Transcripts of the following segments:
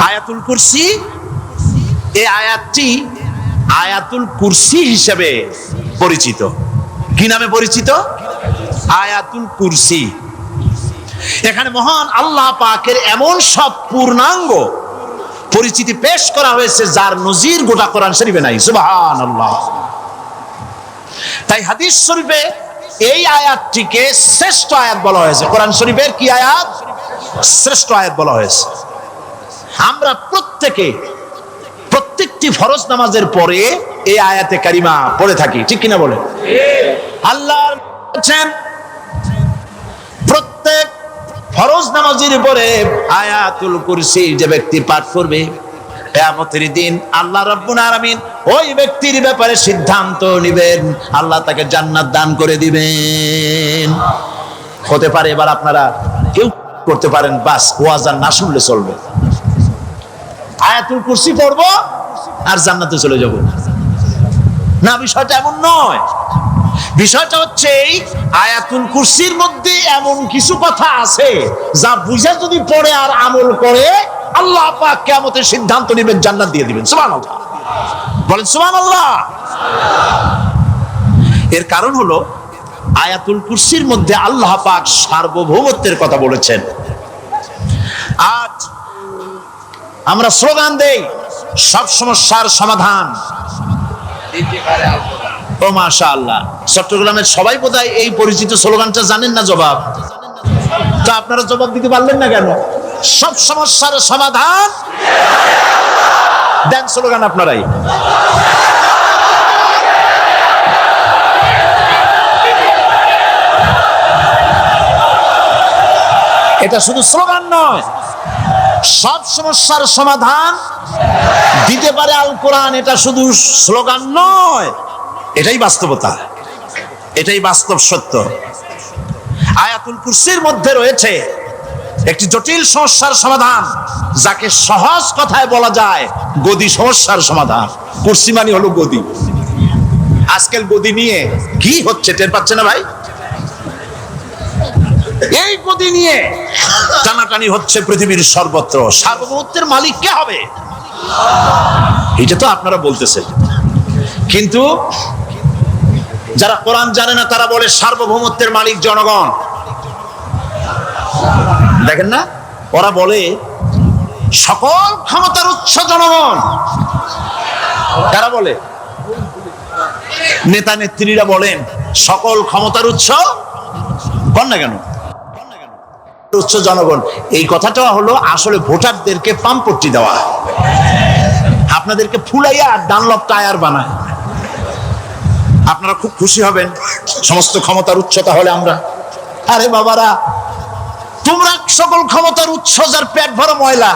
আয়াতুল কুরসি, এই আয়াতটি আয়াতুল কুরসি হিসেবে পরিচিত। কি নামে পরিচিত? আয়াতুল কুরসি। এখানে মহান আল্লাহ পাকের এমন সব পূর্ণাঙ্গ পরিচিতি পেশ করা হয়েছে যার নজির গোটা কোরআন শরীফে নাই। সুবহানাল্লাহ। তাই হাদিস শরীফে এই আয়াতটিকে শ্রেষ্ঠ আয়াত বলা হয়েছে। কোরআন শরীফের কি আয়াত? শ্রেষ্ঠ আয়াত বলা হয়েছে। আমরা প্রত্যেকটি ফরজ নামাজের পরে এই আয়াতে কারিমা পড়ে থাকি, ঠিক কিনা বলে? আল্লাহ বলেছেন প্রত্যেক ফরজ নামাজের পরে আয়াতুল কুরসি যে ব্যক্তি পাঠ করবে, কিয়ামতের দিন আল্লাহ রাব্বুল আলামিন ওই ব্যক্তির ব্যাপারে সিদ্ধান্ত নেবেন, আল্লাহ তাকে জান্নাত দান করে দিবেন। হতে পারে এবার আপনারা কেউ করতে পারেন, বাস ওয়াজ আর না শুনলে চলবে, আয়াতুল কুরসি পড়বো আর জান্নাতে চলে যাব। না, বিষয়টা এমন নয়। বিষয়টা হচ্ছে এই আয়াতুল কুরসির মধ্যে এমন কিছু কথা আছে যা বুঝে যদি পড়ে আর আমল করে, আল্লাহ পাক কিয়ামতের সিদ্ধান্ত নেবেন, জান্নাত দিয়ে দিবেন। সুবহানাল্লাহ বলেন, সুবহানাল্লাহ। এর কারণ হলো আয়াতুল কুরসির মধ্যে আল্লাহ পাক সার্বভৌমত্বের কথা বলেছেন। আজ আমরা স্লোগান দেই সব সমস্যার সমাধান। ও মাশাআল্লাহ, চট্টগ্রামের সবাই বোধহয় এই পরিচিত স্লোগানটা জানেন না। জবাব তা আপনারা জবাব দিতে পারলেন না কেন? সব সমস্যার সমাধান দেন স্লোগান আপনারাই। এটা শুধু স্লোগান নয়, সব সমস্যার সমাধান দিতে পারে আল কোরআন। এটা শুধু স্লোগান নয়, এটাই বাস্তবতা, এটাই বাস্তব সত্য। আয়াতুল কুরসির মধ্যে রয়েছে একটি জটিল সমস্যার সমাধান, যাকে সহজ কথায় বলা যায় গদি সমস্যার সমাধান। কুরসি মানে হলো গদি। আজকাল গদি নিয়ে কি হচ্ছে টের পাচ্ছে না ভাই? এই গদি নিয়ে টানাটানি হচ্ছে পৃথিবীর সর্বত্র। সার্বভৌমত্বের মালিক কে হবে? এটা তো আপনারা বলতেছেন, কিন্তু যারা কোরআন জানে না তারা বলে সার্বভৌমত্বের মালিক জনগণ। দেখেন না, ওরা বলে সকল ক্ষমতার উৎস জনগণ। তারা বলে, নেতা নেত্রীরা বলেন সকল ক্ষমতার উৎস, কন না কেন? উৎস জনগণ। এই কথাটা হলো আসলে ভোটারদেরকে পাম্পট্টি দেওয়া, আপনাদেরকে ফুলাইয়া ডানলপ টায়ার বানায়। আপনারা খুব খুশি হবেন সমস্ত ক্ষমতার উৎস তাহলে আমরা। আরে বাবারা, তোমরা সকল ক্ষমতার উৎস যার পেট ভরা ময়লা,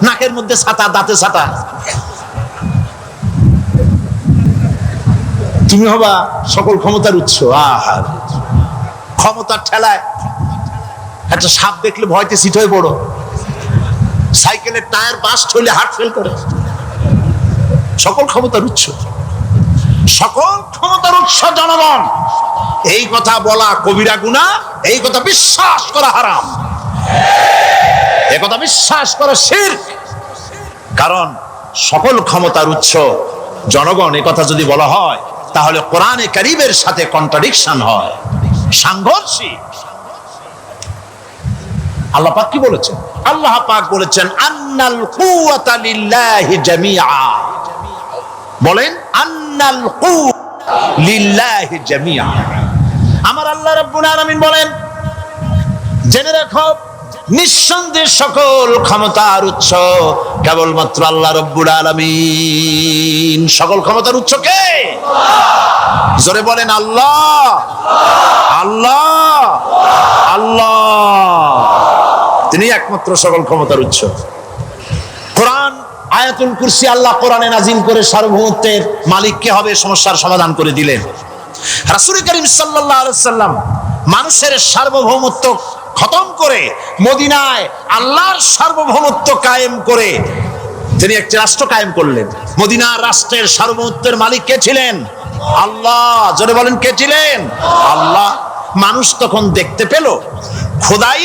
নাকের মধ্যে ছাতা, দাঁতে ছাতা, তুমি হবা সকল ক্ষমতার উৎস। আহা, ক্ষমতার ঠেলায় একটা সাপ দেখলে ভয়তে সিট হয়ে পড়ো, সাইকেলের টায়ার বাস্ট হইলে হার্ট ফেল করে। সকল ক্ষমতার উৎস, সকল ক্ষমতার উৎস জনগণ, এই কথা বলা কবিরা গুনাহ, এই কথা বিশ্বাস করা হারাম, এই কথা বিশ্বাস করা শিরক। কারণ সকল ক্ষমতার উৎস জনগণ এই কথা যদি বলা হয় তাহলে কোরআনে কারীমের সাথে কন্ট্রাডিকশন হয়, সাংঘর্ষিক। আল্লাহ পাক কি বলেছেন? আল্লাহ পাক বলেছেন আন্নাল কুওয়াতা লিল্লাহি জামিআ। বলেন আন্নাল কুওয়াতা লিল্লাহি জামিআ। আমার আল্লাহ রাব্বুল আলামিন বলেন, জেনে রাখো নিঃসন্দেহে সকল ক্ষমতার উৎস কেবলমাত্র আল্লাহ রাব্বুল আলামিন। সকল ক্ষমতার উৎস কে? জোরে বলেন আল্লাহ, আল্লাহ, আল্লাহ। তিনি একমাত্র সকল ক্ষমতার উৎস। কোরআন আয়াতুল কুরসি আল্লাহ কোরআনে নাজিল করে সার্বভৌমত্বের মালিক কে হবে সমস্যার সমাধান করে দিলেন। রাসূল করিম সাল্লাল্লাহু আলাইহি সাল্লাম মানুষের সার্বভৌমত্ব খতম করে মদিনায় আল্লাহর সার্বভৌমত্ব কায়েম করে তিনি একটি রাষ্ট্র কায়েম করলেন। মদিনার রাষ্ট্রের সার্বভৌমত্বের মালিক কে ছিলেন? আল্লাহ। জোরে বলেন কে ছিলেন? আল্লাহ। মানুষ তখন দেখতে পেল খোদাই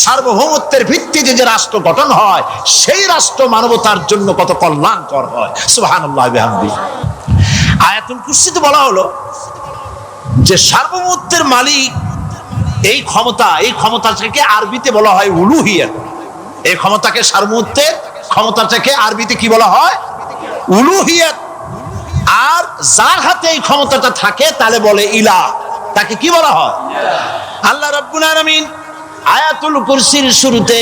সার্বভৌমত্বের ভিত্তিতে যে রাষ্ট্র গঠন হয়, সেই রাষ্ট্র মানবতার জন্য কত কল্যাণকর হয়। সুবহানাল্লাহ বিহামদিহি। আয়াতুল কুরসিতে বলা হলো যে সার্বভৌমত্বের মালিক এই ক্ষমতাটাকে আরবিতে বলা হয় উলুহিয়াত। এই ক্ষমতাকে সার্বভৌমত্বের ক্ষমতাটাকে আরবিতে কি বলা হয়? উলুহিয়াত। আর যার হাতে এই ক্ষমতাটা থাকে তাহলে বলে ইলাহ, তাকে কি বলা হয়? আল্লাহ রাব্বুল আলামিন আয়াতুল কুরসির শুরুতে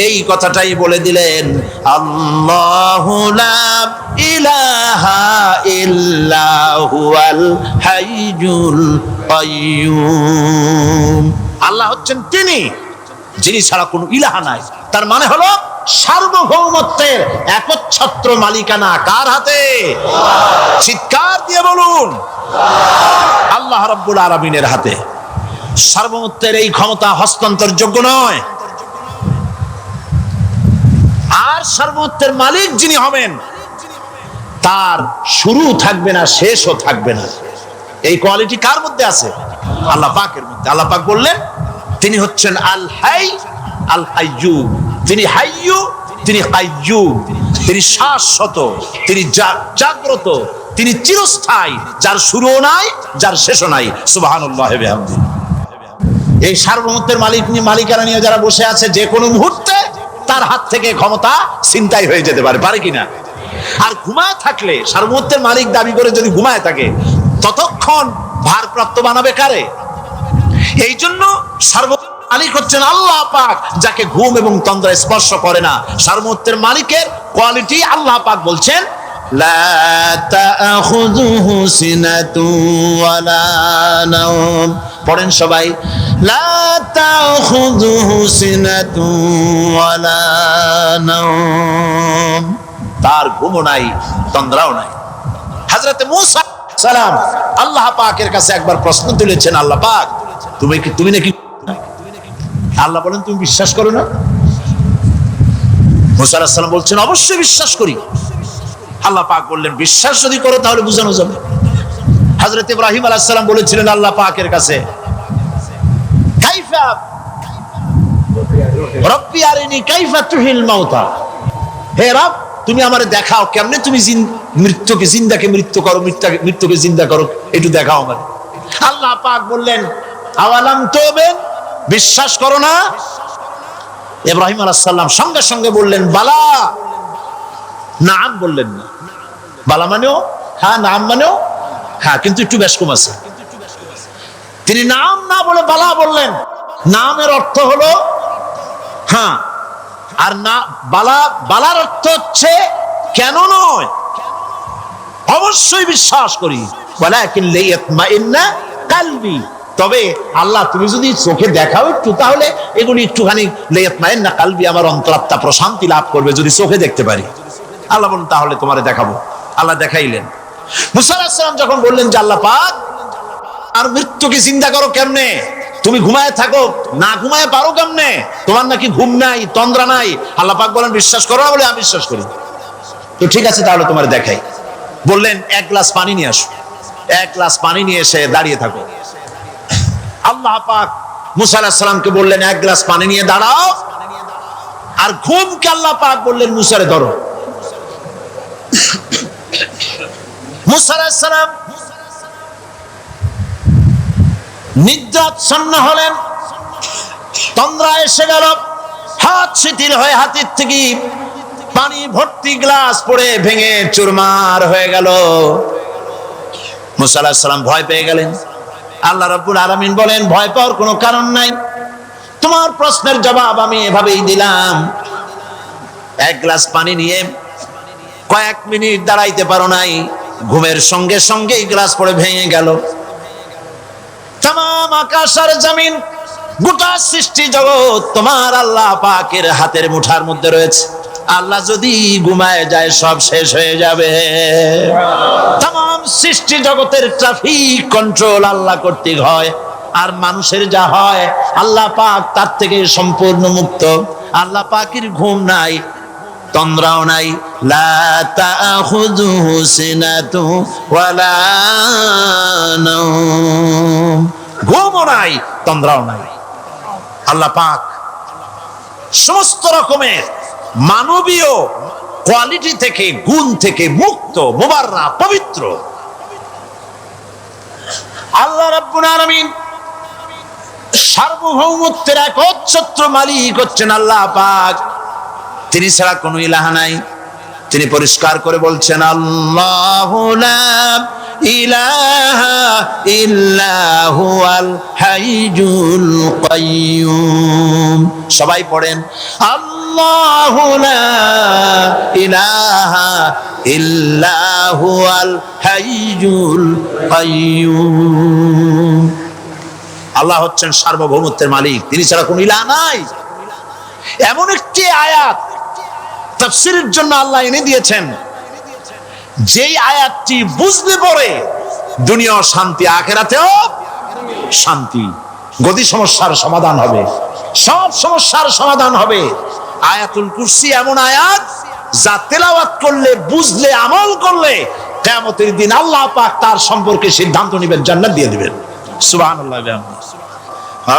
এই কথাটাই বলে দিলেন, আল্লাহু লা ইলাহা ইল্লা হুয়াল হাইয়ুল কাইয়্যুম। আল্লাহ হচ্ছেন তিনি যিনি ছাড়া কোনো ইলাহা নাই। তার মানে হলো সার্বভৌমত্বের একচ্ছত্র মালিকানা কার হাতে? চিৎকার দিয়ে বলুন, আল্লাহ রাব্বুল আলামিনের হাতে। সার্বভৌমত্বের এই ক্ষমতা হস্তান্তরযোগ্য নয়। আর সার্বভৌমত্বের মালিক যিনি হবেন তার শুরু থাকবে না, শেষও থাকবে না। এই কোয়ালিটি কার মধ্যে আছে? আল্লাহ পাকের মধ্যে। আল্লাহ পাক বললেন তিনি হচ্ছেন আল হাই আল কাইয়্যুম। তিনি হাইয়্যু, তিনি কাইয়্যুম। তিনি শাশ্বত, তিনি জাগ্রত, তিনি চিরস্থায়ী, যার শুরুও নাই, যার শেষও নাই। সুবহানাল্লাহ বিহামদিহি। এই সার্বভৌমত্বের মালিকানা নিয়ে যারা বসে আছে, যে কোনো মুহূর্তে তার হাত থেকে ক্ষমতা ছিনতাই হয়ে যেতে পারে, পারে কিনা? আর ঘুমায় থাকলে, সার্বভৌমত্বের মালিক দাবি করে যদি ঘুমায় থাকে, ততক্ষণ ভারপ্রাপ্ত বানাবে কারে? এই জন্য সার্বভৌমত্বের মালিক হচ্ছেন আল্লাহ পাক, যাকে ঘুম এবং তন্দ্রা স্পর্শ করে না। সার্বভৌমত্বের মালিকের কোয়ালিটি আল্লাহ পাক বলছেন লা তাখুযুহু সিনাতুন ওয়ালা নাওম। পড়েন সবাই, লা তাখুযুহু সিনাতুন ওয়ালা নাওম। তার ঘুমও নাই, তন্দ্রাও নাই। হযরত মূসা সালাম আল্লাহ পাকের কাছে একবার প্রশ্ন তুলেছেন, আল্লাহ পাক তুমি নাকি? আল্লাহ বলেন তুমি বিশ্বাস করো না? মূসা আলাইহিস সালাম বলছেন অবশ্যই বিশ্বাস করি। আল্লাহ পাক বললেন বিশ্বাস যদি করো তাহলে বুঝানো যাবে। হযরত ইব্রাহিম আলাইহিস সালাম বলেছিলেন আল্লাহ পাকের কাছে, কাইফা রব্বি আরিনি কাইফা তুহিল মাউতা। হে রব, তুমি আমারে দেখাও কেমনে তুমি মৃত্যুকে জিন্দাকে মৃত্যু করো, মৃত্যুকে জিন্দা করো, একটু দেখাও আমারে। আল্লাহ পাক বললেন আওয়ালাম তুমিন, বিশ্বাস করো না? ইব্রাহিম আলাইহিস সালাম সঙ্গে সঙ্গে বললেন বালা। নাম বললেন না, বালা মানেও হ্যাঁ, নাম মানেও হ্যাঁ, কিন্তু একটু বেশ কম আছে। তিনি নাম না বলে বালা বললেন। নামের অর্থ হলো হ্যাঁ, আর না বালার অর্থ হচ্ছে কেন নয়, অবশ্যই বিশ্বাস করি। ওয়ালাকিন লিয়াতমাইন্না কলবি। তবে আল্লাহ তুমি যদি চোখে দেখাও একটু, তাহলে এগুলি একটুখানি লিয়াতমাইন্না কলবি, আমার অন্তরাত্মা প্রশান্তি লাভ করবে যদি চোখে দেখতে পারি। আল্লাহ বলেন তাহলে তোমারে দেখাবো। আল্লাহ দেখাইলেন। মূসা আলাইহিস সালাম যখন বললেন যে আল্লাহ পাক আর মৃত্যুকে চিন্তা করো কেমনে, তুমি ঘুমায় থাকো, না ঘুমায় পারো কেমনে? তোমার নাকি ঘুম নাই, তন্দ্রা নাই। আল্লাহ পাক বলেন বিশ্বাস করো না? বলে আমি বিশ্বাস করি। তো ঠিক আছে তাহলে তোমার দেখাই। বললেন এক গ্লাস পানি নিয়ে আসো। এক গ্লাস পানি নিয়ে এসে দাঁড়িয়ে থাকো। আল্লাহ পাক মূসা আলাইহিস সালামকে বললেন এক গ্লাস পানি নিয়ে দাঁড়াও। আর ঘুমকে আল্লাহ পাক বললেন মূসারে ধরো। মূসা আলাইহিস সালাম নিদ্রাচ্ছন্ন হলেন, তন্দ্রা এসে গেল, হাত শিথিল হয়ে হাতের থেকে পানি ভর্তি গ্লাস পড়ে ভেঙে চুরমার হয়ে গেল। মূসা আলাইহিস সালাম ভয় পেয়ে গেলেন। আল্লাহ রাব্বুল আলামিন বলেন ভয় পাওয়ার কোনো কারণ নাই, তোমার প্রশ্নের জবাব আমি এভাবেই দিলাম। এক গ্লাস পানি নিয়ে কয়েক মিনিট দাঁড়াইতে পারো নাই, ঘুমের সঙ্গে সঙ্গে গ্লাস পড়ে ভেঙে গেল। তামাম আকাশ আর জমিন, গোটা সৃষ্টি জগৎ তোমার আল্লাহ পাকের হাতের মুঠার মধ্যে রয়েছে। আল্লাহ যদি ঘুমায় যায় সব শেষ হয়ে যাবে। তামাম সৃষ্টি জগতের ট্রাফিক কন্ট্রোল আল্লাহ কর্তৃক হয়। আর মানুষের যা হয় আল্লাহ পাক তার থেকে সম্পূর্ণ মুক্ত। আল্লাহ পাকের ঘুম নাই, তন্দ্রাও নাই। লা তাখুযুহু সিনাতুন ওয়ালা নাওম। ঘুমও নাই, তন্দ্রাও নাই। আল্লাহ পাক সমস্ত রকমের মানবীয় কোয়ালিটি থেকে, গুণ থেকে মুক্ত, মুবাররা, পবিত্র। আল্লাহ রাব্বুল আলামিন সার্বভৌমত্বের একচ্ছত্র মালিক হচ্ছেন আল্লাহ পাক। তিনি ছাড়া কোনো ইলাহা নাই। তিনি পরিষ্কার করে বলছেন, আল্লাহু লা ইলাহা ইল্লা হুয়াল হাইয়ুল কাইয়্যুম। সবাই পড়েন, আল্লাহু লা ইলাহা ইল্লা হুয়াল হাইয়ুল কাইয়্যুম। আল্লাহ হচ্ছেন সার্বভৌমত্বের মালিক, তিনি ছাড়া কোনো ইলাহ নাই। এমন একটি আয়াত তাফসীরের জন্য আল্লাহ এনে দিয়েছেন, যেই আয়াতটি বুঝলে পরে দুনিয়াও শান্তি, আখিরাতেও শান্তি। গদি সমস্যার সমাধান হবে, সব সমস্যার সমাধান হবে। আয়াতুল কুরসি এমন আয়াত যা তেলাওয়াত করলে, বুঝলে, আমল করলে কিয়ামতের দিন আল্লাহ পাক তার সম্পর্কে সিদ্ধান্ত নেবেন, জান্নাত দিয়ে দিবেন। সুবহানাল্লাহ।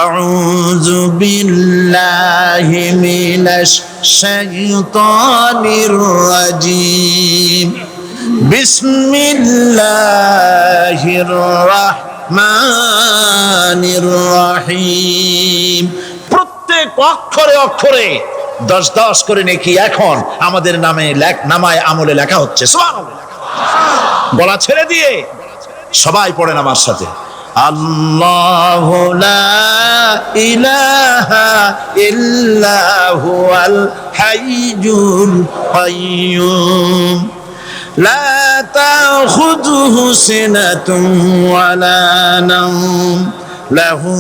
আউযু বিল্লাহি মিনাশ শাইতানির রাজীম। বিসমিল্লাহির রাহমানির রহিম। প্রত্যেক অক্ষরে অক্ষরে 10-10 করে নেকি এখন আমাদের নামায় আমলে লেখা হচ্ছে। সুবহানাল্লাহ। গলা ছেড়ে দিয়ে সবাই পড়েন আমার সাথে, আল্লাহু লা ইলাহা ইল্লা হুয়াল হাইয়ুল কাইয়্যুম লা তাখুযুহু সিনাতুন ওয়ালা নাওম লাহু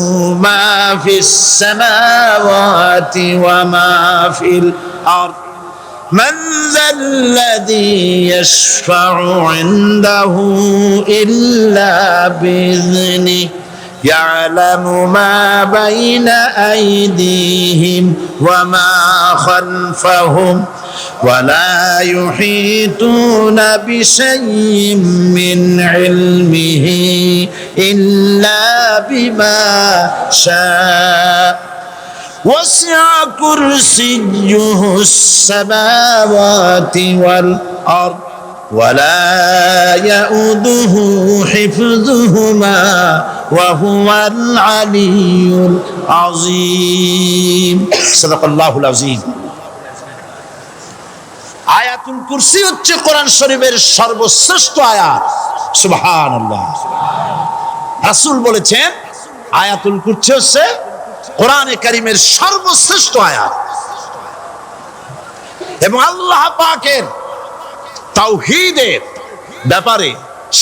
মা ফিস সামাওয়াতি ওয়া মা ফিল আরদ من ذا الذي يشفع عنده إلا بإذنه يعلم ما بين أيديهم وما خلفهم ولا يحيطون بشيء من علمه إلا بما شاء وسع كرسيه السماوات والأرض ولا يؤوده حفظهما وهو العلي العظيم صدق الله العظيم। আয়াতুল কুরসি হচ্ছে কোরআন শরীফের সর্বশ্রেষ্ঠ আয়াত। সুবহানাল্লাহ। রাসূল বলেছেন আয়াতুল কুরসি হচ্ছে কোরআনে কারীমের সর্বশ্রেষ্ঠ আয়াত। এবং আল্লাহ পাকের তাওহীদের ব্যাপারে,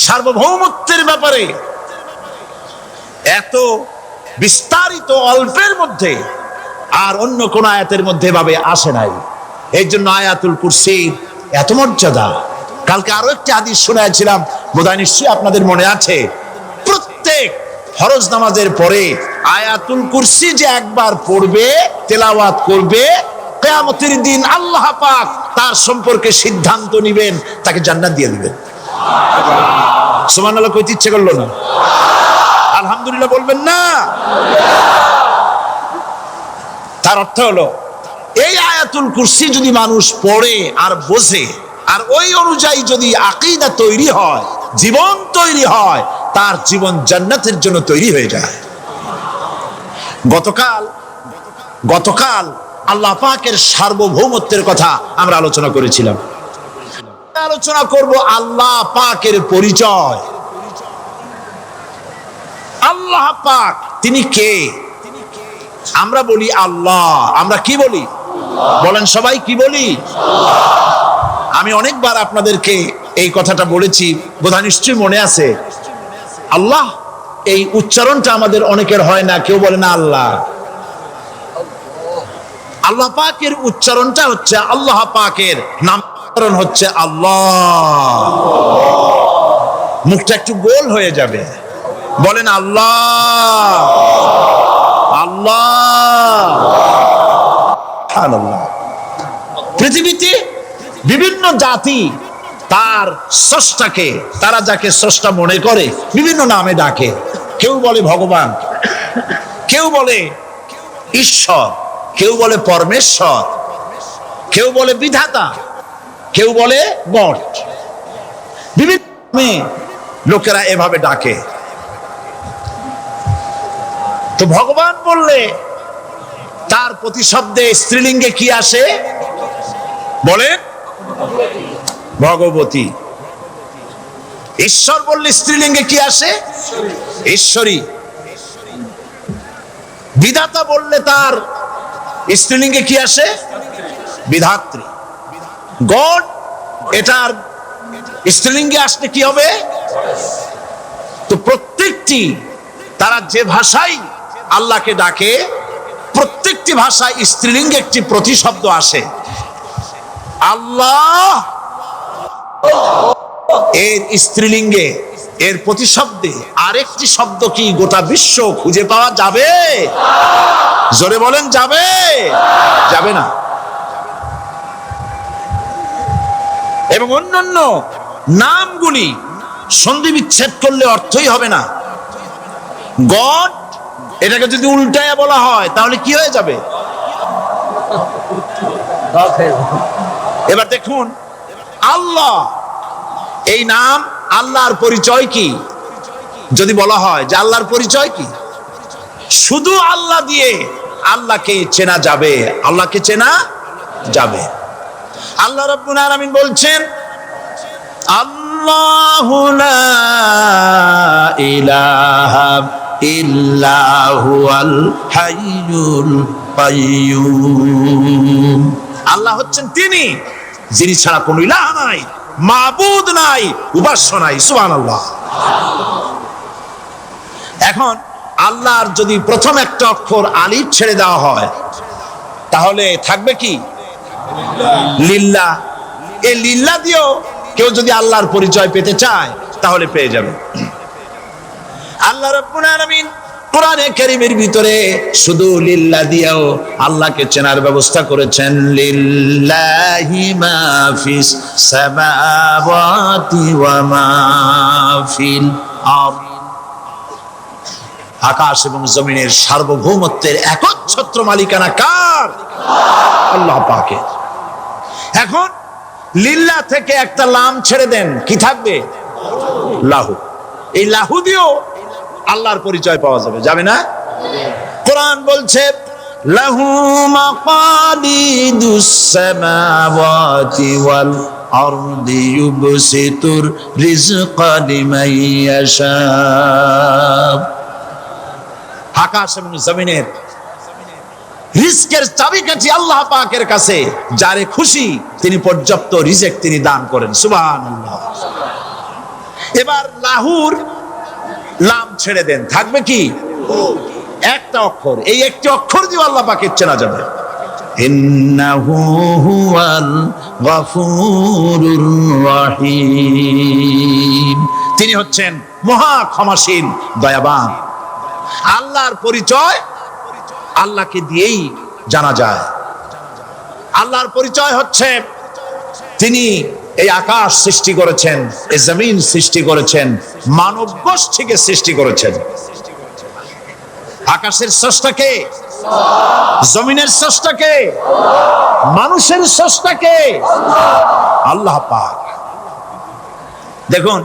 সার্বভৌমত্বের ব্যাপারে এত বিস্তারিত অল্পের মধ্যে আর অন্য কোন আয়াতের মধ্যে ভাবে আসে নাই। এই জন্য আয়াতুল কুরসির এত মর্যাদা। কালকে আরো একটি হাদিস শোনাচ্ছিলাম, বোধহয় নিশ্চয়ই আপনাদের মনে আছে, প্রত্যেক ফরজ নামাজের পরে আয়াতুল কুরসি যে একবার পড়বে, তেলাওয়াত করবে, কিয়ামতের দিন আল্লাহ পাক তার সম্পর্কে সিদ্ধান্ত নেবেন, তাকে জান্নাত দিয়ে দিবেন। সুবহানাল্লাহ কইতে ইচ্ছে করলো না? আলহামদুলিল্লাহ বলবেন না? তার অর্থ হলো এই আয়াতুল কুরসি যদি মানুষ পড়ে আর বোঝে, আর ওই অনুযায়ী যদি আকীদা তৈরি হয়, জীবন তৈরি হয়, তার জীবন জান্নাতের জন্য তৈরি হয়ে যায়। গতকাল আল্লাহ পাকের সার্বভৌমত্বের কথা আমরা আলোচনা করেছিলাম। আলোচনা করব আল্লাহ পাকের পরিচয়। আল্লাহ পাক তিনি কে? আমরা বলি আল্লাহ। আমরা কি বলি? বলেন সবাই, কি বলি? আমি অনেকবার আপনাদেরকে এই কথাটা বলেছি, বোধহয় নিশ্চয়ই মনে আছে। আল্লাহ এই উচ্চারণটা আমাদের অনেকের হয় না, কেউ বলে না আল্লাহ। আল্লাহ পাকের উচ্চারণটা হচ্ছে, আল্লাহ পাকের নামকরণ হচ্ছে আল্লাহ। মুখটা একটু গোল হয়ে যাবে, বলেন আল্লাহ আল্লাহ আল্লাহ। পৃথিবীতে বিভিন্ন জাতি তার স্রষ্টাকে, তারা যাকে স্রষ্টা মনে করে, বিভিন্ন নামে ডাকে। কেউ বলে ভগবান, কেউ বলে ঈশ্বর, কেউ বলে পরমেশ্বর, কেউ বলে বিধাতা, কেউ বলে গড। বিভিন্ন লোকেরা এভাবে ডাকে। তো ভগবান বললে তার প্রতিশব্দে স্ত্রীলিঙ্গে কি আসে? বলেন ভগবতী। ঈশ্বর বললে স্ত্রীলিঙ্গে কি আসে? ঈশ্বরী। বিধাতা বললে তার স্ত্রীলিঙ্গে কি আসে? বিধাত্রী। গড, এটার স্ত্রীলিঙ্গে আসলে কি হবে? তো প্রত্যেকটি তারা যে ভাষায় আল্লাহকে ডাকে, প্রত্যেকটি ভাষায় স্ত্রীলিঙ্গে একটি প্রতিশব্দ আসে। আল্লাহ এর স্ত্রীলিঙ্গে, এর প্রতিশব্দে আরেকটি শব্দ কি গোটা বিশ্ব খুঁজে পাওয়া যাবে? জোরে বলেন, যাবে? যাবে না। এবং অন্যান্য নামগুলি সন্ধি বিচ্ছেদ করলে অর্থই হবে না। গড, এটাকে যদি উল্টায়া বলা হয় তাহলে কি হয়ে যাবে? এবার দেখুন, আল্লাহ এই নাম, আল্লাহর পরিচয় কি? যদি বলা হয় যে আল্লাহর পরিচয় কি, শুধু আল্লাহ দিয়ে আল্লাহকে চেনা যাবে, আল্লাহকে চেনা যাবে। আল্লাহ রাব্বুল আলামিন বলছেন, আল্লাহু লা ইলাহা ইল্লা হুয়াল হাইয়ুল কাইয়্যুম। আল্লাহ হচ্ছেন তিনি যিনি ছাড়া কোনো ইলাহ নাই, মাবুদ নাই, উপাস্য নাই। সুবহানাল্লাহ। এখন আল্লাহর যদি প্রথম একটা অক্ষর আলিফ ছেড়ে দেওয়া হয় তাহলে থাকবে কি? লিল্লাহ। এই লিল্লাহ দিয়েও কেউ যদি আল্লাহর পরিচয় পেতে চায় তাহলে পেয়ে যাবে। আল্লাহ রাব্বুল আলামিন কোরআনে কারীমের ভিতরে শুধু লিল্লাহ দিয়েও আল্লাহকে চেনার ব্যবস্থা করেছেন। লিল্লাহি মা ফিস সামাওয়াতি ওয়া মা ফিল আরদ। আকাশ এবং জমিনের সার্বভৌমত্বের একচ্ছত্র মালিকানা কার? আল্লাহ পাকের। এখন লিল্লাহ থেকে একটা লাম ছেড়ে দেন, কি থাকবে? লাহু। এই লাহু দিয়েও আল্লাহর পরিচয় পাওয়া যাবে, যাবে না? কোরআন বলছে, লাহু মাকালিদুস সামাওয়াতি ওয়াল আরদি ইউবসিতুর রিজকা লিমান ইয়াশা। আকাশ এবং জমিনের রিজকের চাবিকাঠি আল্লাহ পাকের কাছে, যারে খুশি তিনি পর্যাপ্ত রিজক তিনি দান করেন। সুবহানাল্লাহ। এবার লাহুর লাম ছেড়ে দেন, থাকবে কি? একটা অক্ষর। এই একটি অক্ষর দিয়ে আল্লাহ পাকের চেনা যাবে। ইন্নাহু হুয়াল গফুরুর রহিম। তিনি হচ্ছেন মহা ক্ষমাশীল, দয়াবান। আল্লাহর পরিচয় আল্লাহকে দিয়েই জানা যায়। আল্লাহর পরিচয় হচ্ছে তিনি এই আকাশ সৃষ্টি করেছেন, এই জমিন সৃষ্টি করেছেন, মানব গোষ্ঠীকে সৃষ্টি করেছেন। আকাশের স্রষ্টা কে? জমিনের স্রষ্টা কে? মানুষের স্রষ্টা কে? আল্লাহ পাক। দেখুন,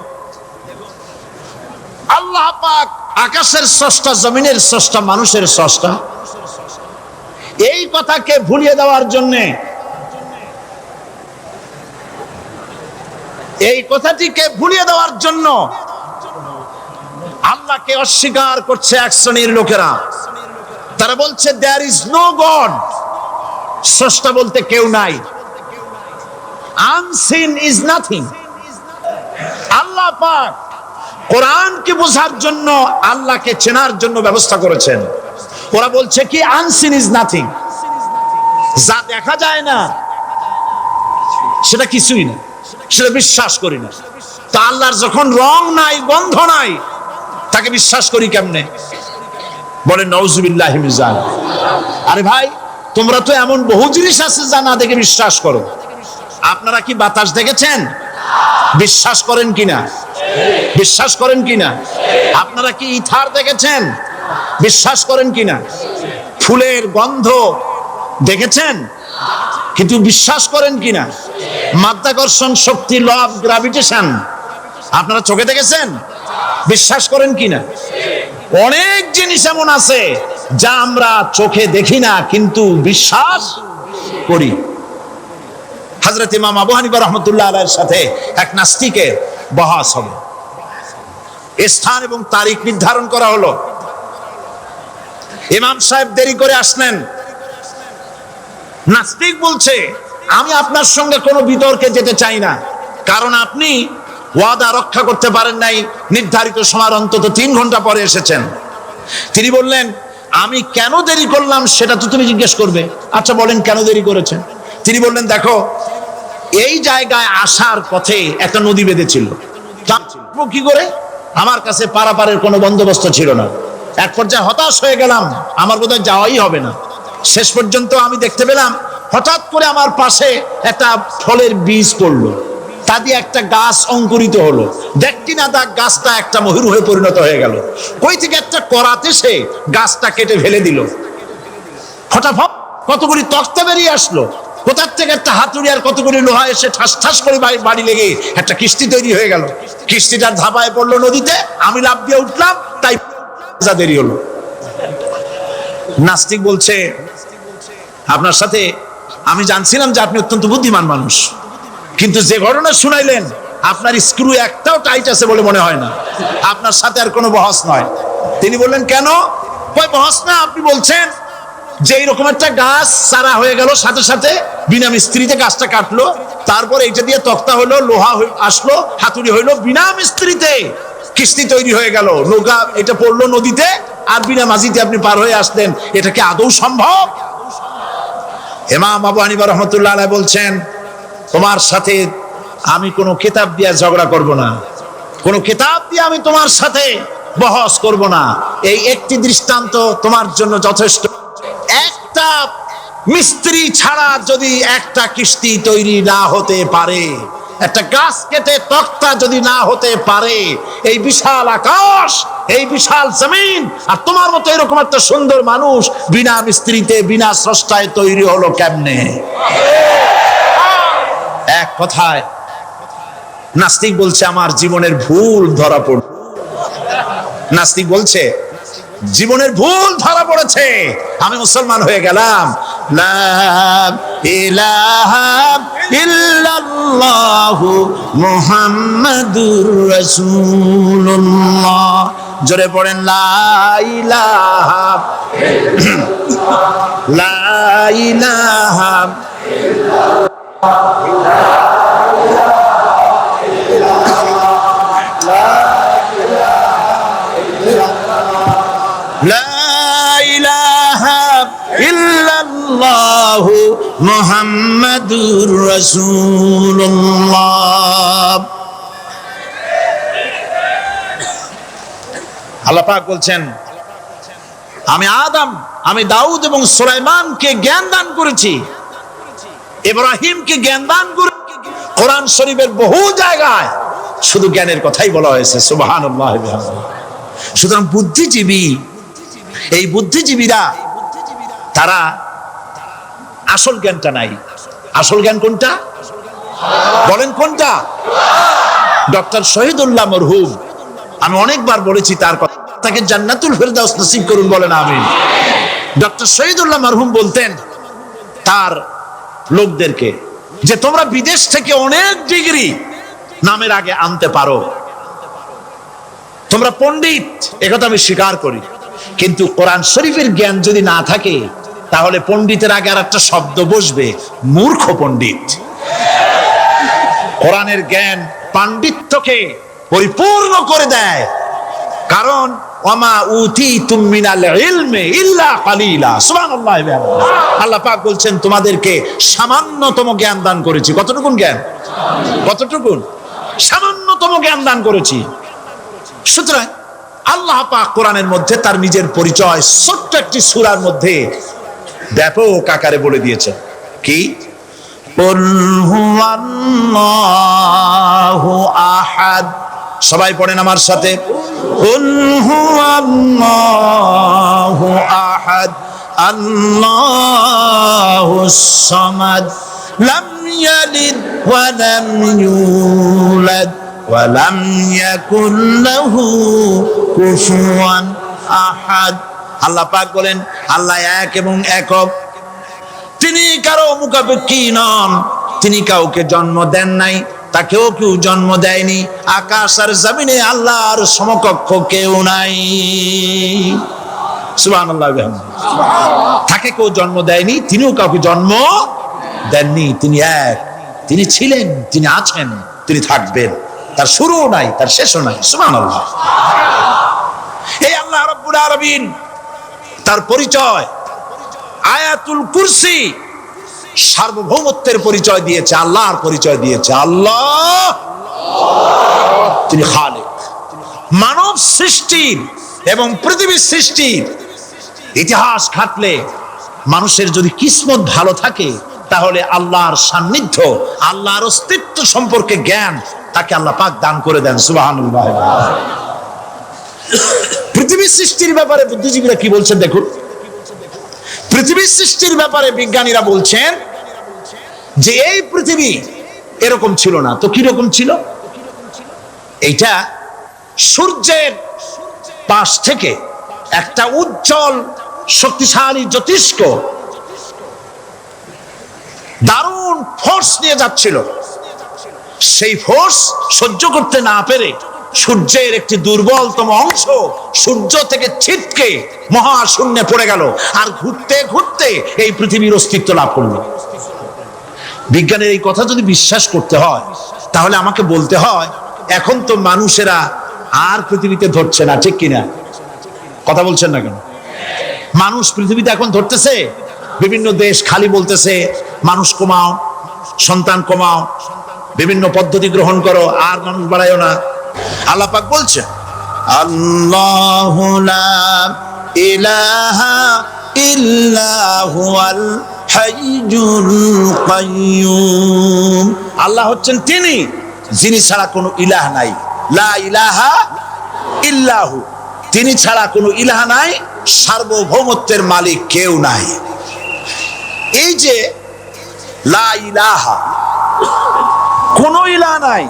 আল্লাহ পাক আকাশের স্রষ্টা, জমিনের স্রষ্টা, মানুষের স্রষ্টা। এই কথাকে ভুলিয়ে দেওয়ার জন্য, এই কথাটিকে ভুলিয়ে দেওয়ার জন্য আল্লাহকে অস্বীকার করছে এক শ্রেণীর লোকেরা। তারা বলছে দেয়ার ইজ নো গড, স্রষ্টা বলতে কেউ নাই। Unseen is nothing. আল্লাহ পাক কোরআনকে বোঝার জন্য, আল্লাহকে চেনার জন্য ব্যবস্থা করেছেন। ওরা বলছে কি? Unseen is nothing. যা দেখা যায় না সেটা কিছুই না, সেটা বিশ্বাস করি না। তা আল্লাহর যখন রং নাই, গন্ধ নাই, তাকে বিশ্বাস করি কেমনে? বলে নাউজুবিল্লাহি মিন যালিক। আরে ভাই, তোমরা তো এমন বহু জিনিস আছে যা না দেখে বিশ্বাস করো। আপনারা কি বাতাস দেখেছেন? বিশ্বাস করেন কিনা? বিশ্বাস করেন কিনা? আপনারা কি ইথার দেখেছেন? বিশ্বাস করেন কিনা? ফুলের গন্ধ দেখেছেন, কিন্তু বিশ্বাস করেন কিনা মাধ্যাকর্ষণ শক্তি, ল অফ গ্রাভিটেশন আপনারা চোখে দেখেছেন? বিশ্বাস করেন কিনা? অনেক জিনিস এমন আছে যা আমরা চোখে দেখি না কিন্তু বিশ্বাস করি। হযরত ইমাম আবু হানিফা রাহমাতুল্লাহ আলাইহির সাথে এক নাস্তিকের বহস হবে। স্থান এবং তারিখ নির্ধারণ করা হলো। ইমাম সাহেব দেরি করে আসলেন। নাস্তিক বলছে, আমি আপনার সঙ্গে কোনো বিতর্কে যেতে চাই না, কারণ আপনি ওয়াদা রক্ষা করতে পারেন নাই, নির্ধারিত সময় অন্তত 3 ঘন্টা পরে এসেছেন। তিনি বললেন, আমি কেন দেরি করলাম সেটা তো তুমি জিজ্ঞেস করবে। আচ্ছা বলেন কেন দেরি করেছেন? তিনি বললেন, দেখো এই জায়গায় আসার পথে একটা নদী বেঁধেছিল, কি করে আমার কাছে পারাপারের কোনো বন্দোবস্ত ছিল না। এক পর্যায়ে হতাশ হয়ে গেলাম, আমার বোধহয় যাওয়াই হবে না। শেষ পর্যন্ত আমি দেখতে পেলাম হঠাৎ করে আমার পাশে একটা ফলের বীজ পড়লো, তা দিয়ে একটা গাছ অঙ্কুরিত হলো। দেখটি না তা গাছটা একটা ময়ূর হয়ে পরিণত হয়ে গেল। কই থেকে একটা করাতে সে গাছটা কেটে ফেলে দিল। ফটাফট কতগুলি তক্তা বেরিয়ে আসলো, কোথার থেকে একটা হাতুড়ি আর কতগুলি লোহা এসে ঠাস ঠাস করে বাড়ি লেগে একটা কিস্তি তৈরি হয়ে গেল। কিস্তিটার ধাপায় পড়লো নদীতে, আমি লাফ দিয়ে উঠলাম, তাই দেরি হলো। নাস্তিক বলছে, আপনার সাথে আমি জানছিলাম যে আপনি অত্যন্ত বুদ্ধিমান মানুষ, কিন্তু যে ঘটনা শুনাইলেন আপনার স্ক্রু একটাও টাইট আছে বলে মনে হয় না, আপনার সাথে আর কোনো বহস নয়। তিনি বললেন, কেন? কই বহস না, আপনি বলছেন যে এইরকম একটা গাছ চারা হয়ে গেল, সাথে সাথে বিনা মিস্ত্রিতে গাছটা কাটলো, তারপর এইটা দিয়ে তক্তা হলো, লোহা আসলো, হাতুড়ি হইলো, বিনা মিস্ত্রিতে কিস্তি তৈরি হয়ে গেল, নৌকা এটা পড়লো নদীতে, আর বিনা মাঝিতে আপনি পার হয়ে আসলেন। এটা কি আদৌ সম্ভব? ইমাম আবু হানিফা রাহমাতুল্লাহ আলাইহি বলছেন, তোমার সাথে আমি কোনো কিতাব দিয়ে ঝগড়া করব না, কোনো কিতাব দিয়ে আমি তোমার সাথে বহস করব না। এই একটি দৃষ্টান্ত তোমার জন্য যথেষ্ট। একটা মিস্ত্রি ছাড়া যদি একটা কিস্তি তৈরি না হতে পারে, একটা গাছ কেটে তক্তা যদি না হতে পারে, এই বিশাল আকাশ, এই বিশাল জমিন, আর তোমার মতো এরকম একটা সুন্দর মানুষ বিনা মিস্ত্রিতে, বিনা স্রষ্টায় তৈরি হলো কেমনে? এক কথায় নাস্তিক বলছে, আমার জীবনের ভুল ধরা পড়ল। নাস্তিক বলছে, জীবনের ভুল ধরা পড়েছে, আমি মুসলমান হয়ে গেলাম। লা ইলাহা ইল্লাল্লাহু মুহাম্মাদুর রাসূলুল্লাহ। জোরে পড়েন, লা ইলাহা লা ইলাহা ইল্লাল্লাহু মুহাম্মাদুর রাসূলুল্লাহ। আল্লাহ পাক বলছেন, আমি আদম, আমি দাউদ এবং সুলাইমানকে জ্ঞান দান করেছি, ইব্রাহিমকে জ্ঞান দান করেছি। কোরআন শরীফের বহু জায়গায় শুধু জ্ঞানের কথাই বলা হয়েছে। সুবহানাল্লাহ। সুতরাং বুদ্ধিজীবী, এই বুদ্ধিজীবীরা তারা আসল জ্ঞানটা নাই। আসল জ্ঞান কোনটা বলেন? কোনটা? ডক্টর শহীদুল্লাহ মরহুম, আমি অনেকবার বলেছি তার কথা, তাকে জান্নাতুল ফেরদাউস নসিব করুন, বলেন আমিন। ডক্টর শহীদুল্লাহ মরহুম বলতেন তার লোকদেরকে যে তোমরা বিদেশ থেকে অনেক ডিগ্রি নামের আগে আনতে পারো, তোমরা পণ্ডিত, একথা আমি স্বীকার করি, কিন্তু কোরআন শরীফের জ্ঞান যদি না থাকে তাহলে পণ্ডিতের আগে আর একটা শব্দ বসবে, মূর্খ পণ্ডিত। কোরআনের জ্ঞান পাণ্ডিত্যকে পরিপূর্ণ করে দেয়, কারণ ওয়ামা উতীতুম মিনাল ইলমি ইল্লা কালিলা। সুবহানাল্লাহ। আল্লাহ পাক বলছেন, তোমাদেরকে সামান্যতম জ্ঞান দান করেছি। কতটুকুন জ্ঞান? কতটুকুন? সামান্যতম জ্ঞান দান করেছি। সুতরাং আল্লাহ পাক কোরআনের মধ্যে তার নিজের পরিচয় ছোট্ট একটি সূরার মধ্যে ব্যাপক আকারে বলে দিয়েছেন। কি? কুল হুয়াল্লাহু আহাদ। সবাই পড়েন আমার সাথে, কুল হুয়াল্লাহু আহাদ আল্লাহুস সামাদ লাম ইয়ালিদ ওয়া লাম ইউলাদ ওয়া লাম ইয়াকুল লাহু কুফুয়ান আহাদ। আল্লাহ পাক বলেন আল্লাহ এক এবং একক, তিনি কারো মুখাপেক্ষী নন, তিনি কাউকে জন্ম দেন নাই, তাকেও কেউ জন্ম দেয়নি। আকাশ আর জমিনে আল্লাহর সমকক্ষ কেউ নাই। সুবহানাল্লাহ। তাকে কেউ জন্ম দেয়নি, তিনিও কাউকে জন্ম দেননি। তিনি এক, তিনি ছিলেন, তিনি আছেন, তিনি থাকবেন। তার শুরুও নাই, তার শেষও নাই। সুবহানাল্লাহ। এই আল্লাহ রাব্বুল আলামিন তার পরিচয় আয়াতুল কুরসি সার্বভৌমত্বের পরিচয় দিয়েছে, আল্লাহর পরিচয় দিয়েছে। আল্লাহ তিনি খালিক। মানব সৃষ্টির এবং পৃথিবীর সৃষ্টির ইতিহাস ঘাটলে মানুষের যদি কিসমত ভালো থাকে, তাহলে আল্লাহর সান্নিধ্য, আল্লাহর অস্তিত্ব সম্পর্কে জ্ঞান তাকে আল্লাহ পাক দান করে দেন। সুবহানাল্লাহ। পৃথিবীর সৃষ্টির ব্যাপারে বুদ্ধিজীবীরা কি বলছেন দেখুন। পৃথিবীর সৃষ্টির ব্যাপারে বিজ্ঞানীরা বলছেন যে এই পৃথিবী এরকম ছিল না, তো কি রকম ছিল? এইটা সূর্যের পাশ থেকে একটা উজ্জ্বল শক্তিশালী জ্যোতিষ্ক দারুণ ফোর্স নিয়ে যাচ্ছিল। সেই ফোর্স সহ্য করতে না পেরে সূর্যের একটি দুর্বলতম অংশ সূর্য থেকে ছিটকে মহাশূন্যে পড়ে গেল, আর ঘুরতে ঘুরতে এই পৃথিবীর অস্তিত্ব লাভ করল। বিজ্ঞানের এই কথা যদি বিশ্বাস করতে হয়, তাহলে আমাকে বলতে হয় এখন তো মানুষেরা আর পৃথিবীতে ধরছে না, ঠিক কিনা? কথা বলছেন না কেন? মানুষ পৃথিবীতে এখন ধরতেছে, বিভিন্ন দেশ খালি বলতেছে মানুষ কমাও, সন্তান কমাও, বিভিন্ন পদ্ধতি গ্রহণ করো, আর মানুষ বাড়াইও না। আল্লাহ পাক বলছেন আল্লাহু লা ইলাহা ইল্লা হুয়াল হাইয়ুল কাইয়্যুম। আল্লাহ হচ্ছেন তিনি, যিনি ছাড়া কোনো ইলাহ নাই। লা ইলাহা ইল্লাহু, তিনি ছাড়া কোনো ইলাহ নাই, সার্বভৌমত্বের মালিক কেউ নাই। এই যে লা ইলাহা, কোনো ইলাহ নাই,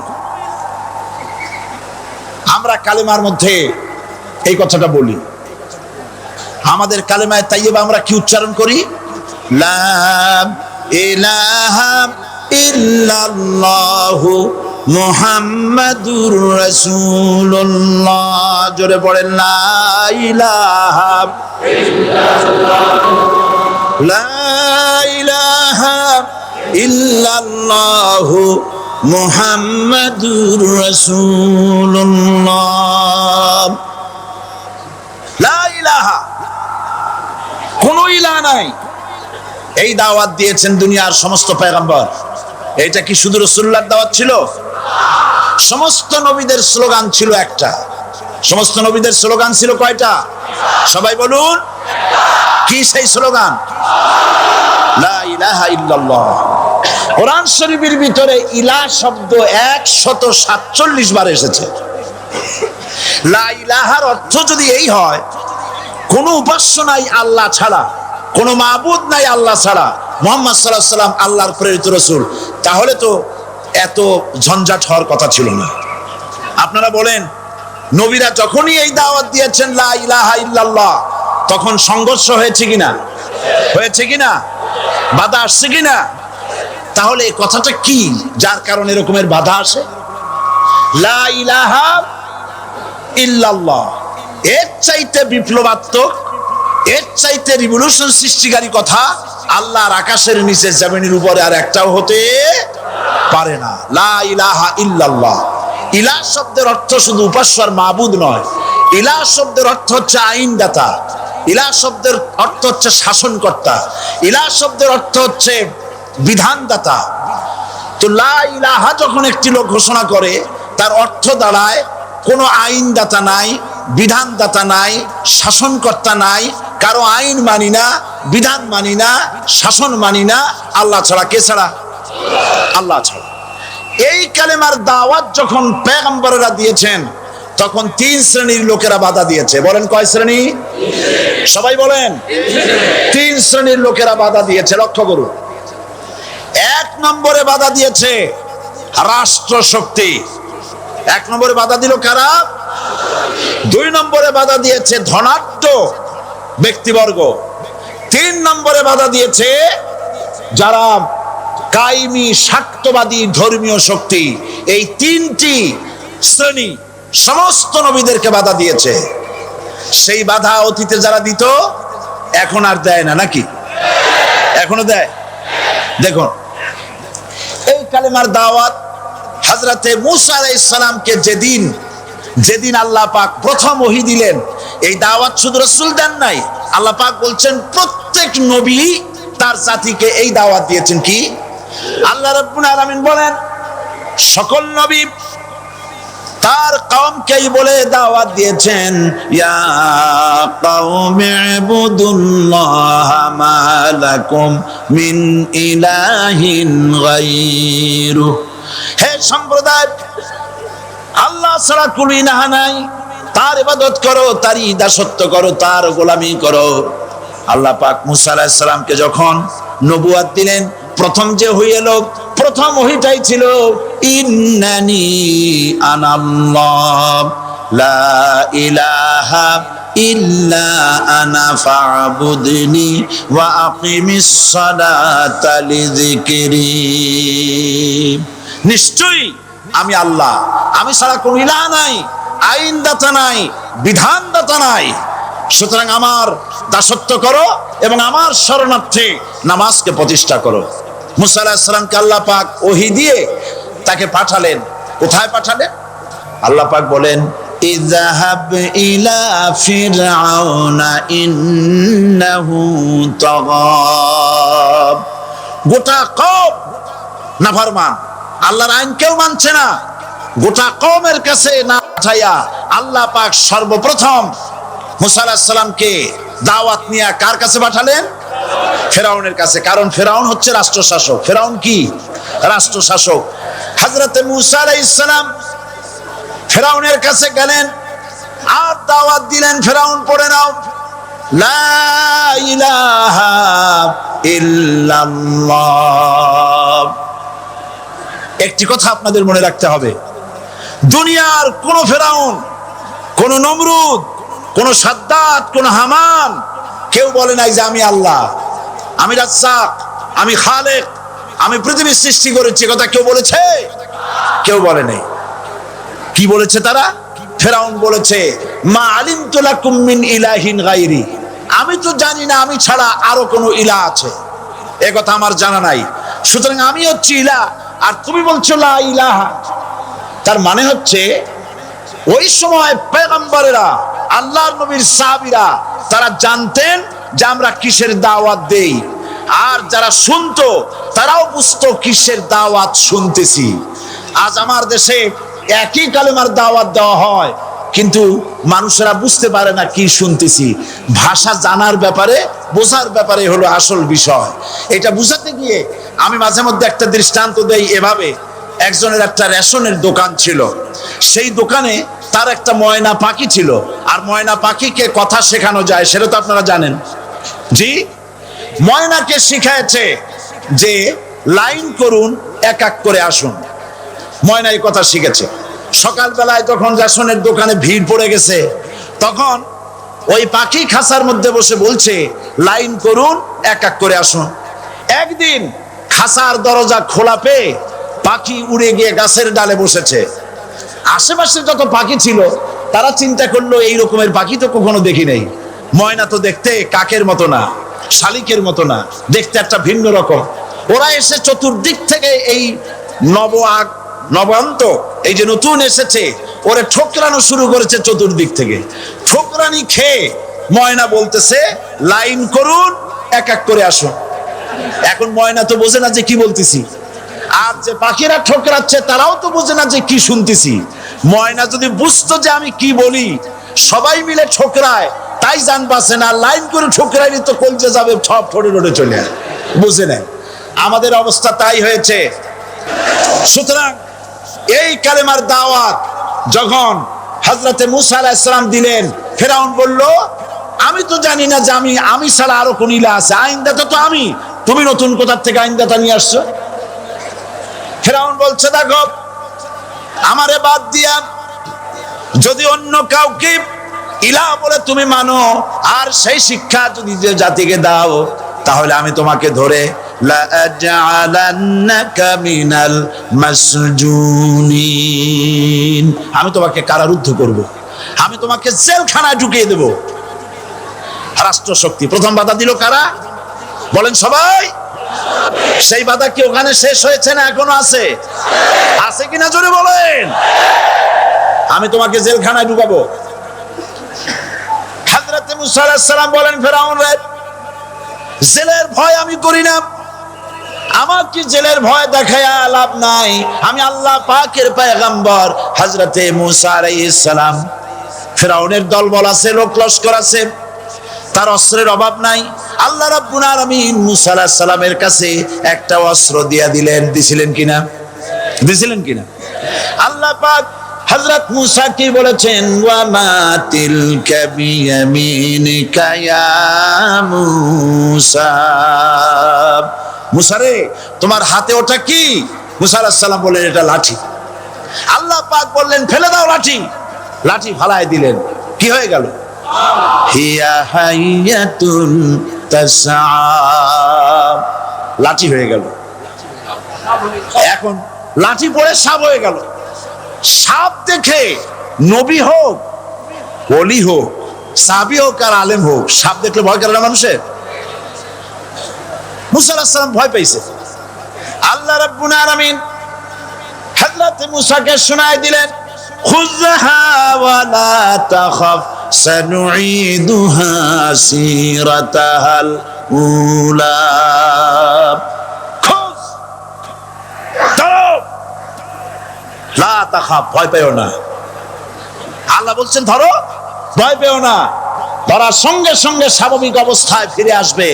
আমরা কালেমার মধ্যে এই কথাটা বলি। আমাদের কালেমায়ে তাইয়্যিবা আমরা কি উচ্চারণ করি? লা ইলাহা ইল্লাল্লাহু মুহাম্মাদুর রাসূলুল্লাহ। জোরে পড়েন লা ইলাহা ইল্লাল্লাহু, লা ইলাহা ইল্লাল্লাহু মুহাম্মাদুর রাসূলুল্লাহ। লা ইলাহা, কোনো ইলাহ নাই। এই দাওয়াত দিয়েছেন দুনিয়ার সমস্ত পয়গম্বর। এটা কি শুধু রাসূলুল্লাহর দাওয়াত ছিল? সমস্ত নবীদের স্লোগান ছিল একটা। সমস্ত নবীদের স্লোগান ছিল কয়টা? সবাই বলুন, কি সেই স্লোগান? লা ইলাহা ইল্লাল্লাহ। কোরআন শরীফের ভিতরে ইলাহ শব্দ 147 বার এসেছে। লা ইলাহার অর্থ যদি এই হয়, কোনো উপাস্য নাই আল্লাহ ছাড়া, কোনো মাবুদ নাই আল্লাহ ছাড়া, মুহাম্মদ সাল্লাল্লাহু আলাইহি ওয়াসাল্লাম আল্লাহর প্রেরিত রাসূল, তাহলে তো এত ঝঞ্ঝাট হওয়ার কথা ছিল না। আপনারা বলেন, নবীরা যখনই এই দাওয়াত দিয়েছেন লা ইলাহা ইল্লাল্লাহ, তখন সংঘর্ষ হয়েছে কিনা? হয়েছে কিনা? বাধা আসছে কিনা? তাহলে এই কথাটা কি, যার কারণে এরকমের বাধা আসে? লা ইলাহা ইল্লাল্লাহ, এর চাইতে বিপ্লবাত্মক, এর চাইতে রিভলিউশন সৃষ্টিকারী কথা আল্লাহর আকাশের নিচে জমিনের উপরে আর একটাও হতে পারে না। লা ইলাহা ইল্লাল্লাহ। ইলাহ শব্দের অর্থ শুধু উপাস্য আর মাবুদ নয়। ইলাহ শব্দের অর্থ হচ্ছে আইনদাতা, ইলাহ শব্দের অর্থ হচ্ছে শাসনকর্তা, ইলাহ শব্দের অর্থ হচ্ছে বিধানদাতা। তো লা ইলাহা যখন একটি লোক ঘোষণা করে, তার অর্থ দাঁড়ায় কোনো আইনদাতা নাই, বিধানদাতা নাই, শাসনকর্তা নাই, কারো আইন মানি না, বিধান মানি না, শাসন মানি না, আল্লাহ ছাড়া। কে ছাড়া? আল্লাহ ছাড়া। এই কালেমার দাওয়াত যখন পয়গম্বরেরা দিয়েছেন, তখন 3 শ্রেণীর লোকেরা বাধা দিয়েছে। বলেন কয় শ্রেণী? সবাই বলেন। 3 শ্রেণীর লোকেরা বাধা দিয়েছে। লক্ষ্য করুন, 1 নম্বরে বাধা দিয়েছে রাষ্ট্র শক্তি। 1 নম্বরে বাধা দিল কারা? 2 নম্বরে বাধা দিয়েছে ধনাঢ্য ব্যক্তিবর্গ। 3 নম্বরে বাধা দিয়েছে যারা কায়েমি স্বার্থবাদী ধর্মীয় শক্তি। এই 3টি শ্রেণী সমস্ত নবীদেরকে বাধা দিয়েছে। সেই বাধা অতীতে যারা দিত এখন আর দেয় না, নাকি এখনো দেয়? দেখুন, এই কালেমার দাওয়াত হযরতে মূসা আলাইহিস সালামকে যেদিন আল্লাহ পাক প্রথম ওহী দিলেন, এই দাওয়াত শুধু রাসূল দেন নাই, আল্লাহ পাক বলছেন প্রত্যেক নবী তার জাতিকে এই দাওয়াত দিয়েছেন। কি? আল্লাহ রাব্বুল আলামিন বলেন সকল নবী তার কওমকেই বলে দাওয়াত দিয়েছেন, ইয়া কওমি ইবুদুল্লাহা মা লাকুম মিন ইলাহিন গায়রু। হে সম্প্রদায়, আল্লাহ ছাড়া কোনো ইলাহ নাই, তার ইবাদত করো, তারই দাসত্ব করো, তার গোলামি করো। আল্লাহ পাক মূসা আলাইহিস সালামকে যখন নবুয়ত দিলেন, প্রথম যে ওহী এলো, প্রথম ওহীটাই ছিল ইন্নানি আনাল্লাহ লা ইলাহা ইল্লা আনা ফা'বুদনি ওয়া আকিমিস সালাতা লিযিকরি। নিশ্চয়ই আমি আল্লাহ, আমি ছাড়া কোনো ইলাহ নাই, আইনদাতা নাই, বিধানদাতা নাই, সুতরাং আমার দাসত্ব করো এবং আমার শরণার্থে নামাজকে প্রতিষ্ঠা করো। মূসা আলাইহিস সালামকে আল্লাহ পাক ওহী দিয়ে তাকে পাঠালেন। কোথায় পাঠালেন? আল্লাহ পাক বলেন, ইযহাব ইলা ফিরআউনা ইন্নাহু তাগা। গোটা কওম নাফরমান, আল্লাহর আইন কেউ মানছে না। গোটা কওমের কাছে না পাঠাইয়া আল্লাহ পাক সর্বপ্রথম মূসা আলাইহিস সালামকে দাওয়াত নিয়ে কার কাছে পাঠালেন? ফেরাউনের কাছে। কারণ ফেরাউন হচ্ছে রাষ্ট্রশাসক। ফেরাউন কি? রাষ্ট্রশাসক। হযরতে মূসা আলাইহিস সালাম ফেরাউনের কাছে গেলেন আর দাওয়াত দিলেন, ফেরাউন পড়ে নাও, লা ইলাহা ইল্লাল্লাহ। একটি কথা আপনাদের মনে রাখতে হবে, দুনিয়ার কোন ফেরাউন, কোন নমরুদ, কোন সাদ্দাত, কোন হামান কেউ বলে নাই যে আমি আল্লাহ, আমি রাজ্জাক, আমি খালেক, আমি পৃথিবীর সৃষ্টি করেছি। কথা কেউ বলেছে? কেউ বলে নাই। কি বলেছে তারা? ফেরাউন বলেছে, মা আলিমতু লাকুম মিন ইলাহিন গায়রি, আমি তো জানি না আমি ছাড়া আরো কোনো ইলাহ আছে, এ কথা আমার জানা নাই, সুতরাং আমি হচ্ছি ইলাহ আর তুমি বলছো লা ইলাহা। তার মানে হচ্ছে ওই সময় পয়গম্বরেরা, আল্লাহর নবীর সাহাবীরা তারা জানতেন যে আমরা কিসের দাওয়াত দেই, আর যারা শুনতো তারাও বুঝতো কিসের দাওয়াত শুনতেছি। আজ আমার দেশে একই কালেমার দাওয়াত দেওয়া হয়, কিন্তু মানুষেরা বুঝতে পারে না কি শুনতেছি। ভাষা জানার ব্যাপারে, বোঝার ব্যাপারে হলো আসল বিষয়। এটা বুঝাতে গিয়ে আমি মাঝে মধ্যে একটা দৃষ্টান্ত দেই এভাবে। একজনের একটা রেশনের দোকান ছিল, সেই দোকানে তার একটা ময়না পাখি ছিল। আর ময়না পাখিকে কথা শেখানো যায়, সেটা তো আপনারা জানেন। জি, ময়নাকে শিখাইছে যে লাইন করুন, এক এক করে আসুন। ময়না এই কথা শিখেছে। সকালবেলায় যখন রেশনের দোকানে ভিড় পড়ে গেছে, তখন ওই পাখি খাঁচার মধ্যে বসে বলছে লাইন করুন, এক এক করে আসুন। একদিন খাঁচার দরজা খোলা পেয়ে পাখি উড়ে গিয়ে গাছের ডালে বসেছে। আশেপাশে যত পাখি ছিল তারা চিন্তা করলো এই রকমের পাখি তো কখনো দেখি নাই। ময়না তো দেখতে কাকের মতো না, শালিকের মতো না, দেখতে একটা ভিন্ন রকম। ওরা এসে চতুর্দিক থেকে এই নবান্ত, এই যে নতুন এসেছে, ওরে ঠোকরানো শুরু করেছে চতুর্দিক থেকে। ঠোকরানি খেয়ে ময়না বলতেছে লাইন করুন, এক এক করে আসুন। এখন ময়না তো বোঝে না যে কি বলতেছি, আর যে পাখিরা ঠোকরাচ্ছে তারাও তো বোঝে না যে কি শুনতেছি। ময়না যদি বুঝতো যে আমি কি বলি, সবাই মিলে ঠোকরায়, তাই জান বাসে না, লাইন করে ঠোকরাইনি তো কলজে যাবে, সব ঠোঁটে ঠোঁটে চলে আসে, বুঝে নেয়। আমাদের অবস্থা তাই হয়েছে। সুতরাং এই কালেমার দাওয়াত যখন হযরতে মূসা আলাইহিস সালাম দিলেন। ফেরাউন বলল, আমি তো জানি না যে আমি ছাড়া আরো কোন ইলাহ আছে, আইনদাতা তো আমি, তুমি নতুন কোথা থেকে আইনদাতা নিয়ে আসছো? ফেরাউন বলছে, দেখো আমারে বাদ দিয়া যদি অন্য কাউকে ইলাহ বলে তুমি মানো, আর সেই শিক্ষা যদি যে জাতিকে দাও, তাহলে আমি তোমাকে ধরে লাআজআলান্নাকা মিনাল মাসজুনিন, আমি তোমাকে কারারুদ্ধ করব, আমি তোমাকে জেলখানায় ঢুকিয়ে দেব। রাষ্ট্রশক্তি প্রথম বাধা দিল কারা? বলেন সবাই। সেই বাধা কি ওখানে শেষ হয়েছে না এখনো আছে? আছে কিনা জোরে বলেন। আমি তোমাকে জেলখানায় ঢুকাবো। হযরতে মূসা আলাইহিস সালাম বলেন, ফেরাউন রে, জেলের ভয় আমি করি না, আমার কি জেলের ভয় দেখায়া লাভ নাই, আমি আল্লাহ পাকের পয়গম্বর হযরতে মূসা আলাইহিস সালাম। ফেরাউনের দলবল আছে, লোক লস্কর আছে, তার অস্ত্রের অভাব নাই। আল্লাহ রাব্বুল আলামিন মূসা আলাইহিস সালামের কাছে একটা অস্ত্র দিয়া দিলেন। দিছিলেন কিনা? আল্লাহ পাক হযরত মূসা কি বলেছেন? ওয়া মা তিলকা বিয়ামিনিকা ইয়া মূসা, মূসা রে তোমার হাতে ওটা কি? মূসা আলাইহিস সালাম বললেন, এটা লাঠি। আল্লাহ পাক বললেন, ফেলে দাও লাঠি। লাঠি ফালায় দিলেন, কি হয়ে গেল? হিয়া হাইয়াতুন তাসআ, লাঠি হয়ে গেল। এখন লাঠি পড়ে সাপ হয়ে গেল। সাপ দেখে নবী হোক, ওলি হোক, সাহাবী হোক আর আলেম হোক, সাপ দেখলে ভয় করে না মানুষের? মূসা আলাইহিস সালাম ভয় পেয়েছে। আল্লাহ রাব্বুল আলামিন হযরত মূসাকে শোনায় দিলেন, খুযহা ওয়া লা তাখাফ সানুঈদুহা সিরাতাহাল উলা, লা তাখাফ, ভয় পেও না। আল্লাহ বলছেন ধরো, ভয় পেও না। ধরার সঙ্গে সঙ্গে স্বাভাবিক অবস্থায় ফিরে আসবে,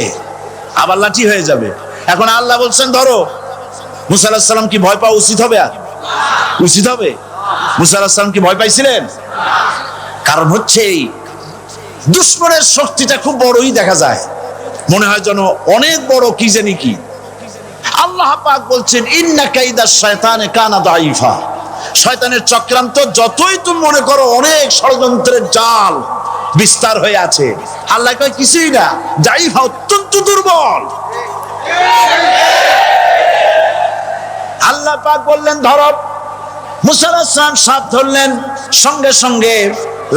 আবার লাঠি হয়ে যাবে। এখন আল্লাহ বলছেন ধরো। মূসা আলাইহিস সালাম কি ভয় পাওয়া উচিত হবে? উচিত হবে? মূসা আলাইহিস সালাম কি ভয় পাইছিলেন? কারণ হচ্ছে এই দুশমনের শক্তিটা খুব বড়ই দেখা যায়, মনে হয় যেন অনেক বড়, কি জানি কি। আল্লাহ পাক বলছেন, ইন্না কাইদাশ শায়তানে কানা দাঈফা, শয়তানের চক্রান্ত যতই তুমি মনে করো অনেক ষড়যন্ত্রের জাল বিস্তার হয়ে আছে, আল্লাহ কয় কিছুই না, দাঈফা, অত্যন্ত দুর্বল। আল্লাহ পাক বললেন ধরো। মূসা আলাইহিস সালাম সাপ ধরলেন, সঙ্গে সঙ্গে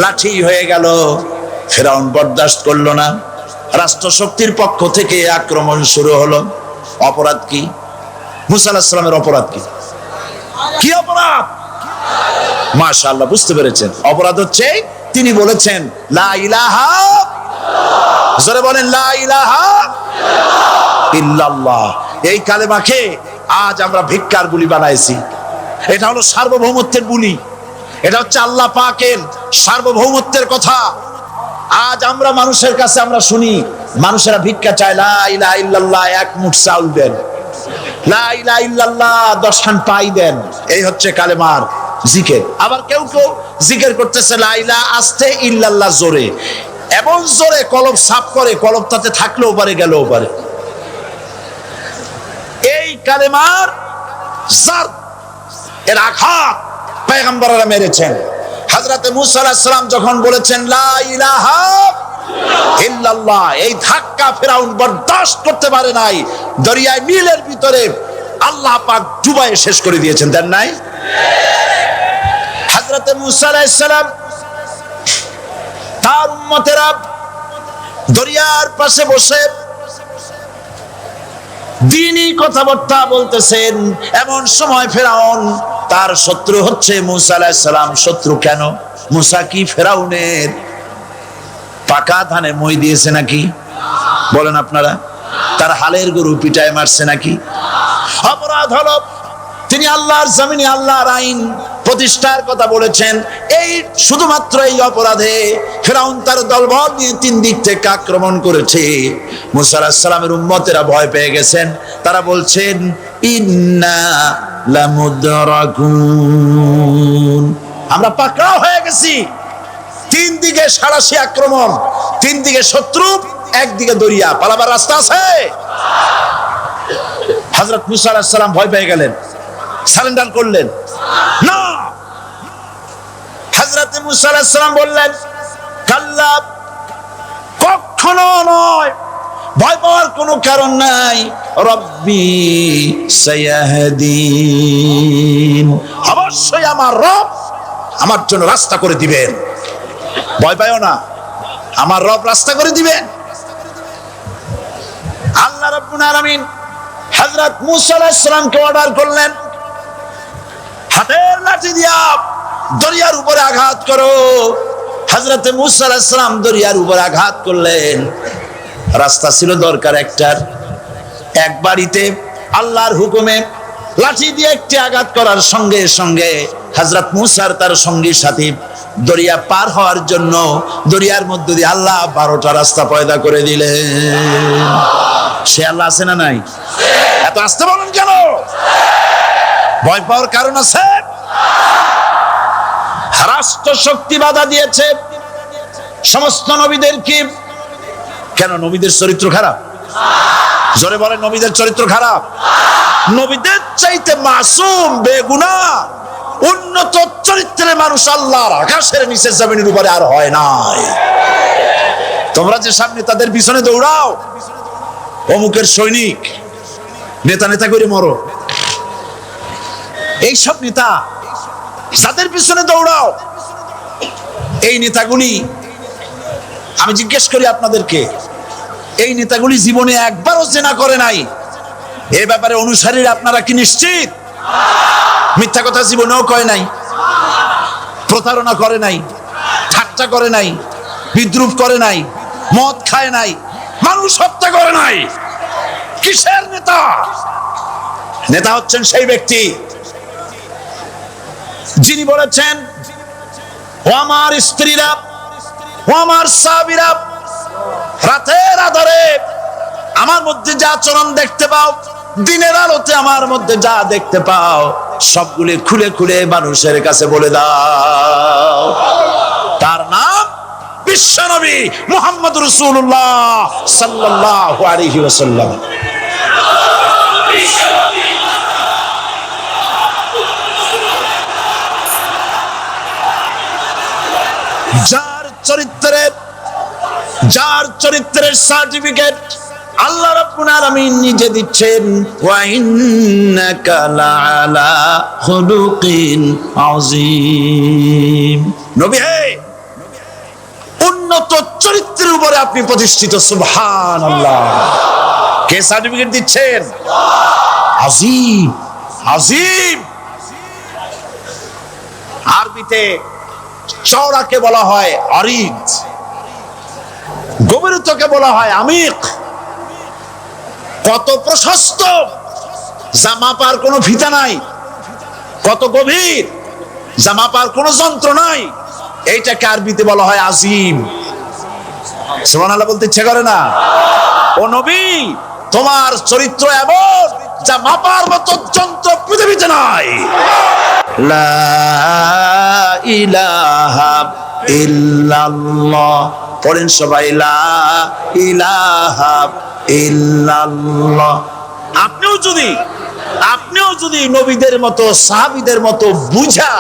লাঠি হয়ে গেল। ফেরাউন বরদাস্ত করলো না, রাষ্ট্রশক্তির পক্ষ থেকে আক্রমণ শুরু হলো। অপরাধ কি? মূসা আলাইহিস সালামের অপরাধ কি? কি অপরাধ? মাশাআল্লাহ, বুঝতে পেরেছেন। অপরাধ হচ্ছে তিনি বলেছেন লা ইলাহা, জোরে বলেন লা ইলাহা ইল্লাল্লাহ। এই কালেমাকে আজ আমরা ভিক্ষার বুলি বানাইছি। এটা হলো সার্বভৌমত্বের বুলি, এটা হচ্ছে আল্লাহ পাকের সার্বভৌমত্বের কথা। আজ আমরা মানুষের কাছে আমরা শুনি, মানুষেরা ভিক্ষা চায়, লা ইলাহা ইল্লাল্লাহ, এক মুঠ চাউল দেন, লা ইলাহা ইল্লাল্লাহ 10 খান পাই দেন। এই হচ্ছে কালেমার জিকির। আবার কেউ কেউ জিকির করতেছে লা ইলাহা আস্তে, ইল্লাল্লাহ জোরে, এমন জোরে কলব সাফ করে, কলব তাতে থাকলেও পারে গেলেও পারে। এই কালেমার জার, এর আঘাত পয়গম্বররা মেরেছেন। হযরতে মূসা আলাইহিস সালাম যখন বলেছেন লা ইলাহা ইল্লাল্লাহ, এই ধাক্কা ফেরাউন বরদাস্ত করতে পারে নাই। দরিয়ায় নীলের ভিতরে আল্লাহ পাক ডুবাইয়ে শেষ করে দিয়েছেন, দেন নাই? হযরতে মূসা আলাইহিস সালাম তার উম্মতেরা দরিয়ার পাশে বসে দ্বীনি কথাবার্তা বলতেছেন। এমন সময় ফেরাউন, তার শত্রু হচ্ছে মূসা আলাইহিস সালাম। শত্রু কেন? মূসা কি ফেরাউনের পাকা ধানে মই দিয়েছে নাকি? বলেন আপনারা। তার হালের গরু পিটায় মারছে নাকি? অপরাধ হলো তিনি আল্লাহর জমিনে আল্লাহর আইন প্রতিষ্ঠার কথা বলেছেন। এই শুধুমাত্র এই অপরাধে ফেরাউন তার দলবল নিয়ে 3 দিক থেকে আক্রমণ করেছে। মূসা আলাইহিস সালামের উম্মতেরা ভয় পেয়ে গেছেন। তারা বলছেন ইন্না লামুদরাকুন, আমরা পাকড়াও হয়ে গেছি। তিন দিকে সাঁড়াশি আক্রমণ, তিন দিকে শত্রু, একদিকে দরিয়া, পালাবার রাস্তা আছে? হযরত মুসা আলাইহিস সালাম ভয় পেয়ে গেলেন, সারেন্ডার করলেন না। হযরত মুসা আলাইহিস সালাম বললেন, কাল্লা, কখনো নয়, ভয় পাওয়ার কোনো কারণ নাই। রব্বি সায়াহদিন, অবশ্যই আমার রব আমার জন্য রাস্তা করে দিবেন। ভয় পাইও না, আমার রব রাস্তা করে দিবেন। আল্লাহ রাব্বুল আলামিন হযরত মুসা আলাইহিস সালামকে অর্ডার করলেন, হাতের লাঠি দিয়া দরিয়ার উপরে আঘাত করো। হযরত মুসা আলাইহিস সালাম দরিয়ার উপরে আঘাত করলেন। রাস্তা ছিল দরকার একটার, এক বাড়িতে আল্লাহর হুকুমে লাঠি দিয়ে একটি আঘাত করার সঙ্গে সঙ্গে হযরত মুসার তার সঙ্গী সাথী দরিয়া পার হওয়ার জন্য দরিয়ার মধ্যে দিয়ে আল্লাহ 12টা রাস্তা পয়দা করে দিলেন। সে আল্লাহ আছে না নাই? এত আসতে বলেন কেন? ভয় পাওয়ার কারণ আছে? রাষ্ট্র শক্তি বাধা দিয়েছে সমস্ত নবীদেরকে। কেন? নবীদের চরিত্র খারাপ? জোরে বলে, নবীদের চরিত্র খারাপ? নবীদের চাইতে মাসুম, বেগুনাহ, উন্নত চরিত্রের মানুষ আল্লাহর আকাশের নিচে জমিনের উপরে আর হয় নাই। তোমরা যে সামনে তাদের পিছনে দৌড়াও, অমুকের সৈনিক, নেতা নেতা করে মরো, এইসব নেতা যাদের পিছনে দৌড়াও, এই নেতাগুলি, আমি জিজ্ঞেস করি আপনাদেরকে, এই নেতাগুলি জীবনে একবারও জিনা করে নাই? এই ব্যাপারে অনুসারীরা আপনারা কি নিশ্চিত? মিথ্যা কথা জীবনেও কয় নাই, প্রতারণা করে নাই, ঠাট্টা করে নাই, বিদ্রুপ করে নাই, মদ খায় নাই, মানুষ হত্যা করে নাই। কিসের নেতা? নেতা হচ্ছেন সেই ব্যক্তি যিনি বলেছেন, ও আমার স্ত্রীরা, ও আমার সাহাবীরা, রাতের আধারে আমার মধ্যে যা আচরণ দেখতে পাও, দিনের আলোতে আমার মধ্যে যা দেখতে পাও, সবগুলি খুলে খুলে মানুষের কাছে বলে দাও। তার নাম বিশ্বনবী মুহাম্মদ রাসূলুল্লাহ সাল্লাল্লাহু আলাইহি ওয়াসাল্লাম। যার চরিত্রের সার্টিফিকেট আল্লাহ রাব্বুল আলামিন নিজে দিচ্ছেন, ওয়া ইন্নাকা লাআলা খুলুকিন আযীম। নবী হে, উন্নত চরিত্রের উপরে আপনি প্রতিষ্ঠিত। সুবহানাল্লাহ। কে সার্টিফিকেট দিচ্ছেন? আযীম, আযীম। আরবিতে চওড়াকে বলা হয় আরিদ, গভীরতাকে বলা হয় আমিক। কত প্রশস্ত, যা মাপার কোনো ফিতা নাই, কত গভীর, যা মাপার কোনো যন্ত্র নাই, এইটাকে আরবিতে বলা হয় আজিম। সুবহানাল্লাহ বলতে ইচ্ছে করে না? ও নবী, তোমার চরিত্র এমন যা মাপার মতো যন্ত্র পৃথিবীতে নাই। লা ইলাহা ইল্লাল্লাহ, পড়েন সবাই, লা ইলাহা ইল্লাল্লাহ। আপনিও যদি নবীদের মতো, সাহাবীদের মতো বুঝা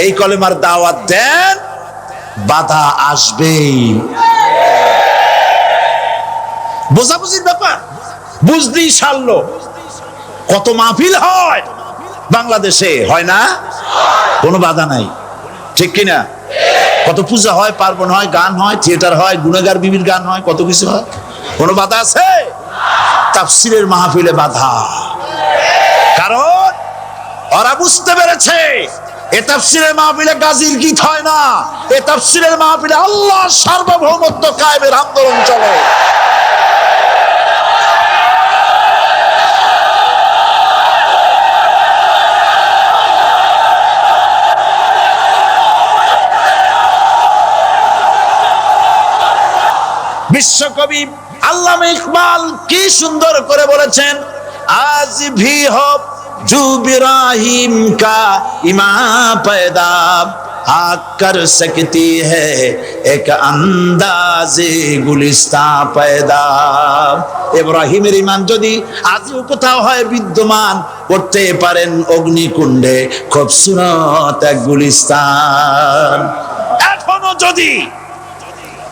এই কলেমার দাওয়াত দেন, বাধা আসবেই। বোঝাবুঝির ব্যাপার, বুঝতেই সারলো। কত মাহফিল হয় বাংলাদেশে, হয় না? কোনো বাধা নাই, ঠিক কিনা? কত পূজা হয়, পার্বণ হয়, গান হয়, থিয়েটার হয়, গুনাহগার বিবির গান হয়, কত কিছু হয়। কোনো বাধা আছে? তাফসীরের মাহফিলে বাধা। কারণ ওরা বুঝতে পেরেছে এ তাফসীরের মাহফিলে গাজীর গীত হয় না, এ তাফসীরের মাহফিলে আল্লাহর সার্বভৌমত্ব কায়েমের আন্দোলন চলে। বিশ্বকবি আল্লামা ইকবাল কি সুন্দর করে বলেছেন, আজ ভি হো জু ইব্রাহিম কা ইমা পয়দা, आग कर सकती है एक अंदाजे गुलिस्ता पैदा। ইব্রাহিমের ঈমান যদি আজও কোথাও হয় বিদ্যমান, করতে পারেন অগ্নিকুণ্ডে খুবসুরত এক গুলিস্তান। এখনো যদি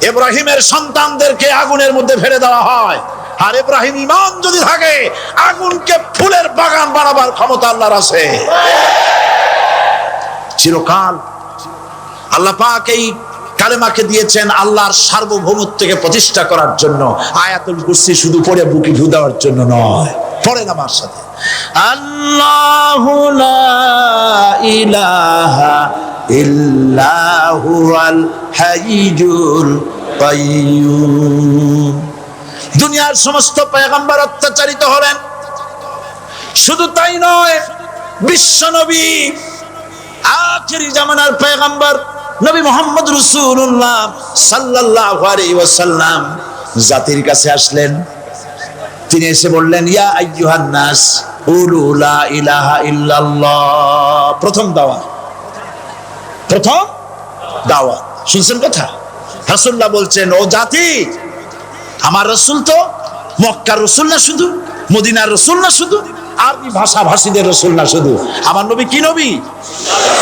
ইব্রাহিমের সন্তানদেরকে আগুনের মধ্যে ফেলে দেওয়া হয়, আর ইব্রাহিম ঈমান যদি থাকে, আগুনকে ফুলের বাগান বানাবার ক্ষমতা আল্লাহর আছে। চিরকাল আল্লাহ পাক এই কালেমাকে দিয়েছেন আল্লাহর সার্বভৌমত্বকে প্রতিষ্ঠা করার জন্য। আয়াতুল কুরসি শুধু পড়ে বুকে ফু দেওয়ার জন্য নয়, পড়েন আমার সাথে, আল্লাহু লা ইলাহা ইল্লা হুয়াল হাইয়ুল কাইয়্যুম। দুনিয়ার সমস্ত পয়গম্বর অত্যাচারিত হলেন, শুধু তাই নয়, বিশ্ব নবী আখিরি জামানার পয়গম্বর নবী মুহাম্মদ রাসূলুল্লাহ সাল্লাল্লাহু আলাইহি ওয়াসাল্লাম জাতির কাছে আসলেন। তিনি এসে বললেন, ইয়া আইয়ুহান নাস কুলু লা ইলাহা ইল্লাল্লাহ। প্রথম দাওয়াত, প্রথম দাওয়াত। শুনছেন কথা? রাসূলুল্লাহ বলছেন, ও জাতি, আমার রাসূল তো মক্কার রাসূল না শুধু, মদিনার রাসূল না শুধু, আরবি ভাষা ভাষীদের রাসূল না শুধু, আমার নবী কি নবী?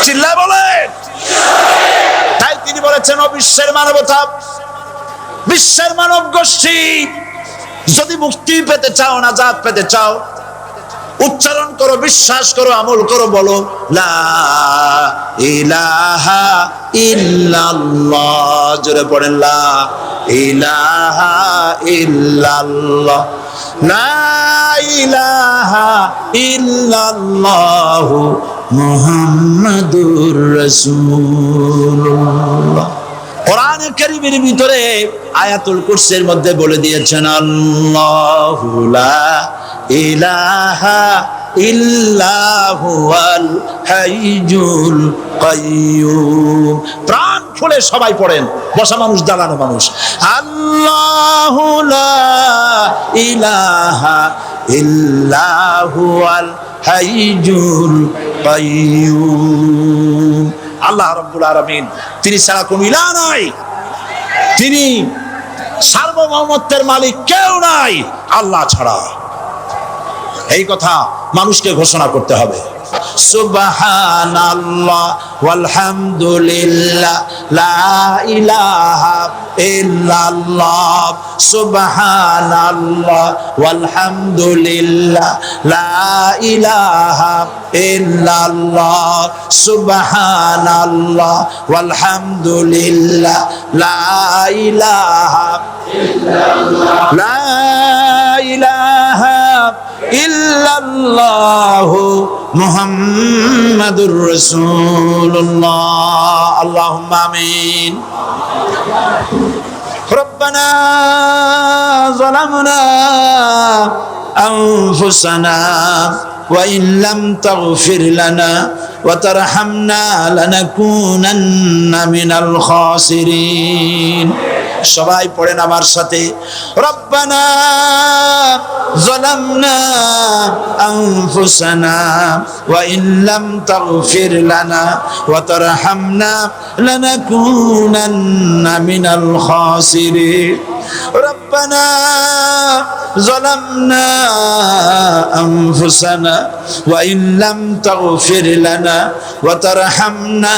চিল্লায় বলেন। তাই তিনি বলেছেন, ও বিশ্বের মানবতা, বিশ্বের মানব গোষ্ঠী, যদি মুক্তি পেতে চাও, নাজাত পেতে চাও, উচ্চারণ করো, বিশ্বাস করো, আমল করো, বলো লা ইলাহা ইল্লাল্লাহ। জোরে পড়েন, লা ইলাহা ইল্লাল্লাহ, লা ইলাহা ইল্লাল্লাহু মুহাম্মাদুর রাসূলুল্লাহ। কোরআনে কারীমের ভিতরে আয়াতুল কুরসির মধ্যে বলে দিয়েছেন, আল্লাহু লা ইলাহা ইল্লা হুয়াল হাইয়ুল কাইয়্যুম। প্রাণ খুলে সবাই পড়েন, বসা মানুষ, দাঁড়ানো মানুষ, আল্লাহু লা ইলাহা ইল্লা হুয়াল হাইয়ুল কাইয়্যুম। আল্লাহ রাব্বুল আলামিন, তিনি ছাড়া কোনো ইলাহ নাই, তিনি সার্বভৌমত্বের মালিক, কেউ নাই আল্লাহ ছাড়া। এই কথা মানুষকে ঘোষণা করতে হবে। সুবহানাল্লাহ ওয়ালহামদুলিল্লাহ লা ইলাহা ইল্লাল্লাহ, সুবহানাল্লাহ ওয়ালহামদুলিল্লাহ লা ইলাহা ইল্লাল্লাহ, সুবহানাল্লাহ ওয়ালহামদুলিল্লাহ লা ইলাহা ইল্লাল্লাহ, লা ইলাহা ইল্লাল্লাহু মুহাম্মাদুর রাসূলুল্লাহ। আল্লাহুম্মা আমিন। রব্বানা যালামনা আনফুসানা ওয়া ইন লাম তাগফির লানা ওয়া তারহামনা লানাকুনান্না মিনাল খাসিরিন। সবাই পড়েন আমার সাথে, রব্বানা যালামনা আনফুসানা ওয়া ইন লাম তাগফির লানা ওয়া তারহামনা লানাকুনান্না মিনাল খাসিরিন। রব্বানা যালামনা আনফুসানা ওয়া ইন লাম তাগফির লানা ওয়া তারহামনা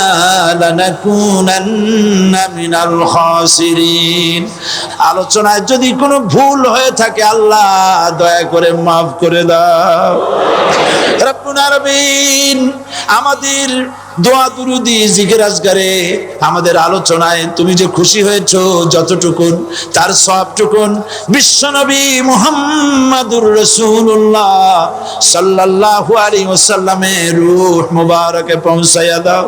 লানাকুনান্না মিনাল খাসিরিন। আলোচনায় যদি কোনো ভুল হয়ে থাকে, আল্লাহ দয়া করে মাফ করে দাও। রব্বুল আলামিন, আমাদের দোয়া দুরুদি জিকির আজকারে, আমাদের আলোচনায় তুমি যে খুশি হয়েছো, যতটুকুন তার সবটুকুন বিশ্বনবী মুহাম্মাদুর রাসূলুল্লাহ সাল্লাল্লাহু আলাইহি ওয়াসাল্লামের রূহ মুবারকে পৌঁছায়া দাও।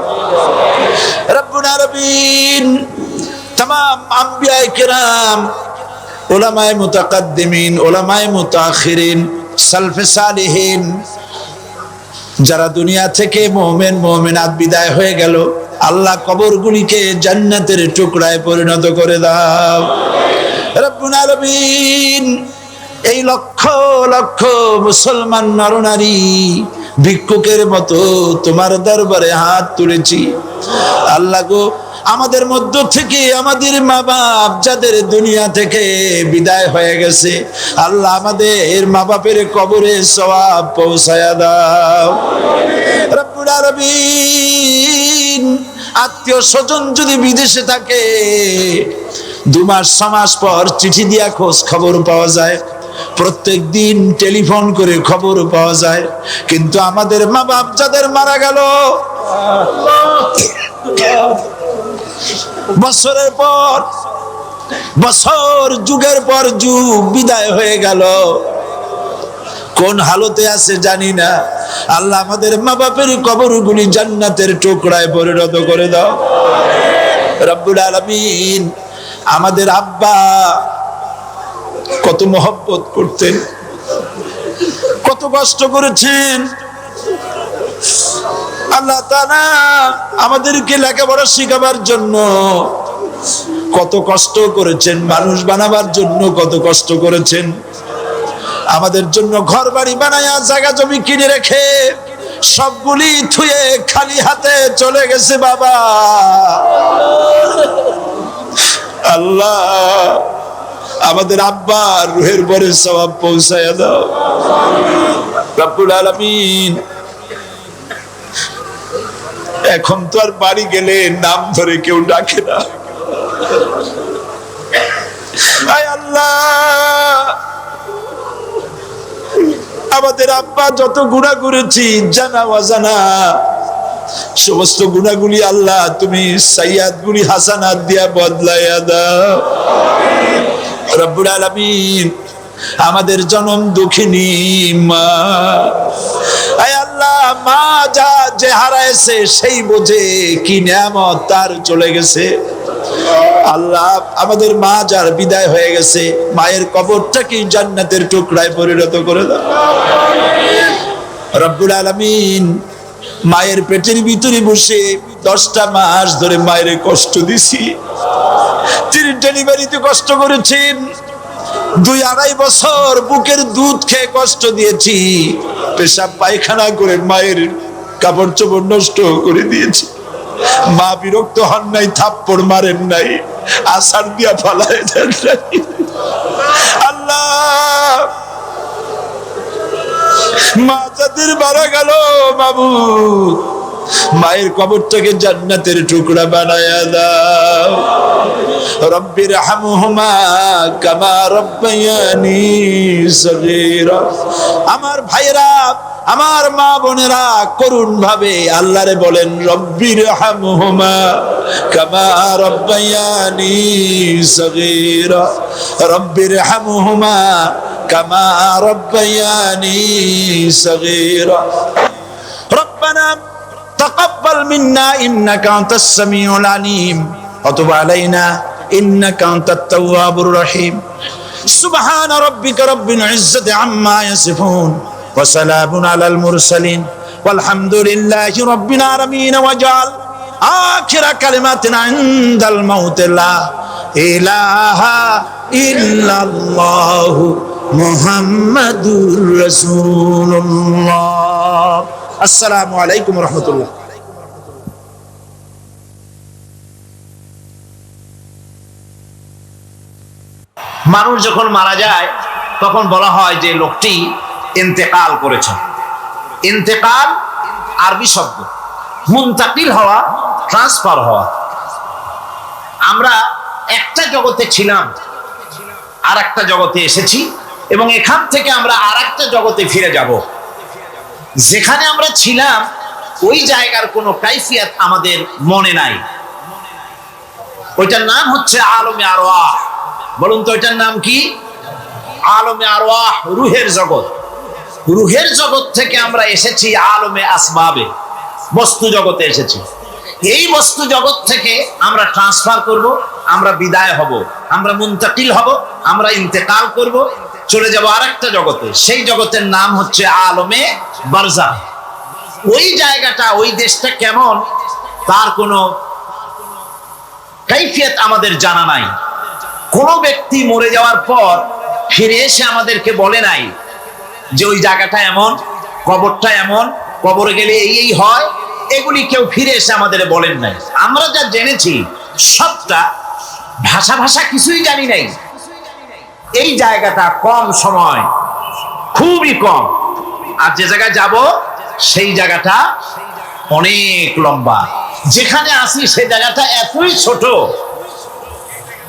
রব্বুল আলামিন, तमाम আম্বিয়ায়ে কেরাম, উলামায়ে মুতাকাদ্দিমিন, উলামায়ে মুতাআখিরিন, সালফে সালিহিন, যারা দুনিয়া থেকে মুমিন মুমিনাত বিদায় হয়ে গেল, আল্লাহ কবরগুলিকে জান্নাতের টুকরায় পরিণত করে দাও। রব্বুল আলামিন, এই লক্ষ লক্ষ মুসলমান নরনারী ভিক্ষুকের মতো তোমার দরবারে হাত তুলেছি। আল্লাহ গো, আমাদের মধ্য থেকে আমাদের মা বাপ যাদের দুনিয়া থেকে বিদায় হয়ে গেছে, আল্লাহ আমাদের মা বাপের কবরে সওয়াব পৌঁছায়া দাও রব্বুল আলামিন। আত্মীয় স্বজন যদি বিদেশে থাকে, 2 মাস 6 মাস পর চিঠি দিয়া খোঁজ খবর পাওয়া যায়, প্রত্যেক দিন টেলিফোন করে খবর পাওয়া যায়, কিন্তু আমাদের মা বাপ যাদের মারা গেল, বছরের পর বছর, যুগের পর যুগ বিদায় হয়ে গেল, কোন হালতে আছে জানি না। আল্লাহ আমাদের মা বাপের কবরগুলি জান্নাতের টুকরায় পরিণত করে দাও রব্বুল আলামিন। আমাদের আব্বা কত মহব্বত করতেন, কত কষ্ট করেছেন। আল্লাহ তাআলা আমাদেরকে লেখাপড়া শেখাবার জন্য কত কষ্ট করেছেন, মানুষ বানাবার জন্য কত কষ্ট করেছেন। আমাদের জন্য ঘর বাড়ি বানায়া জায়গা জমি কিনে রেখে সবগুলি থুয়ে খালি হাতে চলে গেছে বাবা। আল্লাহ আমাদের আব্বার রুহের পরে সওয়াব পৌঁছায়া দাও রব্বুল আলামিন। এখন তো আর বাড়ি গেলে নাম ধরে কেউ ডাকে না। আয় আল্লাহ, আমাদের আব্বা যত গুনাহ করেছি জানা অজানা, সমস্ত গুনাহগুলি আল্লাহ তুমি সাইয়্যাতগুলি হাসানাত দিয়া বদলাইয়া দাও রব্বুল আলামিন। আমাদের জনম দুঃখিনী মা, আয় আল্লাহ, মা যা যে হারাইছে সেই বোঝে কি নিয়ামত তার চলে গেছে। আল্লাহ আমাদের মা যার বিদায় হয়ে গেছে, মায়ের কবরটাকে জান্নাতের টুকরায় পরিণত করে দাও রব্বুল আলামিন। মায়ের পেটের ভিতরে বসে 10টা মাস ধরে মায়ের কষ্ট দিছি, তিনি ডেলিভারিতে কষ্ট করেছেন, 2-2.5 বছর বুকের দুধ খেয়ে কষ্ট দিয়েছি, পেশাব পায়খানা করে মায়ের কাপড় চোপড় নষ্ট করে দিয়েছি। মা বিরক্ত হন নাই, থাপ্পড় মারেন নাই, আছাড় দিয়া ফালায় দেন নাই। আল্লাহ, মা যাদের মারা গেল মাবুদ, মায়ের কবরটাকে জান্নাতের টুকরা বানায়া দাও রব্বির হামহুমা কামা রব্বায়ানি সগীরা। আমার ভাইরা, আমার মা বোনেরা করুণ ভাবে আল্লাহরে বলেন রব্বির হামহুমা কামা রব্বায়ানি সগীরা, রব্বির হামহুমা কামা রব্বায়ানি সগীরা। রব্বানা তাকাব্বাল মিন্না ইন্নাকা আনতাস সামিউল আলিম ওয়া তুব আলাইনা ইন্নাকা আনতাত তাওয়াবুর রহিম। সুবহানা রাব্বিকা রাব্বিল ইজ্জাতি আম্মা ইয়াসিফুন ওয়া সালামুন আলাল মুরসালিন ওয়ালহামদুলিল্লাহি রাব্বিল আলামিন। ওয়াজআল আখিরা কালিমাতিনা ইনদাল মাউত লা ইলাহা ইল্লাল্লাহু মুহাম্মাদুর রাসূলুল্লাহ। আসসালামু আলাইকুম ওয়া রাহমাতুল্লাহ। মানুষ যখন মারা যায় তখন বলা হয় যে লোকটি ইন্তেকাল করেছে। ইন্তেকাল আরবি শব্দ, মুনতাকিল হওয়া, ট্রান্সফার হওয়া। আমরা একটা জগতে ছিলাম, আর একটা জগতে এসেছি, এবং এখান থেকে আমরা আর একটা জগতে ফিরে যাব। যেখানে আমরা ছিলাম ওই জায়গার কোনো কাইফিয়াত আমাদের মনে নাই। ওইটার নাম হচ্ছে আলমে আরওয়াহ। বলুন তো ওইটার নাম কি? আলমে আরওয়াহ, রুহের জগৎ। রুহের জগৎ থেকে আমরা এসেছি আলমে আসবাবে, বস্তু জগতে এসেছি। এই বস্তু জগৎ থেকে আমরা ট্রান্সফার করব, আমরা বিদায় হব, আমরা মুনতাকিল হব, আমরা ইন্তেকাল করব, চলে যাব আরেকটা জগতে। সেই জগতের নাম হচ্ছে আলমে বারজাখ। ওই জায়গাটা, ওই দেশটা কেমন তার কোনো কাইফিয়ত আমাদের জানা নাই। কোন ব্যক্তি মরে যাওয়ার পর ফিরে এসে আমাদেরকে বলে নাই যে ওই জায়গাটা এমন, কবরটা এমন, কবরে গেলে এই হয়, এগুলি কেউ ফিরে এসে আমাদের বলেন নাই। আমরা যা জেনেছি সবটা ভাষা ভাষা কিছুই জানি নাই। এই জায়গাটা কম সময়, খুবই কম, আর যে জায়গায় যাব সেই জায়গাটা অনেক লম্বা। যেখানে আসি সেই জায়গাটা এতই ছোট।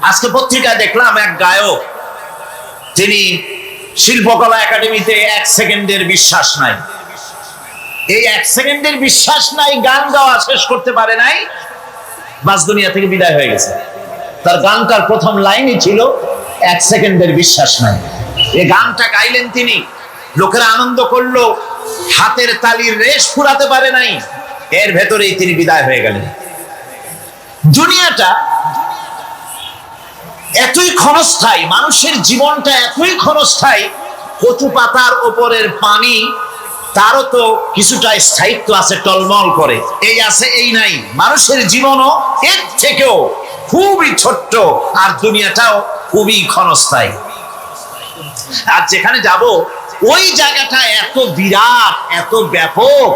আজকে পত্রিকায় দেখলাম এক গায়ক, তিনি শিল্পকলা একাডেমিতে 1 সেকেন্ডের বিশ্বাস নাই, এই 1 সেকেন্ডের বিশ্বাস নাই, গান গাওয়া শেষ করতে পারে নাই, বাস দুনিয়া থেকে বিদায় হয়ে গেছে। তার গানটার প্রথম লাইনই ছিল 1 সেকেন্ডের বিশ্বাস নাই। এই গানটা গাইলেন তিনি, লোকেরা আনন্দ করলো, হাতের তালির রেশ ফুরাতে পারে নাই, এর ভেতরেই তিনি বিদায় হয়ে গেলেন। দুনিয়াটা এতই ক্ষণস্থায়ী, মানুষের জীবনটা এতই ক্ষণস্থায়ী, কচু পাতার উপরের পানি তারও তো কিছুটা স্থায়িত্ব আছে, টলমল করে, এই আছে এই নাই। মানুষের জীবনও এর থেকেও খুবই ছোট্ট, আর দুনিয়াটাও খুবই ক্ষণস্থায়ী। আর যেখানে যাব ওই জায়গাটা এত বিরাট, এত ব্যাপক,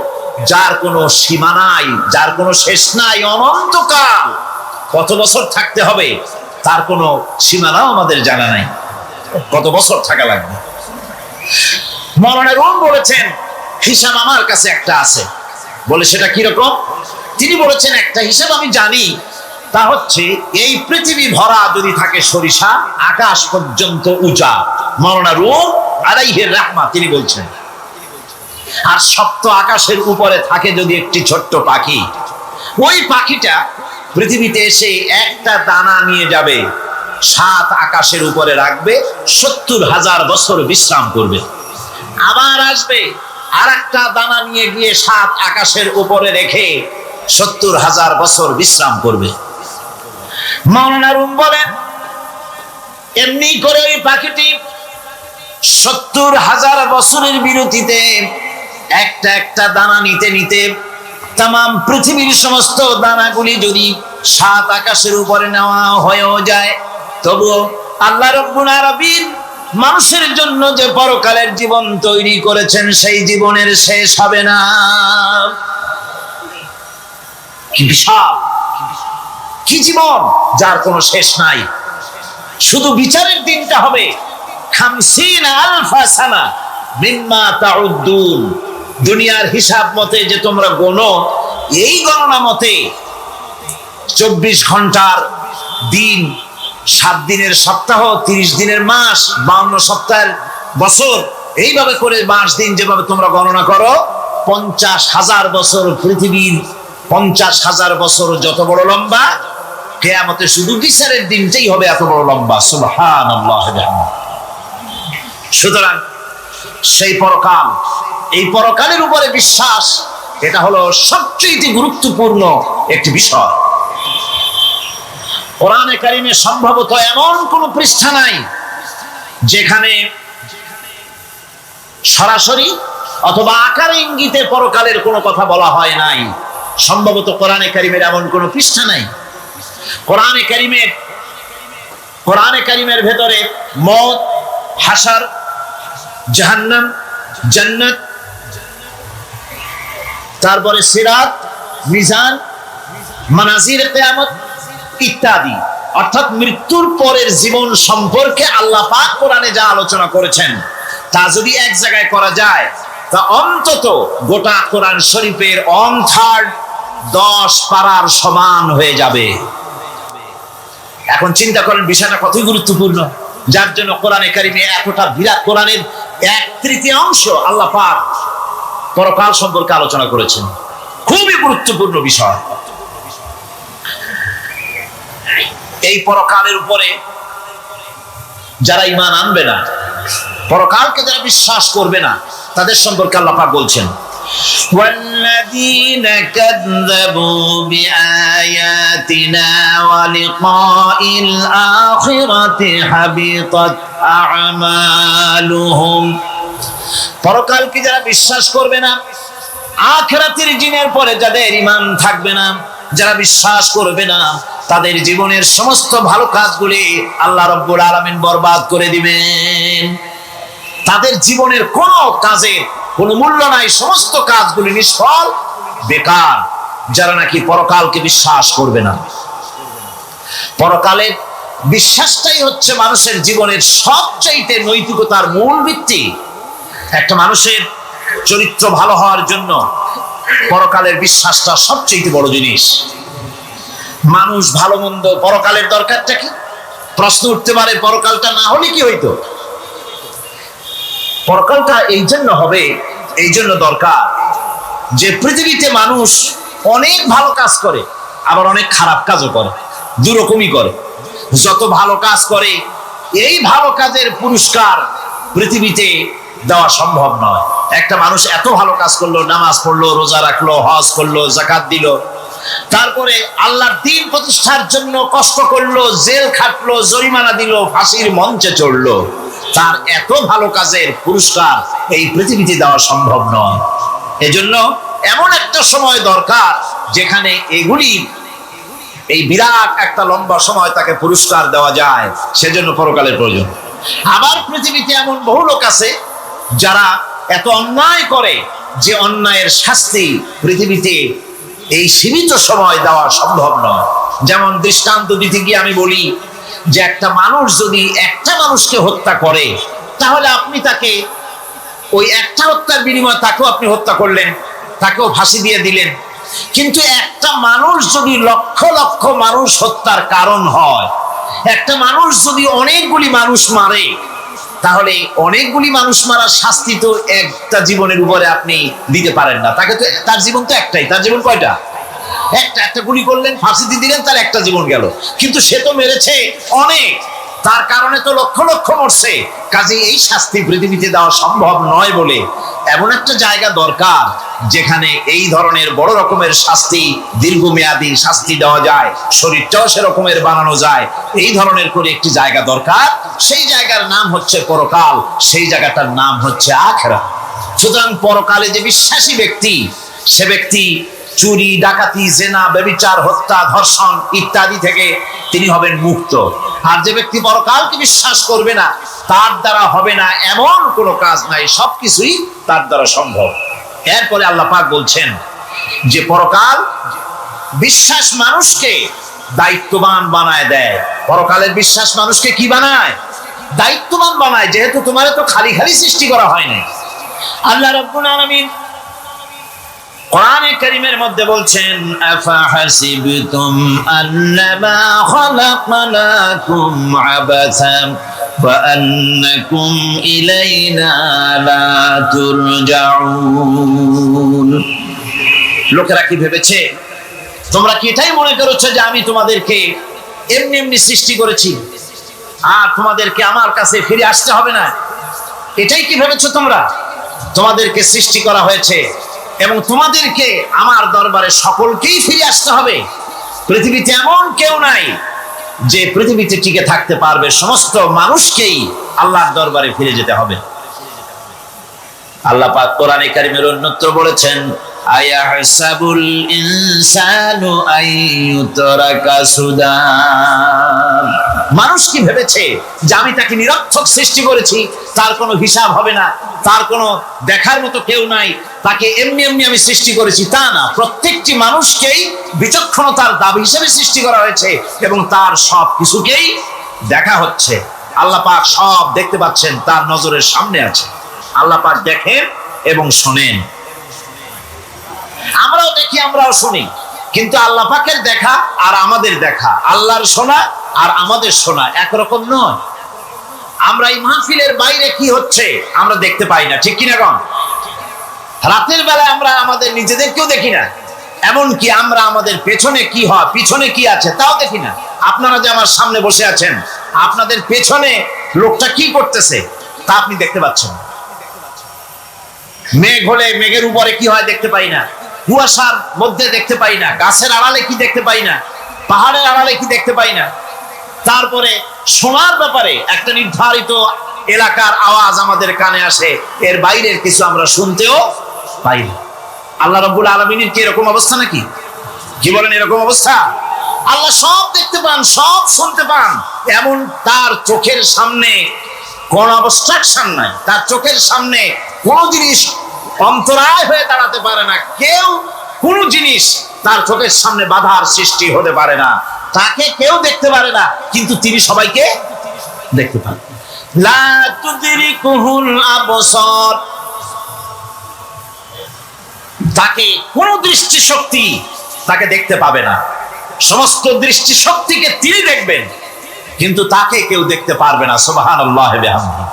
যার কোনো সীমা নাই, যার কোনো শেষ নাই, অনন্তকাল কত বছর থাকতে হবে তার কোনো সীমানাও আমাদের জানা নাই, কত বছর থাকা লাগবে। মাওলানা রুম বলেছেন হিসাব আমার কাছে একটা আছে। বলে সেটা কিরকম? তিনি বলেছেন একটা হিসাব আমি জানি, তা হচ্ছে এই পৃথিবী ভরা যদি থাকে সরিষা, আকাশ পর্যন্ত উঁচা। মাওলানা রুম আলাইহির রাহমা তিনি বলছেন, আর সপ্ত আকাশের উপরে থাকে যদি একটি ছোট্ট পাখি, ওই পাখিটা পৃথিবীতে এসে একটা দানা নিয়ে যাবে, 7 আকাশের উপরে রাখবে, 70,000 বছর বিশ্রাম করবে, আবার আসবে আর একটা দানা নিয়ে গিয়ে 7 আকাশের উপরে রেখে 70,000 বছর বিশ্রাম করবে। মাওলানা রুম বলেন এমনি করে ওই পাখিটি 70,000 বছরের বিরতিতে একটা একটা দানা নিতে নিতে তামাম পৃথিবীর সমস্ত দানাগুলি যদি 7 আকাশের উপরে নেওয়া হয়েও যায়, তবুও আল্লাহ রাব্বুল আলামিন মানুষের জন্য যে পরকালের জীবন তৈরি করেছেন সেই জীবনের শেষ হবে না। কি বিশাল, কি জীবন যার কোনো শেষ নাই। শুধু বিচারের দিনটা হবে 50,000 সানা মিম্মা তাউদ্দুন। দুনিয়ার হিসাব মতে যে তোমরা গোনো, এই গণনা মতে 24 ঘন্টার দিন, 7 দিনের সপ্তাহ, 30 দিনের মাস, 52 সপ্তাহের বছর, এইভাবে করে মাস দিন যেভাবে তোমরা গণনা করো, 50,000 বছর পৃথিবীর 50,000 বছর যত বড় লম্বা, কিয়ামতে শুধু বিচারের দিনটাই হবে এত বড় লম্বা। সুবহানাল্লাহ। সুতরাং সেই পরকাল, এই পরকালের উপরে বিশ্বাস, এটা হলো সবচেয়ে গুরুত্বপূর্ণ একটি বিষয়। কোরআনে কারিমে সম্ভবত এমন কোন পৃষ্ঠা নাই যেখানে সরাসরি অথবা আকারে ইঙ্গিতে পরকালের কোনো কথা বলা হয় নাই। সম্ভবত কোরআনে কারিমের এমন কোন পৃষ্ঠা নাই। কোরআনে কারিমের ভেতরে মওত, হাসর, জাহান্নাম, জান্নাত, তারপরে সিরাত, মিজান, মানাজির কিয়ামত ইত্যাদি, অর্থাৎ মৃত্যুর পরের জীবন সম্পর্কে আল্লাহ পাক কোরআনে যা আলোচনা করেছেন তা যদি এক জায়গায় করা যায়, তা অন্তত গোটা কোরআন শরীফের 1/3 10 পারার সমান হয়ে যাবে। এখন চিন্তা করেন বিষয়টা কতই গুরুত্বপূর্ণ, যার জন্য কোরআনে কারিমে এতটা বিরাট, কোরআনের 1/3 আল্লাহ পাক পরকাল সম্পর্কে আলোচনা করেছেন। খুবই গুরুত্বপূর্ণ বিষয়। এই পরকালের উপরে যারা ঈমান আনবে না, পরকালকে যারা বিশ্বাস করবে না, তাদের সম্পর্কে আল্লাহ পাক বলছেন, ওয়াল্লাযীনা কাযযাবু বিআয়াতিনা ওয়া লিকাইল আখিরাতি হাবিতাত আ'মালুহুম। পরকালকে যারা বিশ্বাস করবে না, আখিরাতের দিনের পরে যাদের ঈমান থাকবে না, যারা বিশ্বাস করবে না, তাদের জীবনের সমস্ত ভালো কাজগুলি আল্লাহ রাব্বুল আলামিন বরবাদ করে দিবেন। তাদের জীবনের কোনো কাজে কোনো মূল্য নাই, সমস্ত কাজগুলি নিষ্ফল, বেকার। যারা নাকি পরকালকে বিশ্বাস করবে না। পরকালের বিশ্বাসটাই হচ্ছে মানুষের জীবনের সবচাইতে নৈতিকতার মূল ভিত্তি। একটা মানুষের চরিত্র ভালো হওয়ার জন্য পরকালের বিশ্বাসটা সবচেয়ে বড় জিনিস। মানুষ ভালো মন্দ, পরকালের দরকারটা কি? প্রশ্ন উঠতে পারে, পরকালটা না হলে কি হইতো? পরকালটা এই জন্য হবে, এই জন্য দরকার যে পৃথিবীতে মানুষ অনেক ভালো কাজ করে, আবার অনেক খারাপ কাজও করে, দুরকমই করে। যত ভালো কাজ করে, এই ভালো কাজের পুরস্কার পৃথিবীতে দেওয়া সম্ভব নয়। একটা মানুষ এত ভালো কাজ করলো, নামাজ পড়লো, রোজা রাখলো, হজ করলো, যাকাত দিল, তারপরে আল্লাহর দ্বীন প্রতিষ্ঠার জন্য কষ্ট করলো, জেল খাটলো, জরিমানা দিল, ফাঁসির মঞ্চে চড়লো, তার এত ভালো কাজের পুরস্কার এই পৃথিবীতে দেওয়া সম্ভব নয়। এজন্য এমন একটা সময় দরকার যেখানে এগুলি, এই বিরাট একটা লম্বা সময় তাকে পুরস্কার দেওয়া যায়, সেজন্য পরকালের প্রয়োজন। আবার পৃথিবীতে এমন বহু লোক আছে যারা এত অন্যায় করে যে অন্যায়ের শাস্তি পৃথিবীতে এই সীমিত সময় দেওয়া সম্ভব নয়। যেমন দৃষ্টান্ত দিতে গিয়ে আমি বলি যে একটা মানুষ যদি একটা মানুষকে হত্যা করে, তাহলে আপনি তাকে ওই একটা হত্যার বিনিময়ে তাকেও আপনি হত্যা করলেন, তাকেও ফাঁসি দিয়ে দিলেন। কিন্তু একটা মানুষ যদি লক্ষ লক্ষ মানুষ হত্যার কারণ হয়, একটা মানুষ যদি অনেকগুলি মানুষ মারে, তাহলে অনেকগুলি মানুষ মারার শাস্তি তো একটা জীবনের উপরে আপনি দিতে পারেন না। তাকে তো, তার জীবন তো একটাই, তার জীবন কয়টা? একটা গুলি করলেন, ফাঁসি দিয়ে দিলেন, তার একটা জীবন গেল। কিন্তু সে তো মেরেছে অনেক, তার কারণে তো লক্ষ লক্ষ মরছে। কাজে এই শাস্তি পৃথিবীতে দেওয়া সম্ভব নয় বলে এমন একটা জায়গা দরকার যেখানে এই ধরনের বড় রকমের শাস্তি, দীর্ঘমেয়াদী শাস্তি দেওয়া যায়, শরীরটাও সেরকমের বানানো যায়, এই ধরনের করে একটি জায়গা দরকার। সেই জায়গার নাম হচ্ছে পরকাল, সেই জায়গাটার নাম হচ্ছে আখিরাত। সুতরাং পরকালে যে বিশ্বাসী ব্যক্তি, সে ব্যক্তি চুরি, ডাকাতি, জেনা, ব্যভিচার, হত্যা, ধর্ষণ ইত্যাদি থেকে তিনি হবেন মুক্ত। আর যে ব্যক্তি পরকালকে বিশ্বাস করবে না, তার দ্বারা হবে না এমন কোনো কাজ নাই, সবকিছুই তার দ্বারা সম্ভব। এরপরে আল্লাহ পাক বলছেন যে পরকাল বিশ্বাস মানুষকে দায়িত্ববান বানায় দেয়। পরকালের বিশ্বাস মানুষকে কি বানায়? দায়িত্ববান বানায়। যেহেতু তোমার তো খালি খালি সৃষ্টি করা হয়নি। আল্লাহ রাব্বুল আলামিন কোরআনে কারীমের মধ্যে বলছেন, আফাহাসিবতুম আন্নামা খালাকনাকুম আবাসান ওয়া আন্নাকুম ইলাইনা লা তুরজাউন। লোকেরা কি ভেবেছে? তোমরা কি এটাই মনে করেছো যে আমি তোমাদেরকে এমনি এমনি সৃষ্টি করেছি আর তোমাদেরকে আমার কাছে ফিরে আসতে হবে না? এটাই কি ভেবেছো তোমরা? তোমাদেরকে সৃষ্টি করা হয়েছে এবং তোমাদেরকে আমার দরবারে সকলকেই ফিরে আসতে হবে। পৃথিবীতে এমন কেউ নাই যে পৃথিবীতে টিকে থাকতে পারবে, সমস্ত মানুষকেই আল্লাহর দরবারে ফিরে যেতে হবে। আল্লাহ পাক কোরআনে কারীমের অন্যত্র বলেছেন, আয়াহসাবুল ইনসানু আইয়ুতরাকা সুদা। মানুষ কি ভেবেছে যে আমি তাকে নিরর্থক সৃষ্টি করেছি, তার কোনো হিসাব হবে না, তার কোনো দেখার মতো কেউ নাই, তাকে এমনি এমনি আমি সৃষ্টি করেছি? তা না, প্রত্যেকটি মানুষকেই বিচক্ষণতার দাবি হিসেবে সৃষ্টি করা হয়েছে এবং তার সব কিছুকেই দেখা হচ্ছে। আল্লাহ পাক সব দেখতে পাচ্ছেন, তার নজরের সামনে আছে। আল্লাহ পাক দেখেন এবং শোনেন। আমরাও দেখি, আমরাও শুনি, কিন্তু আল্লাহ পাকের দেখা আর আমাদের দেখা, আল্লাহর শোনা আর আমাদের শোনা একরকম নয়। আমরা এই মাহফিলের বাইরে কি হচ্ছে আমরা দেখতে পাই না, ঠিক কিনা গণ? রাতের বেলায় আমরা আমাদের নিজেদেরকেও দেখি না, এমনকি আমরা আমাদের পেছনে কি হয়, পিছনে কি আছে তাও দেখি না। আপনারা যে আমার সামনে বসে আছেন, আপনাদের পেছনে লোকটা কি করতেছে তা আপনি দেখতে পাচ্ছেন। মেঘ হলে মেঘের উপরে কি হয় দেখতে পাই না, কুয়াশার মধ্যে দেখতে পাই না, গাছের আড়ালে কি দেখতে পাই না, পাহাড়ের আড়ালে কি দেখতে পাই না। তারপরে শোনার ব্যাপারে একটা নির্ধারিত এলাকার আওয়াজ আমাদের কানে আসে, এর বাইরের কিছু আমরা শুনতেও পাই না। আল্লাহ রাব্বুল আলামিনের কি এরকম অবস্থা নাকি? কি বলেন, এরকম অবস্থা? আল্লাহ সব দেখতে পান, সব শুনতে পান, এমন তার চোখের সামনে কোন অবস্ট্রাকশন নাই, তার চোখের সামনে কোন জিনিস অন্তরায় হয়ে দাঁড়াতে পারে না, কেউ কোনো জিনিস তার চোখের সামনে বাধার সৃষ্টি হতে পারে না, তাকে কেউ দেখতে পারে না, কিন্তু তিনি সবাইকে দেখতে পান। লা তুদরিকুহুল আবসার, তাকে কোন দৃষ্টিশক্তি তাকে দেখতে পাবে না, সমস্ত দৃষ্টিশক্তিকে তিনি দেখবেন, কিন্তু তাকে কেউ দেখতে পারবে না। সুবহানাল্লাহ ওয়া বিহামদিহি।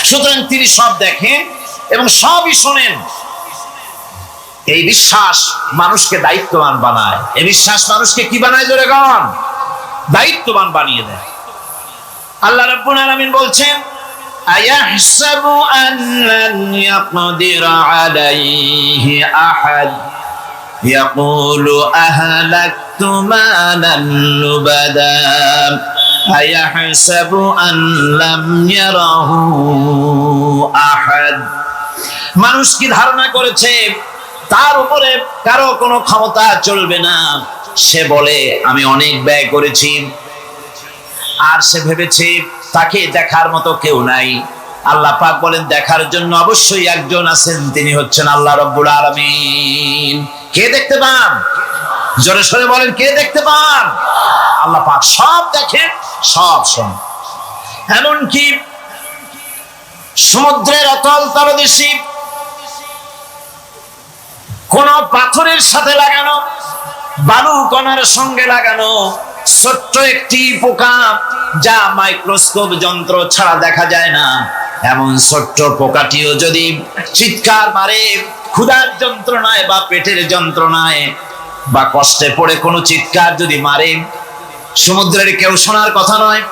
সুতরাং তিনি সব দেখেন এবং সবই শোনেন। এই বিশ্বাস মানুষকে দায়িত্ববান বানায়। এই বিশ্বাস মানুষকে কি বানায়? জোরে গান, দায়িত্ববান বানিয়ে দেয়। আল্লাহ রাব্বুল আলামিন বলছেন, আয়াহসাবু আন লান ইয়াকদিরা আলাইহি আহাদ ইয়াকুলু আহলাকতু মালান লুবাদা আয়াহসাবু আন লাম ইয়ারাহু আহাদ। মানুষ কি ধারণা করেছে তার উপরে কারো কোনো ক্ষমতা চলবে না? সে বলে আমি অনেক ব্যয় করেছি, আর সে ভেবেছে তাকে দেখার মতো কেউ নাই। আল্লাহ পাক বলেন দেখার জন্য অবশ্যই একজন আছেন, তিনি হচ্ছেন আল্লাহ রাব্বুল আলামিন। কে দেখতে পান? জোরে সরে বলেন, কে দেখতে পান? আল্লাহ পাক সব দেখেন, সব শোনেন। এমনকি সমুদ্রের অতল তলদেশে কোন পাথরের সাথে লাগানো, বালু কণার সঙ্গে লাগানো ছোট্ট একটি পোকা, যা মাইক্রোস্কোপ যন্ত্র ছাড়া দেখা যায় না, এমন ছোট্ট পোকাটিও যদি চিৎকার মারে ক্ষুধার যন্ত্রণায় বা পেটের যন্ত্রণায় বা কষ্টে পড়ে কোনো চিৎকার যদি মারে, সমুদ্রের কেউ শোনার কথা নয়,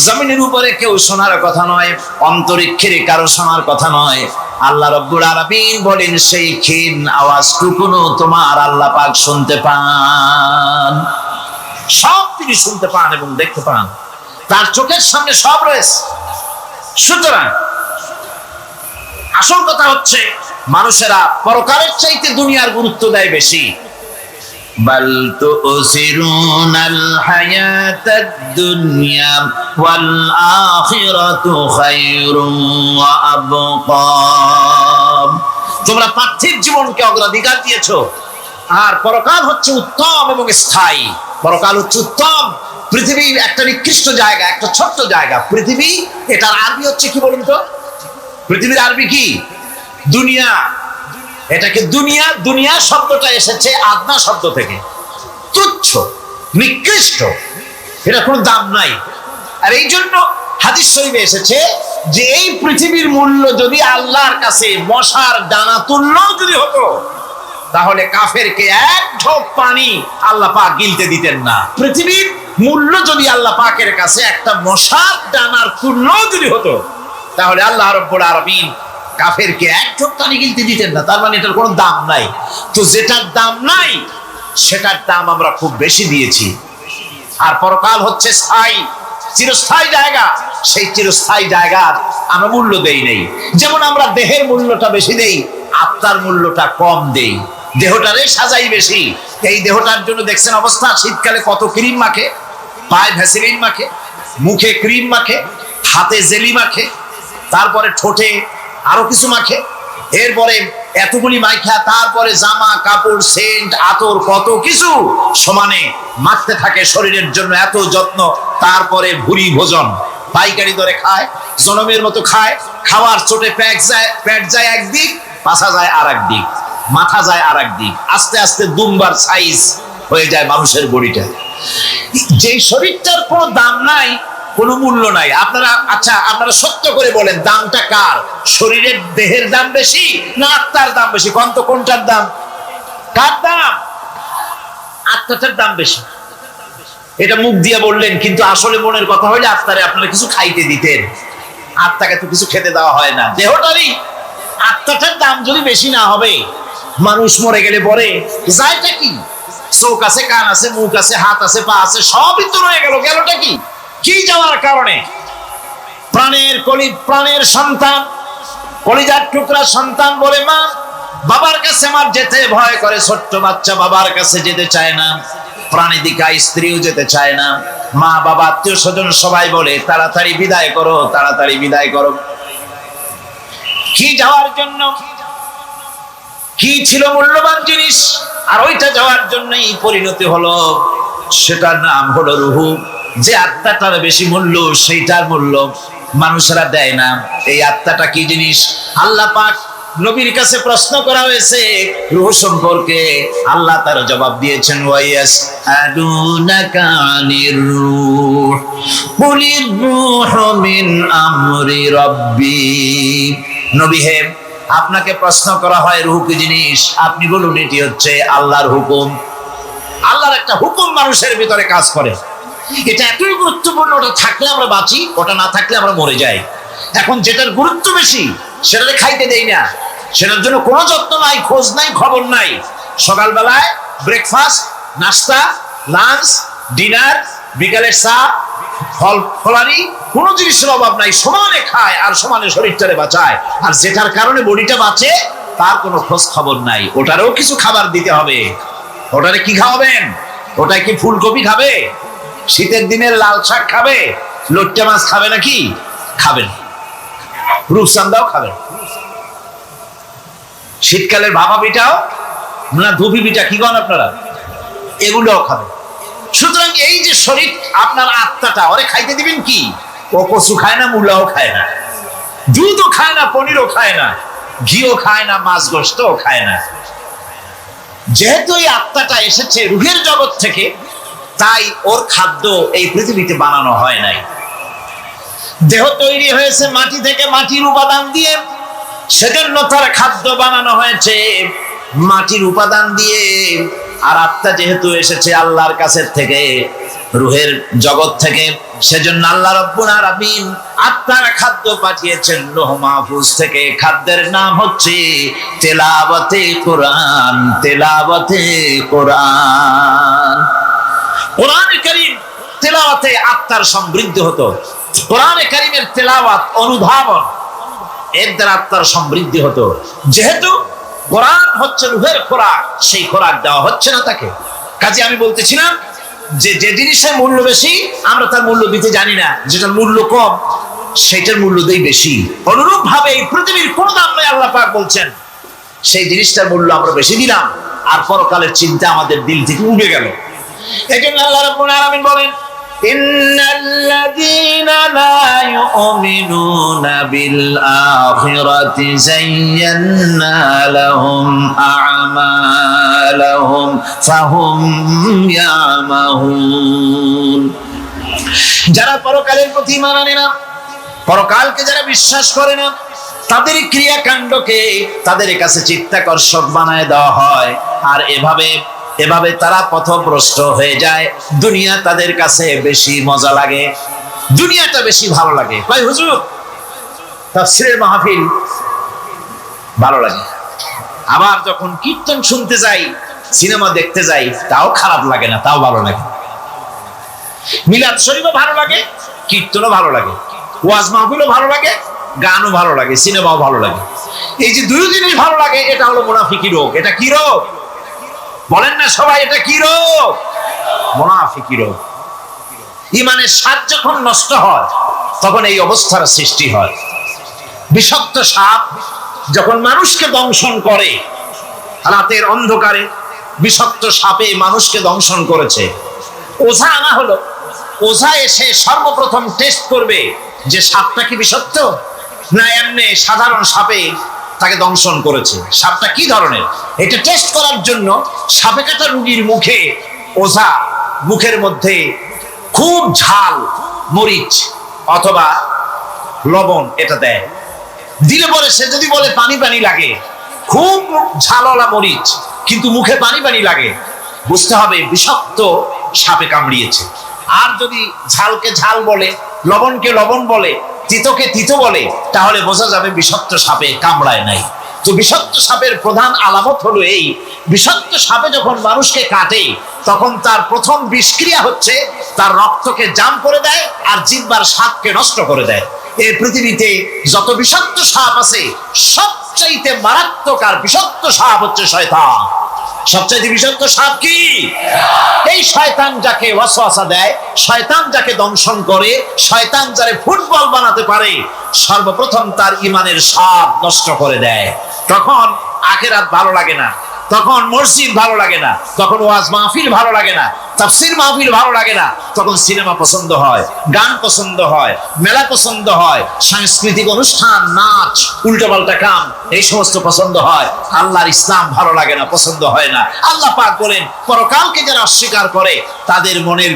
জমিনের উপরে কেউ শোনার কথা নয়, অন্তরিক্ষের কারো শোনার কথা নয়। আল্লাহ রাব্বুল আলামিন বলেন সেই ক্ষীণ আওয়াজটুকুনো তোমার আল্লাহ পাক শুনতে পান। সব তিনি শুনতে পান এবং দেখতে পান, তার চোখের সামনে সব রয়েছে। সুতরাং আসল কথা হচ্ছে মানুষেরা পরকালের চাইতে দুনিয়ার গুরুত্ব দেয় বেশি। বাল তুসিরুনাল হায়াতাদ দুনিয়া ওয়াল আখিরাতু খায়রুন ওয়া আবকা। তোমরা পার্থিব জীবনকে অগ্রাধিকার দিয়েছো, আর পরকাল হচ্ছে উত্তম এবং স্থায়ী। পরকাল হচ্ছে উত্তম। পৃথিবীর একটা নিকৃষ্ট জায়গা, একটা ছোট্ট জায়গা পৃথিবী। এটার আরবি হচ্ছে কি বলুন তো? পৃথিবীর আরবি কি? দুনিয়া। এটাকে দুনিয়া, দুনিয়া শব্দটা এসেছে আদনা শব্দ থেকে, তুচ্ছ, নিকৃষ্ট, এটা কোনো দাম নাই। আর এই জন্য হাদিস শরীফে এসেছে যে এই পৃথিবীর মূল্য যদি আল্লাহর কাছে মশার দানা তুল্য যদি হতো, তাহলে কাফেরকে এক ঢোক পানি আল্লাহ পাক গিলতে দিতেন না। পৃথিবীর মূল্য যদি আল্লাহ পাকের কাছে একটা মশার দানার তুল্য যদি হতো, তাহলে আল্লাহ রাব্বুল আলামিন কাফেরকে এক ঢোক পানি গিলতে দিতেন না। তার মানে এটার কোনো দাম নাই। তো যেটার দাম নাই সেটার দাম আমরা খুব বেশি দিয়েছি। আর পরকাল হচ্ছে স্থায়ী, চিরস্থায়ী জায়গা। সেই চিরস্থায়ী জায়গার আমরা মূল্য দেই নাই। যেমন আমরা দেহের মূল্যটা বেশি দেই, আত্মার মূল্যটা কম দেই। দেহটারে সাজাই বেশি। এই দেহটার জন্য দেখছেন অবস্থা, শীতকালে কত ক্রিম মাখে, পায়ে ভ্যাসলিন মাখে, মুখে ক্রিম মাখে, হাতে জেলি মাখে, তারপরে ঠোঁটে আরো কিছু মাখে, এরপরে এতগুলি মাইখা তারপরে জামা কাপড় সেন্ট আতর কত কিছু সমানে মাখতে থাকে শরীরের জন্য, এত যত্ন। তারপরে ভুরি ভোজন পাইকারি দরে খায়, জনমের মতো খায়। খাওয়ার চোটে পেট যায় একদিক, পাছা যায় আর একদিক, মাথা যায় আর একদিক, আস্তে আস্তে দুমবার সাইজ হয়ে যায় মানুষের বডিটা। যে শরীরটার কোনো দাম নাই, কোনো মূল্য নাই। আপনারা সত্য করে বলেন, দামটা কার? শরীরের দেহের দাম বেশি না আত্মার দাম বেশি? কোনটার দাম? কার দাম? আত্মাটার দাম বেশি। এটা মুখ দিয়ে বললেন, কিন্তু আসলে মনের কথা হইলে আত্মারে আপনারা কিছু খাইতে দিতেন। আত্মাকে তো কিছু খেতে দেওয়া হয় না। দেহটারই আত্মাটার দাম যদি বেশি না হবে, মানুষ মরে গেলে পরে যায়টা কি? চোখ আছে, কান আছে, মুখ আছে, হাত আছে, পা আছে, সবই তো রয়ে গেল। গেলটা কি? কি যাওয়ার কারণে? প্রাণের সন্তান, কলিজার টুকরা সন্তান বলে মা, বাবার কাছে আমার যেতে ভয় করে। ছোট্ট বাচ্চা বাবার কাছে যেতে চায় না, প্রাণীদিকা স্ত্রীও যেতে চায় না। মা বাবা আত্মীয় স্বজন সবাই বলে তাড়াতাড়ি বিদায় করো, তাড়াতাড়ি বিদায় করো। কি যাওয়ার জন্য? কি ছিল মূল্যবান জিনিস, আর ওইটা যাওয়ার জন্যই পরিণতি হলো, সেটার নাম হলো রুহু। যে আত্মাটার বেশি মূল্য, সেইটার মূল্য মানুষেরা দেয় না। এই আত্মাটা কি জিনিস? আল্লাহ পাক নবীর কাছে প্রশ্ন করা হয়েছে রূহ সম্পর্কে, আল্লাহ তার জবাব দিয়েছেন, ওয়াইয়াস আদুনাকা আনির রূহ কুলির রূহু মিন আমরি রাব্বি। নবী হে, আপনাকে প্রশ্ন করা হয় রূহ কি জিনিস, আপনি বলুন এটি হচ্ছে আল্লাহর হুকুম। আল্লাহর একটা হুকুম মানুষের ভিতরে কাজ করে, এটা এতই গুরুত্বপূর্ণ। ওটা থাকলে আমরা বাঁচি, ওটা না থাকলে আমরা মরে যাই। এখন যেটার গুরুত্ব বেশি সেটাকে খাইতে দেই না, সেটার জন্য কোনো যত্ন নাই, খোঁজ নাই, খবর নাই। সকালবেলায় ব্রেকফাস্ট, নাস্তা, লাঞ্চ, ডিনার, বিকালের চা, ফল ফলারি, কোনো জিনিসের অভাব নাই, সমানে খায় আর সমানে শরীরটারে বাঁচায়। আর যেটার কারণে বডিটা বাঁচে তার কোনো খোঁজ খবর নাই, ওটারও কিছু খাবার দিতে হবে। ওটারে কি খাওয়াবেন? ওটাই কি ফুলকপি খাবে? শীতের দিনের লাল শাক খাবে? লট্টে মাছ খাবে নাকি? খাবেন। রূপচান্দাও খাবেন। শীতকালের ভাপা পিঠাও না, ধুপি পিঠা কি করেন আপনারা, এগুলোও খাবেন। সুতরাং এই যে শরীর, আপনার আত্মাটা, ওরে খাইতে দিবেন কি? ও কচু খায় না, মূলাও খায় না, দুধও খায় না, পনিরও খায় না, ঘিও খায় না, মাছ গোশতও খায় না। যেহেতু এই আত্মাটা এসেছে রূহের জগৎ থেকে, তাই ওর খাদ্য এই পৃথিবীতে বানানো হয় নাই। দেহ তৈরি হয়েছে মাটি থেকে, মাটির উপাদান দিয়ে, সেজন্য তার খাদ্য বানানো হয়েছে মাটির উপাদান দিয়ে। আর আত্মা যেহেতু এসেছে আল্লাহর কাছে থেকে, রূহের জগৎ থেকে, সেজন্য আল্লাহ রাব্বুল আলামিন আত্মার খাদ্য পাঠিয়েছেন লৌহ মাহফুজ থেকে। খাদ্যের নাম হচ্ছে তেলাওয়াতে কোরআন। তেলাওয়াতে কোরআন। কোরআন কারীম তেলাওয়াতে আত্মার সমৃদ্ধি হতো। কোরআন কারীমের তেলাওয়াত, অনুধাবন, এর দ্বারা আত্মার সমৃদ্ধি হতো। যেহেতু কোরআন হচ্ছে রূহের খোরাক, সেই খোরাক দেওয়া হচ্ছে না তাকে। কাজে আমি বলতেছিলাম যে যে জিনিসের মূল্য বেশি আমরা তার মূল্য দিতে জানি না, যেটার মূল্য কম সেটার মূল্য দেই বেশি। অনুরূপ ভাবে এই পৃথিবীর কোনো দাম নেই, আল্লাহ পাক বলছেন, সেই জিনিসটার মূল্য আমরা বেশি দিলাম, আর পরকালের চিন্তা আমাদের দিল থেকে উঠে গেল। এই জন্য আল্লাহ রাব্বুল আলামিন বলেন, ইন্নাল্লাযীনা লা ইউমিনুনা বিল আখিরাতি যায়্যান্না লাহুম আ'মালাহুম ফাহুম ইয়ামাহুন। যারা পরকালের প্রতি ঈমান আনে না, পরকালকে যারা বিশ্বাস করে না, তাদের ক্রিয়াকাণ্ডকে তাদের কাছে চিত্তাকর্ষক বানায় দেওয়া হয়। আর এভাবে তারা পথভ্রষ্ট হয়ে যায়। দুনিয়া তাদের কাছে বেশি মজা লাগে, দুনিয়াটা বেশি ভালো লাগে। ভাই হুজুর, তাফসীরের মাহফিল ভালো লাগে, আবার যখন কীর্তন শুনতে যাই, সিনেমা দেখতে যাই, তাও খারাপ লাগে না, তাও ভালো লাগে। মিলাদ শরীফও ভালো লাগে, কীর্তনও ভালো লাগে, ওয়াজ মাহফিলও ভালো লাগে, গানও ভালো লাগে, সিনেমাও ভালো লাগে। এই যে দুই জিনিস ভালো লাগে, এটা হলো মুনাফিকি রোগ। এটা কি রোগ বলেন না সবাই? এটা কি রোগ? মুনাফিকি রোগ। ঈমানের স্বাদ যখন নষ্ট হয়, তখন এই অবস্থার সৃষ্টি হয়। বিষাক্ত সাপ যখন মানুষকে দংশন করে, রাতের অন্ধকারে বিষাক্ত সাপে মানুষকে দংশন করেছে, ওঝা আনা হলো। ওঝা এসে সর্বপ্রথম টেস্ট করবে যে সাপটা কি বিষাক্ত না এমনি সাধারণ সাপে তাকে দংশন করেছে, সাপটা কি ধরনের। এটা টেস্ট করার জন্য সাপে কাটা রোগীর মুখে ওঝা মুখের মধ্যে খুব ঝাল মরিচ অথবা লবণ এটা দেয়। দিলে পরে সে যদি বলে পানি পানি লাগে, খুব ঝালওয়ালা মরিচ কিন্তু মুখে পানি পানি লাগে, বুঝতে হবে বিষাক্ত সাপে কামড়িয়েছে। আর যদি ঝালকে ঝাল বলে, লবণকে লবণ বলে, তিতকে তিতো বলে, তাহলে বোঝা যাবে বিষাক্ত সাপে কামড়ায় নাই। তো বিষাক্ত সাপের প্রধান আলামত হলো এই, বিষাক্ত সাপে যখন মানুষকে কাটে, তখন তার প্রথম বিষক্রিয়া হচ্ছে তার রক্তকে জাম করে দেয় আর জিহ্বার স্বাদকে নষ্ট করে দেয়। এই পৃথিবীতে যত বিষাক্ত সাপ আছে, সবচাইতে মারাত্মক আর বিষাক্ত সাপ হচ্ছে শয়তান। সবচাইতে বিষাক্ত সাপ কি? এই শয়তান যাকে ওয়াসওয়াসা দেয়, শয়তান যাকে দংশন করে, শয়তান যারে ফুটবল বানাতে পারে, সর্বপ্রথম তার ঈমানের স্বাদ নষ্ট করে দেয়। তখন আখিরাত ভালো লাগে না, তখন মসজিদ ভালো লাগে না, তখন ওয়াজ মাহফিল ভালো লাগে না, তাফসীর মাহফিল ভালো লাগে না, তখন সিনেমা পছন্দ হয়, গান পছন্দ হয়, মেলা পছন্দ হয়, সাংস্কৃতিক অনুষ্ঠান, নাচ, উল্টোপাল্টা কাম, এই সমস্ত পছন্দ হয়। আল্লাহর ইসলাম ভালো লাগে না, পছন্দ হয় না। আল্লাহ পাক বলেন, পরকালকে যারা অস্বীকার করে তাদের মনের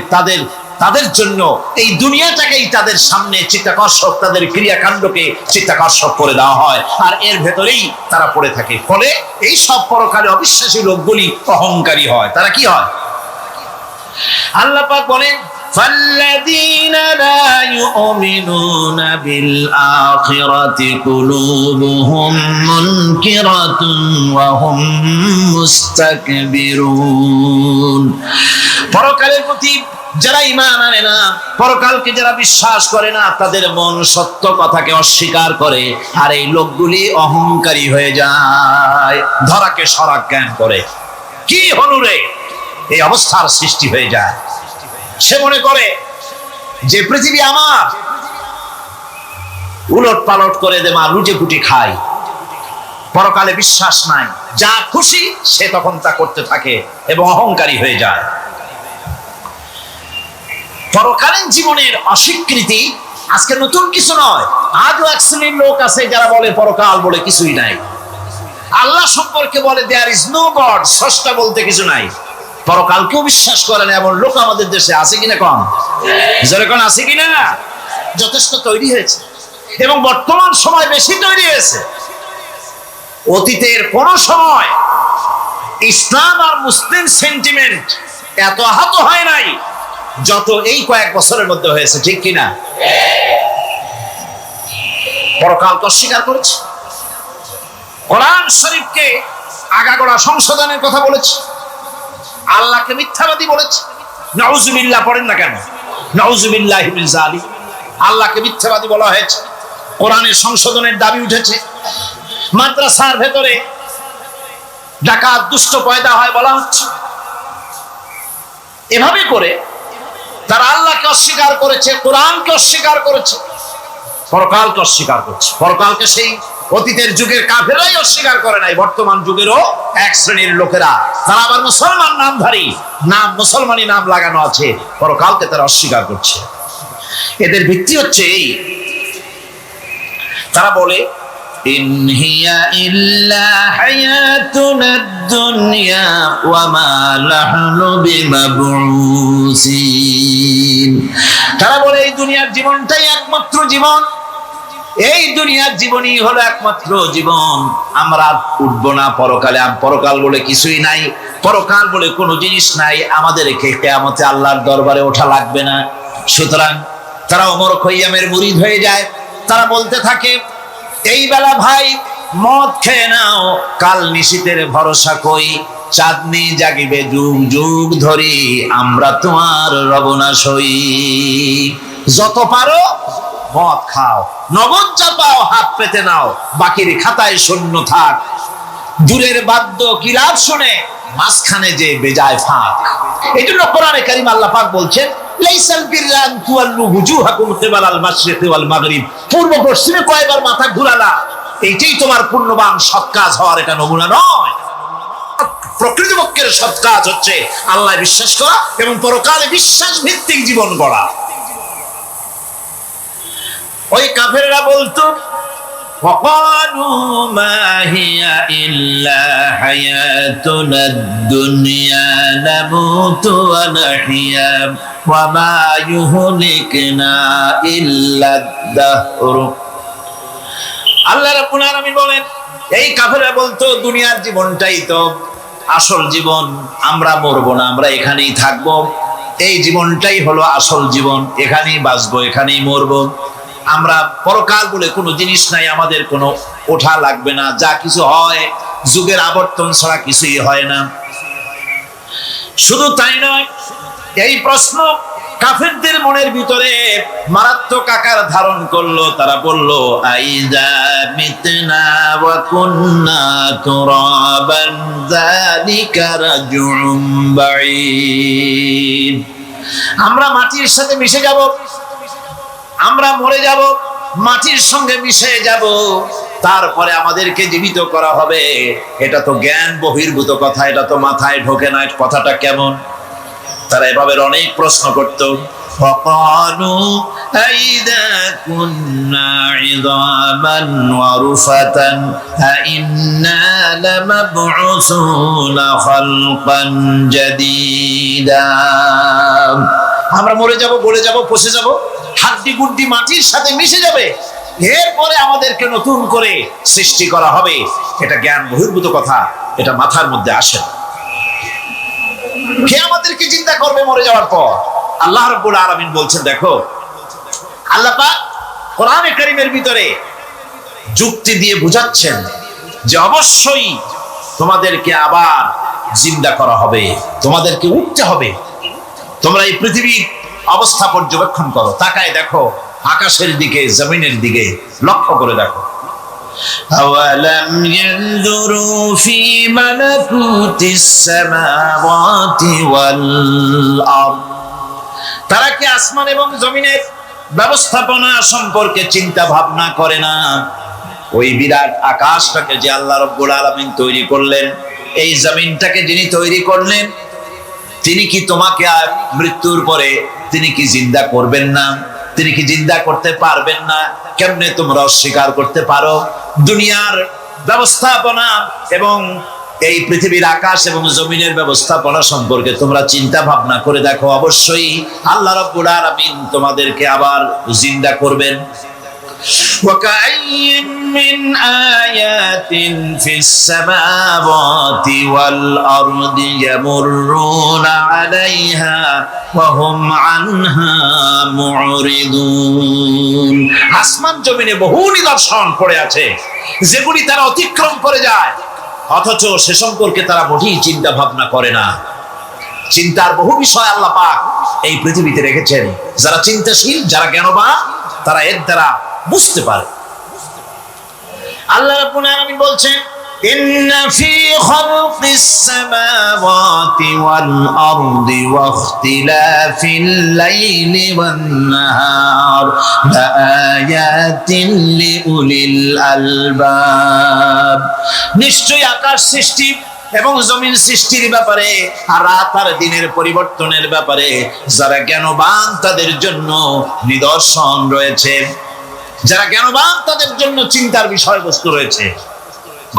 তাদের জন্য এই দুনিয়াটাকেই তাদের সামনে চিত্তাকর্ষক, তাদের ক্রিয়াকাণ্ডকে চিত্তাকর্ষক করে দেওয়া হয়, আর এর ভেতরেই তারা পড়ে থাকে। ফলে এই সব পরকালে অবিশ্বাসী লোকগুলি অহংকারী হয়। তারা কি হয়? আল্লাহ পাক বলেন, فالذين لا يؤمنون بالآخرة قلوبهم منكرة وهم مستكبرون। পরকালের প্রতি যারা ঈমান আনে না, পরকালকে যারা বিশ্বাস করে না, তাদের মন সত্য কথাকে অস্বীকার করে, আর এই লোকগুলি অহংকারী হয়ে যায়, ধরাকে সরাক জ্ঞান করে। কি হনুরে এই অবস্থার সৃষ্টি হয়ে যায়। সে মনে করে যে পৃথিবী আমার, উলট পালট করে দে মা, লুটে পুটি খাই, পরকালে বিশ্বাস নাই, যা খুশি সে তখন তা করতে থাকে এবং অহংকারী হয়ে যায়। পরকালীন জীবনের অস্বীকৃতি আজকে নতুন কিছু নয়। আজও এক শ্রেণীর লোক আছে যারা বলে পরকাল বলে কিছুই নাই, আল্লাহ সম্পর্কে বলে দেয়ার ইজ নো গড, স্রষ্টা বলতে কিছু নাই, পরকালকেও বিশ্বাস করে না এমন লোক আমাদের দেশে আছে কিনা? কম যেরকম আছে কিনা? যথেষ্ট তৈরি হয়েছে এবং বর্তমান সময় বেশি তৈরি হয়েছে। অতীতের কোন সময় ইসলাম আর মুসলিম সেন্টিমেন্ট এত আহত হয় নাই যত এই কয়েক বছরের মধ্যে হয়েছে, ঠিক কিনা? পরকালকে অস্বীকার করেছে, কোরআন শরীফকে আগাগোড়া সংশোধনের কথা বলেছে, আল্লাহকে মিথ্যাবাদী বলেছে। নাউজুবিল্লাহ পড়েন না কেন? নাউজুবিল্লাহি মিন যালিক। আল্লাহকে মিথ্যাবাদী বলা হয়েছে, কোরআনের সংশোধনের দাবি উঠেছে, মাদ্রাসার ভেতরে ডাকাত দুষ্ট পয়দা হয় বলা হচ্ছে। এভাবে করে তারা আল্লাহকে অস্বীকার করেছে, কোরআনকে অস্বীকার করেছে, পরকালকে অস্বীকার করছে। পরকালকে সেই অতীতের যুগের কাফেররাই অস্বীকার করে নাই, বর্তমান যুগেরও এক শ্রেণীর লোকেরা, তারা আবার মুসলমান নামধারী, নাম মুসলমানি নাম লাগানো আছে, পরকালকে তারা অস্বীকার করছে। এদের ভিত্তি হচ্ছে এই, তারা বলে ইন হিয়া ইল্লা হায়াতুনাদ দুনিয়া ওয়া মা নাহনু বিমাবউসিন। তারা বলে এই দুনিয়ার জীবনটাই একমাত্র জীবন, এই দুনিয়ার জীবনই হলো একমাত্র জীবন, আমরা উঠবো না পরকালে, পরকাল বলে কিছুই নাই, পরকাল বলে কোনো জিনিস নাই, আমাদের কিয়ামতে আল্লাহর দরবারে ওঠা লাগবে না। সুতরাং তারা ওমর খৈয়ামের মুরিদ হয়ে যায়। তারা বলতে থাকে, এই বেলা ভাই মদ খেয়ে নাও, কাল নিশীতের ভরসা কই, চাঁদনি জাগিবে যুগ যুগ ধরি, আমরা তোমার রবনা সই। যত পারো মদ খাও, নগদ যা পাও হাত পেতে নাও, বাকির খাতায় শূন্য থাক, দূরের বাদ্য কি লাভ শুনে, মাঝখানে যে বেজায় ফাঁক। এই জন্য কোরআনে কারীম আল্লাহ পাক বলছেন, লাইসাল বিররা আন তুওয়াল্লু ওয়ুজুহাকুম কিবালাল মাশরিকি ওয়াল মাগরিব, পূর্ব পশ্চিমে কয়বার মাথা ঘুরালা, এইটাই তোমার পুণ্যবান সৎ কাজ হওয়ার এটা নমুনা নয়। প্রকৃতপক্ষের সৎ কাজ হচ্ছে আল্লাহ বিশ্বাস করা এবং পরকালে বিশ্বাস ভিত্তিক জীবন গড়া। ওই কাফেররা বলতো, وقالوا ما هي إلا حياتنا الدنيا نموت ونحيا وما يهلكنا إلا الدهر। আল্লাহ রাব্বুল আলামিন বলেন, এই কাফেররা বলতো দুনিয়ার জীবনটাই তো আসল জীবন, আমরা মরবো না, আমরা এখানেই থাকবো, এই জীবনটাই হলো আসল জীবন, এখানেই বাঁচবো, এখানেই মরবো, আমরা পরকাল বলে কোনো জিনিস নাই, আমাদের কোনো ওঠা লাগবে না, যা কিছু হয় যুগের আবর্তন ছাড়া কিছুই হয় না। শুধু তাই নয়, এই প্রশ্ন কাফেরদের মনের ভিতরে মারাত্মক আকার ধারণ করলো। তারা বলল, আইযা মিতনা ওয়া কুন্না তুরাবান যালিকা রাজউম বাঈদ। আমরা মাটির সাথে মিশে যাব, আমরা মরে যাব, মাটির সঙ্গে মিশে যাব, তারপরে আমাদেরকে জীবিত করা হবে। এটা তো জ্ঞান বহির্ভূত কথা, এটা তো মাথায় ঢোকে না। কথাটা কেমন? তারা এভাবে অনেক প্রশ্ন করত। وقالوا أئذا كنا عظاما ورفاتا أئنا لمبعوثون خلقا جديدا। আমরা মরে যাব, গলে যাব, পচে যাব, হাড্ডি গুড্ডি মাটির সাথে মিশে যাবে, এরপরে আমাদেরকে নতুন করে সৃষ্টি করা হবে। এটা জ্ঞান বহির্ভূত কথা, এটা মাথার মধ্যে আসে না। কে আমাদেরকে চিন্তা করবে মরে যাওয়ার পর? আল্লাহ রাব্বুল আলামিন বলছেন, দেখো আল্লাহ পাক কোরআনে কারীমের ভিতরে যুক্তি দিয়ে বুঝাচ্ছেন যে অবশ্যই তোমাদেরকে আবার জিন্দা করা হবে, তোমাদেরকে উঠতে হবে। তোমরা এই পৃথিবীর অবস্থা পর্যবেক্ষণ করো, তাকায় দেখো আকাশের দিকে, জমিনের দিকে লক্ষ্য করে দেখো। أَوَلَمْ يَنْظُرُوا فِي مَلَكُوتِ السَّمَاوَاتِ وَالْأَرْضِ। তারা কি আসমান এবং জমিনের ব্যবস্থাপনা সম্পর্কে চিন্তা ভাবনা করে না? ওই বিরাট আকাশটাকে যে আল্লাহ রাব্বুল আলামিন তৈরি করলেন, এই জমিনটাকে যিনি তৈরি করলেন, তিনি কি তোমাকে মৃত্যুর পরে তিনি কি জিন্দা করবেন না? তিনি কি জিন্দা করতে পারবেন না? কেমনে তোমরা অস্বীকার করতে পারো? দুনিয়ার ব্যবস্থাপনা এবং এই পৃথিবীর আকাশ এবং জমিনের ব্যবস্থাপনা সম্পর্কে তোমরা চিন্তা ভাবনা করে দেখো, অবশ্যই আল্লাহ রাব্বুল আলামিন তোমাদেরকে আবার জিন্দা করবেন। وَكَأَيٍّ مِّنْ آيَاتٍ فِي السَّمَاوَاتِ وَالْأَرْضِ يَمُرُّونَ عَلَيْهَا وَهُمْ عَنْهَا مُعْرِضُونَ। আসমান জমিনে বহু নিদর্শন পড়ে আছে যেগুলি তারা অতিক্রম করে যায়, অথচ সে সম্পর্কে তারা মোটেই চিন্তা ভাবনা করে না। চিন্তার বহু বিষয় আল্লাহ পাক এই পৃথিবীতে রেখেছেন। যারা চিন্তাশীল, যারা জ্ঞানবান, তারা এর দ্বারা বুঝতে পারে। আল্লাহ রাব্বুল আলামিন বলছেন, ইন্না ফি খালকিস সামাওয়াতি ওয়াল আরদি ওয়া ইখতিলাফিল লাইলি ওয়ান নাহার লাআয়াতিন লিউলিল আলবাব। নিশ্চয়ই আকাশ সৃষ্টি এবং জমিন সৃষ্টির ব্যাপারে আর রাত আর দিনের পরিবর্তনের ব্যাপারে যারা জ্ঞানবান তাদের জন্য নিদর্শন রয়েছে। যারা জ্ঞানবান তাদের জন্য চিন্তার বিষয়বস্তু রয়েছে।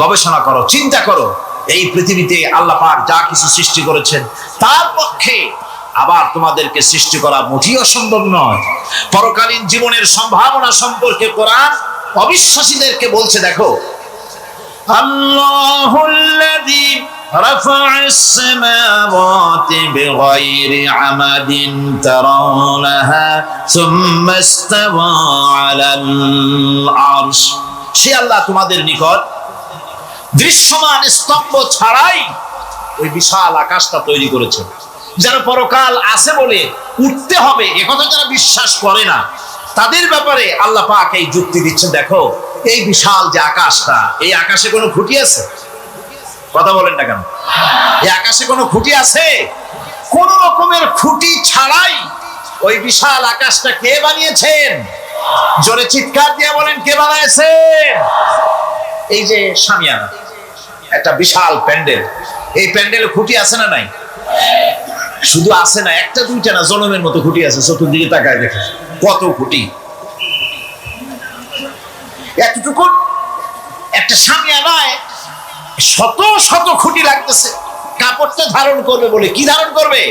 গবেষণা করো, চিন্তা করো, এই পৃথিবীতে আল্লাহ পাক যা কিছু সৃষ্টি করেছেন তার পক্ষে আবার তোমাদেরকে সৃষ্টি করা মোটেই অসম্ভব নয়। পরকালীন জীবনের সম্ভাবনা সম্পর্কে কোরআন অবিশ্বাসীদেরকে বলছে, দেখো আল্লাহুল্লাযী রাফা'আস সামাওয়াতি বিগাইরি আমাদিন তারাউনাহা সুম্মা ইসতাওয়া আলাল আরশ। সে আল্লাহ তোমাদের নিকট দৃশ্যমান স্তম্ভ ছাড়াই ওই বিশাল আকাশটা তৈরি করেছেন। যারা পরকাল আছে বলে উঠতে হবে একথা যারা বিশ্বাস করে না, তাদের ব্যাপারে আল্লাহ পাক এই যুক্তি দিচ্ছেন, দেখো এই বিশাল যে আকাশটা, এই আকাশে কোনো খুঁটি আছে? কথা বলেন না কেন? এই আকাশে কোনো খুঁটি আছে? কোন রকমের খুঁটি ছাড়াই ওই বিশাল আকাশটা কে বানিয়েছেন? জোরে চিৎকার দিয়ে বলেন, কে বানাইছেন? এই যে শামিয়ানা, একটা বিশাল প্যান্ডেল, এই প্যান্ডেলে খুঁটি আছে না নাই? শুধু আছে না, একটা দুইটা না, জনমের মতো খুঁটি আছে। চতুর্দিকে তাকায় দেখে কত খুঁটি। এতটুকু একটা শামিয়ানায় শত শত খুঁটি লাগতেছে কাপড়টা ধারণ করবে বলে। কি ধারণ করবে?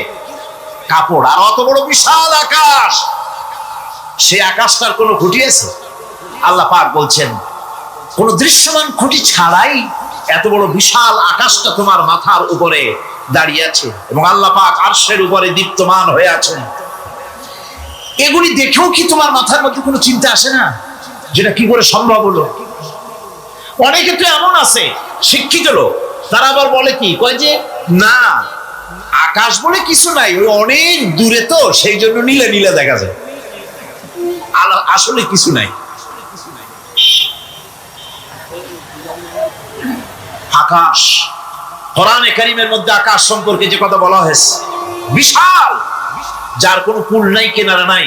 কাপড়। আর অত বড় বিশাল আকাশ, সে আকাশটার কোনো খুঁটি আছে? আল্লাহ পাক বলছেন, কোন দৃশ্যমান খুঁটি ছাড়াই এত বড় বিশাল আকাশটা তোমার মাথার উপরে দাঁড়িয়ে আছে এবং আল্লাহ পাক আরশের উপরে দীপ্তমান হয়ে আছেন। এগুলি দেখেও কি তোমার মাথার মধ্যে কোনো চিন্তা আসে না যেটা কি করে সম্ভব হলো? অনেকে তো এমন আছে শিক্ষিত লোক, তারা আবার বলে কি, কয় যে না আকাশ বলে কিছু নাই, ওই অনেক দূরে তো সেই জন্য নীলে নীলে দেখা যায়, আসলে কিছু নাই। আকাশ, কোরআনে কারীমের মধ্যে আকাশ সম্পর্কে যে কথা বলা হয়েছে, বিশাল, যার কোনো কুল নাই, কিনারা নাই,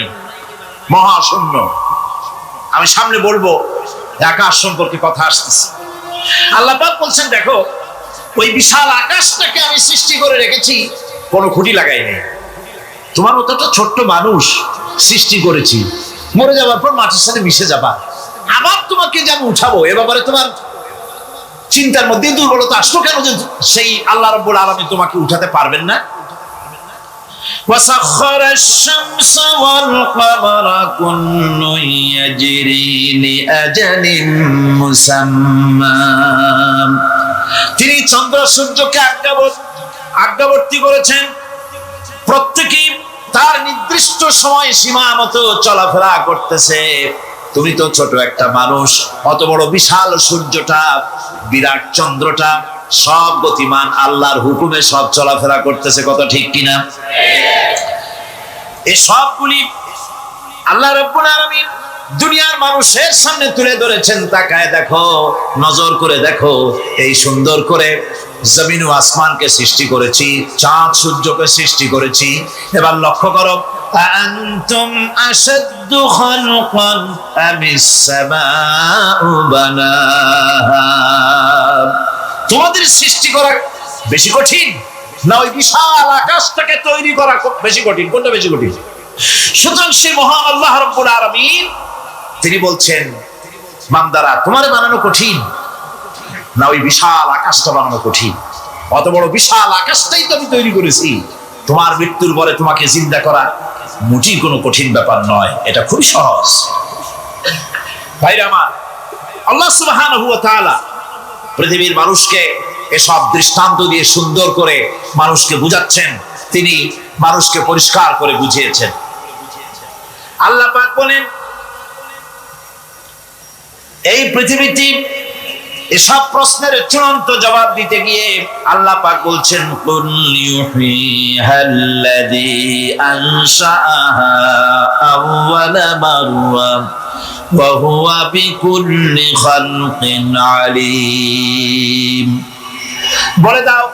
মহাশূন্য। আমি সামনে বলবো আকাশ সম্পর্কে কথা আসতেছে। আল্লাহ পাক বলছেন, দেখো ওই বিশাল আকাশটাকে আমি সৃষ্টি করে রেখেছি, কোনো খুঁটি লাগাই নেই। তোমার মতো একটা ছোট্ট মানুষ সৃষ্টি করেছি, মরে যাওয়ার পর মাটির সাথে মিশে যাবা, আবার তোমাকে যে আমি উঠাবো এ ব্যাপারে তোমার চিন্তার মধ্যে দুর্বলতা আসলো কেন যে সেই আল্লাহ রাব্বুল আলামিন তোমাকে উঠাতে পারবেন না? وسخر الشمس والقمر كل يجري لأجل مسمى। তিনি চন্দ্র সূর্যকে আজ্ঞাবর্তী করেছেন, প্রত্যেকেই তার নির্দিষ্ট সময় সীমা মতো চলাফেরা করতেছে। তুমি তো ছোট একটা মানুষ, অত বড় বিশাল সূর্যটা, বিরাট চন্দ্রটা সব গতিমান, আল্লাহর হুকুমে সব চলাফেরা করতেছে, কত ঠিক কিনা? এই সবগুলি আল্লাহ রাব্বুল আলামিন দুনিয়ার মানুষের সামনে তুলে ধরেছেন। তাকায় দেখো, নজর করে দেখো, এই সুন্দর করে জমিন ও আসমানকে সৃষ্টি করেছি, চাঁদ সূর্যকে সৃষ্টি করেছি। এবার লক্ষ্য করো, আনতুম আশাদ্দু খালকান আমিস সামাউ বানাহা। তোমাদের সৃষ্টি করা বেশি কঠিন না ওই বিশাল আকাশটাকে তৈরি করা বেশি কঠিন? কোনটা বেশি কঠিন? সুতরাং সেই মহান আল্লাহ রাব্বুল আলামিন তিনি বলছেন, বান্দারা তোমার বানানো কঠিন না ওই বিশাল আকাশটা বানানো কঠিন? অত বড় বিশাল আকাশটাই তো আমি তৈরি করেছি, তোমার মৃত্যুর পরে তোমাকে জিন্দা করা মোটেই কোনো কঠিন ব্যাপার নয়, এটা খুবই সহজ। ভাইরা আমার, আল্লাহ সুবহানাহু ওয়া তাআলা পৃথিবীর মানুষকে এসব দৃষ্টান্ত দিয়ে সুন্দর করে মানুষকে বুঝাচ্ছেন, তিনি মানুষকে পরিষ্কার করে বুঝিয়েছেন। আল্লাহ পাক বলেন, এই পৃথিবীটি এসব প্রশ্নের চূড়ান্ত জবাব দিতে গিয়ে আল্লাহ পাক বলছেন, কুল ইউহিহাল্লাযী আনশাআহা আউওয়ালা মাররা ওয়া হুয়া বিকুল্লি খালকিন আলীম। বলে দাও,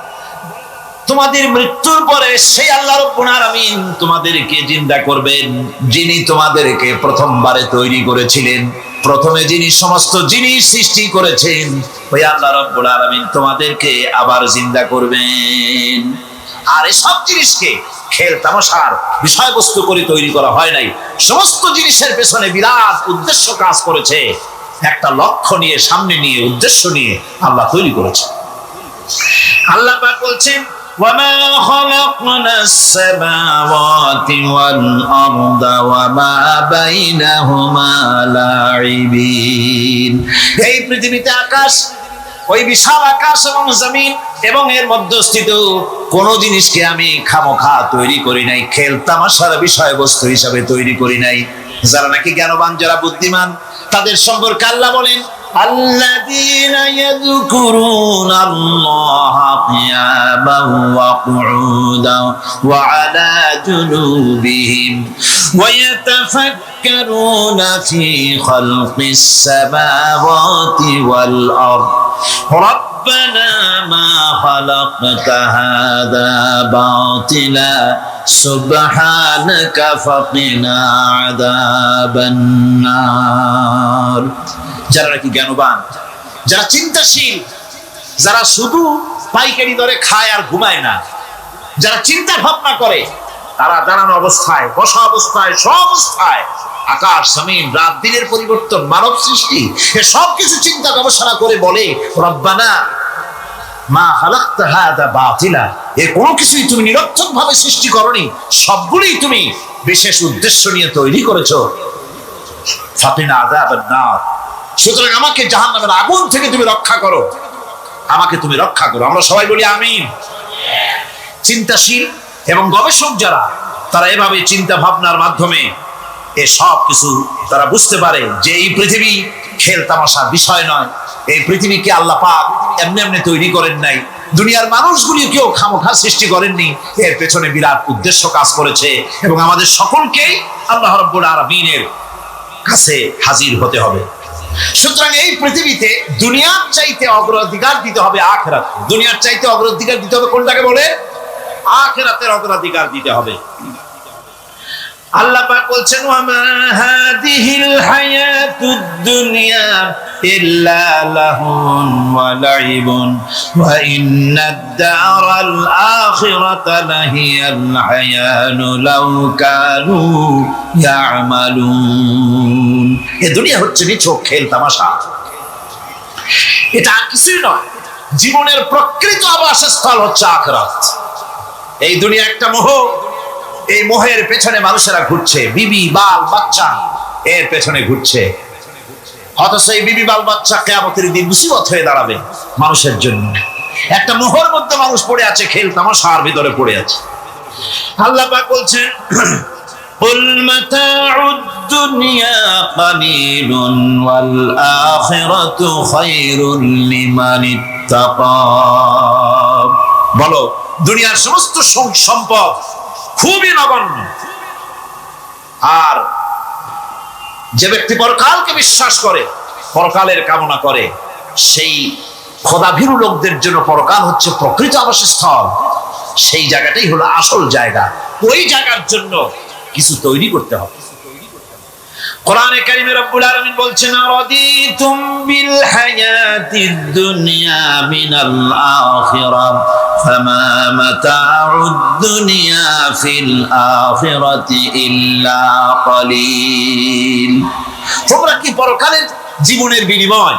তোমাদের মৃত্যুর পরে সেই আল্লাহ রাব্বুল আলামিন তোমাদেরকে জিন্দা করবেন, যিনি তোমাদেরকে প্রথমবারে তৈরি করেছিলেন, প্রথমে যিনি সমস্ত জিনিস সৃষ্টি করেছেন, ওই আল্লাহ রাব্বুল আলামিন তোমাদেরকে আবার জিন্দা করবেন। আর এই সব জিনিসকে খেল তামাশার বিষয়বস্তু করে তৈরি করা হয় নাই, সমস্ত জিনিসের পেছনে বিরাট উদ্দেশ্য কাজ করেছে, একটা লক্ষ্য নিয়ে, সামনে নিয়ে, উদ্দেশ্য নিয়ে আল্লাহ তৈরি করেছে। আল্লাহ পাক বলছেন, وَمَا خَلَقْنَا السَّمَاوَاتِ وَالْأَرْضَ وَمَا بَيْنَهُمَا لَاعِبِينَ। এই পৃথিবীতে আকাশ, ওই বিশাল আকাশ এবং জমিন এবং এর মধ্যস্থিত কোন জিনিসকে আমি খামোখা তৈরি করি নাই, খেল তামাশার বিষয়বস্তু হিসাবে তৈরি করি নাই। যারা নাকি জ্ঞানবান, যারা বুদ্ধিমান, তাদের সম্পর্কে আল্লাহ বলেন, الذين يذكرون الله قياما وقعودا وعلى جنوبهم ويتفكرون في خلق السماوات والأرض ربنا ما خلقت هذا باطلا سبحانك فقنا عذاب النار। যারা নাকি জ্ঞানবান, যারা চিন্তাশীল, যারা শুধু পাইকারি দরে খায় আর ঘুমায় না, যারা চিন্তা ভাবনা করে, তারা দাঁড়ানো অবস্থায়, বসা অবস্থায়, সব অবস্থায়, আকাশ জমিন, রাত দিনের পরিবর্তন, মানব সৃষ্টি, এ সব কিছু চিন্তা গবেষণা করে বলে, রব্বানা মা খালাকতা হাযা বাতিলা, এ কোনো কিছুই তুমি নিরর্থক ভাবে সৃষ্টি করনি, সবগুলোই তুমি বিশেষ উদ্দেশ্য নিয়ে তৈরি করেছো। ফাকিনা আযাবান নার, সুতরাং আমাকে জাহান্নামের আগুন থেকে তুমি রক্ষা করো, আমাকে তুমি রক্ষা করো। আমরা সবাই বলি আমিন। চিন্তাশীল এবং গবেষক যারা, তারা এভাবে চিন্তা ভাবনার মাধ্যমে এ সব কিছু তারা বুঝতে পারে যে এই পৃথিবী খেল তামাশার বিষয় নয়, এই পৃথিবীকে আল্লাহ পাক এমনি এমনি তৈরি করেন নাই, দুনিয়ার মানুষগুলিকেও খামোখা সৃষ্টি করেননি, এর পেছনে বিরাট উদ্দেশ্য কাজ করেছে এবং আমাদের সকলকেই আল্লাহ রাব্বুল আলামিনের কাছে হাজির হতে হবে। সুতরাং এই পৃথিবীতে দুনিয়ার চাইতে অগ্রাধিকার দিতে হবে আখিরাত। দুনিয়ার চাইতে অগ্রাধিকার দিতে হবে কোনটাকে বলে? আখিরাতের অগ্রাধিকার দিতে হবে। আল্লাহ পাক বলছেন ওয়ামা হাদিহিল হায়াতুদ দুনিয়া ইল্লা লাহুন ওয়া লাইবুন ওয়া ইন্নাদ দারাল আখিরাতা লাহিয়াল হায়ানু লাউ কানু ইয়ামালুন। এই দুনিয়া হচ্ছে নিছক খেল তামাশা, এটা আর কিছুই নয়। জীবনের প্রকৃত আবাসস্থল হচ্ছে আখিরাত। এই দুনিয়া একটা মোহ, এই মোহের পেছনে মানুষেরা ঘুরছে, বিবি বাল বাচ্চা এর পেছনে ঘুরছে। অথচ এই বিবি বাল বাচ্চা কিয়ামতের দিন মুসিবত হয়ে দাঁড়াবে মানুষের জন্য। একটা মোহর মধ্যে মানুষ পড়ে আছে, খেল তামাশার ভিতরে পড়ে আছে। আল্লাহ পাক বলছেন কুল মাতাউদ দুনিয়া কালিলুন ওয়াল আখিরাতু খায়রুল লিমান ইত্তাকা। বলো, দুনিয়ার সমস্ত সম্পদ খুবই নগণ্য, আর যে ব্যক্তি পরকালকে বিশ্বাস করে, পরকালের কামনা করে, সেই খোদাভীরু লোকদের জন্য পরকাল হচ্ছে প্রকৃত আবাসস্থল। সেই জায়গাটাই হলো আসল জায়গা। ওই জায়গার জন্য কিছু তৈরি করতে হবে। কোরআনে কারিমে রব্বুল আলামিন বলছেন রাদিতুম বিল হায়াতিদ দুনিয়া মিনাল আখিরাহ ফামা মাতাউদ দুনিয়া ফিল আখিরাতি ইল্লা কালিল। তোমরা কি পরকালের জীবনের বিনিময়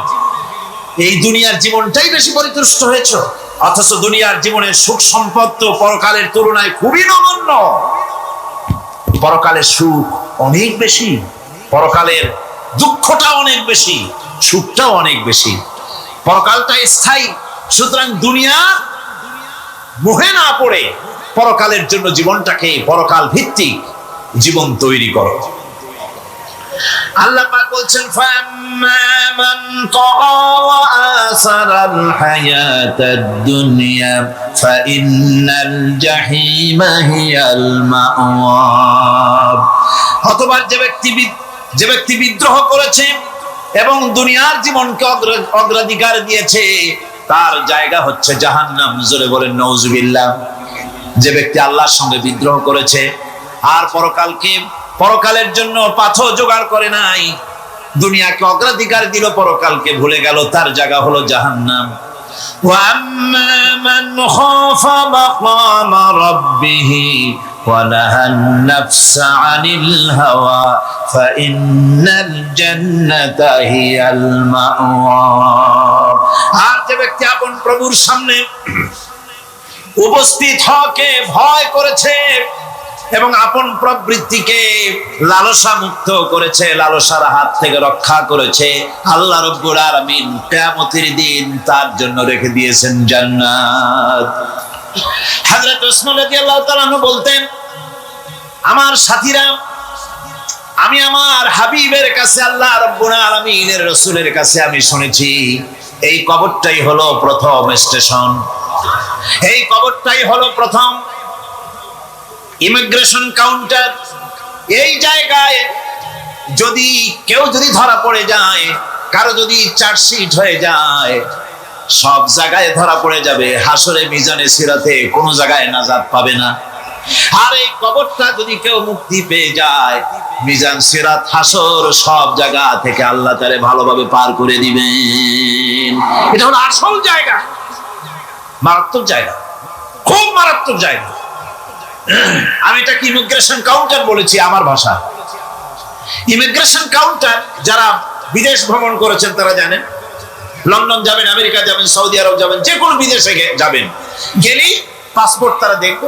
এই দুনিয়ার জীবনটাই বেশি পরিতুষ্ট হয়েছো? অথচ দুনিয়ার জীবনের সুখ সম্পদ তো পরকালের তুলনায় খুবই নগণ্য। পরকালের সুখ অনেক বেশি, পরকালের দুঃখটা অনেক বেশি, সুখটাও অনেক বেশি। পরকালটা স্থায়ী, সুতরাং দুনিয়া মোহে না পড়ে পরকালের জন্য জীবনটাকে পরকাল ভিত্তিক জীবন তৈরি করো। আল্লাহ পাক বলছেন ফাম্মা মান তাগা ওয়া আসারাল হায়াতাদ দুনিয়া ফাইন্নাল জাহিমা হিয়াল মাওয়া। অথবা যে ব্যক্তি বিদ্রোহ করেছে এবং দুনিয়ার জীবনকে অগ্রাধিকার দিয়েছে, তার জায়গা হচ্ছে জাহান্নাম। জোরে বলেন নাউজুবিল্লাহ। যে ব্যক্তি আল্লাহর সঙ্গে বিদ্রোহ করেছে আর পরকালের জন্য পাথর জোগাড় করে নাই, দুনিয়াকে অগ্রাধিকার দিল, পরকালকে ভুলে গেল, তার জায়গা হলো জাহান্নাম। ওয়া আম্মা মান খাফা মাকামা রাব্বিহি ওয়া নাহান নাফসা আনিল হাওয়া ফাইন্নাল জান্নাতা হিয়াল মাওয়া। আর যে ব্যক্তি আপন প্রভুর সামনে উপস্থিত হওয়াকে ভয় করেছে এবং আপন প্রবৃত্তিকে লালসা মুক্ত করেছে, লালসার হাত থেকে রক্ষা করেছে, আল্লাহ রাব্বুল আলামিন কিয়ামতের দিন তার জন্য রেখে দিয়েছেন জান্নাত। হযরত ওসমান রাদিয়াল্লাহু তাআলা আনহু বলতেন, আমার সাথীরা, আমি আমার হাবিবের কাছে, আল্লাহ রাব্বুল আলামিনের রাসূলের কাছে আমি শুনেছি এই কবরটাই হলো প্রথম স্টেশন, এই কবরটাই হলো প্রথম ইমিগ্রেশন কাউন্টার। এই জায়গায় কেউ যদি ধরা পড়ে যায়, কারো যদি চার্জশিট হয়ে যায়, সব জায়গায় ধরা পড়ে যাবে। হাসরে মিজানে সিরাতে কোনো জায়গায় নাজাত পাবে না। আর এই কবরটা যদি কেউ মুক্তি পেয়ে যায়, মিজান সিরাত হাসর সব জায়গা থেকে আল্লাহ তাআলা ভালোভাবে পার করে দিবেন। এটা হলো আসল জায়গা, মারাত্মক জায়গা, খুব মারাত্মক জায়গা। আমি এটাকে ইমিগ্রেশন কাউন্টার বলেছি আমার ভাষা। ইমিগ্রেশন কাউন্টার যারা বিদেশ ভ্রমণ করেছেন তারা জানেন। লন্ডন যাবেন, আমেরিকা যাবেন, সৌদি আরব যাবেন, যে কোনো বিদেশে যাবেন, গেলেই পাসপোর্ট তারা দেখবে।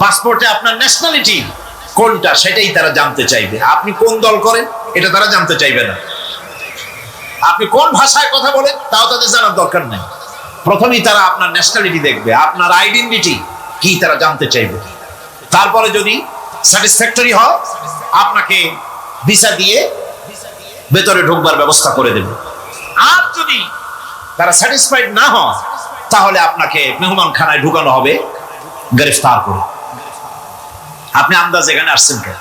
পাসপোর্টে আপনার ন্যাশনালিটি কোনটা সেটাই তারা জানতে চাইবে। আপনি কোন দল করেন এটা তারা জানতে চাইবে না। আপনি কোন ভাষায় কথা বলেন তাও তাদের জানার দরকার নেই। প্রথমেই তারা আপনার ন্যাশনালিটি দেখবে, আপনার আইডেন্টিটি কি তারা জানতে চাইবে। তারপরে যদি স্যাটিসফ্যাক্টরি হয়, আপনাকে ভিসা দিয়ে ভেতরে ঢোকবার ব্যবস্থা করে দেবে। আর যদি তারা স্যাটিসফাইড না হয়, তাহলে আপনাকে মেহমানখানায় ঢুকানো হবে গ্রেফতার করে। আপনি আন্দাজ এখানে আসছেন কেন?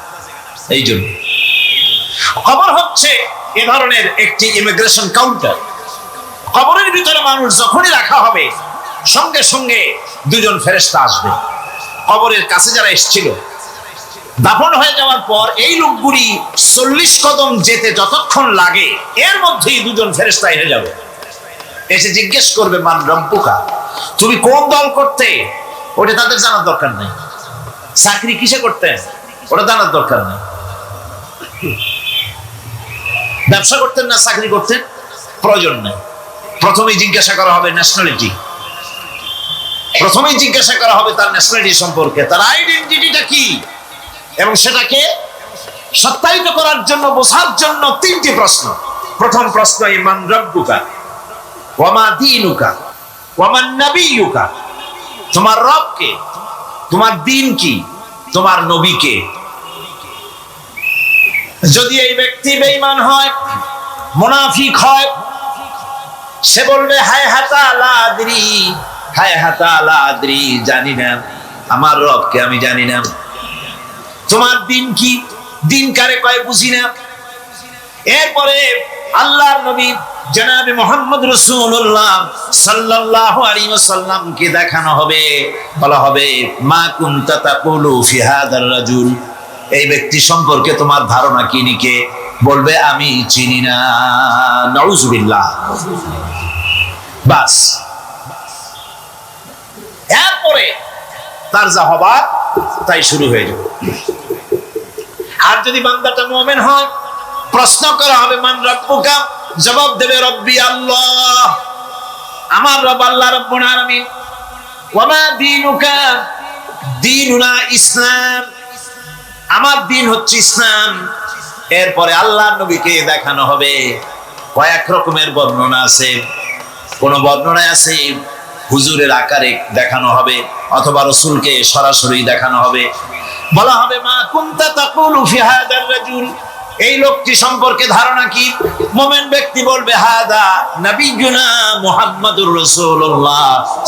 এই জন্য খবর হচ্ছে এ ধরনের একটি ইমিগ্রেশন কাউন্টার। কবরের ভিতরে মানুষ যখনই রাখা হবে, সঙ্গে সঙ্গে দুজন ফেরেশতা আসবে। কবরের কাছে যারা এসেছিল দাফন হয়ে যাওয়ার পর এই লোকগুলি 40 কদম যেতে যতক্ষণ লাগে এর মধ্যেই দুজন ফেরেশতা এসে যাবে, এসে জিজ্ঞেস করবে মান রব্বুকা, তুমি কোন দল করতে? ওটা তাদের জানার দরকার নেই। চাকরি কিসে করতেন ওটা জানার দরকার নেই। ব্যবসা করতেন না চাকরি করতেন প্রয়োজন নেই। প্রথমেই জিজ্ঞাসা করা হবে ন্যাশনালিটি, প্রথমেই জিজ্ঞাসা করা হবে তার ন্যাশনালিটি সম্পর্কে, তার আইডেন্টিটিটা কি, এবং সেটাকে সত্যায়িত করার জন্য, বোঝার জন্য 3টি প্রশ্ন। প্রথম প্রশ্ন মান রব্বুকা ওয়া মা দীনুকা ওয়া মান নাবিয়ুকা, তোমার রব কে, তোমার দ্বীন কি, তোমার নবী কে। যদি এই ব্যক্তি বেঈমান হয়, মুনাফিক হয়, সে বলবে হায় হাতা লা আদরি, হায় হাতা লা আদরি, জানি না আমার রবকে, আমি জানি না। তোমার দিন কি, দিন কারে কয় বুঝি না। এরপরে আল্লাহর নবী জনাবে মুহাম্মদ রাসূলুল্লাহ সাল্লাল্লাহু আলাইহি ওয়াসাল্লাম কে দেখানো হবে, বলা হবে মা কুনতা তাকুলু ফি হাদার রাজুল, এই ব্যক্তি সম্পর্কে তোমার ধারণা কি নিকে, বলবে আমি চিনি না। নাউযুবিল্লাহ। বাস, এরপরে তার যা হবার তাই শুরু হয়ে যাবে। আর যদি বান্দাটা মুমিন হয়, প্রশ্ন করা হবে মান রব্বুকা, জবাব দেবে রব্বি আল্লাহ, আমার রব আল্লাহ রাব্বুল আলামিন। ওয়া মা দীনুকা, দীনুনা ইসলাম, আমার দিন হচ্ছে ইসলাম। এরপরে আল্লাহর নবীকে দেখানো হবে। কয়েক রকমের বর্ণনা আছে, কোন বর্ণনায় আছে হুজুরের আকারে দেখানো হবে, অথবা রাসূলকে সরাসরি দেখানো হবে। বলা হবে মা কুনতা তাকুলু ফি হাদার রাজুল, এই লোকটি সম্পর্কে ধারণা কি। মুমিন ব্যক্তি বলবে হাদা নবিয়ুনা মুহাম্মাদুর রাসূলুল্লাহ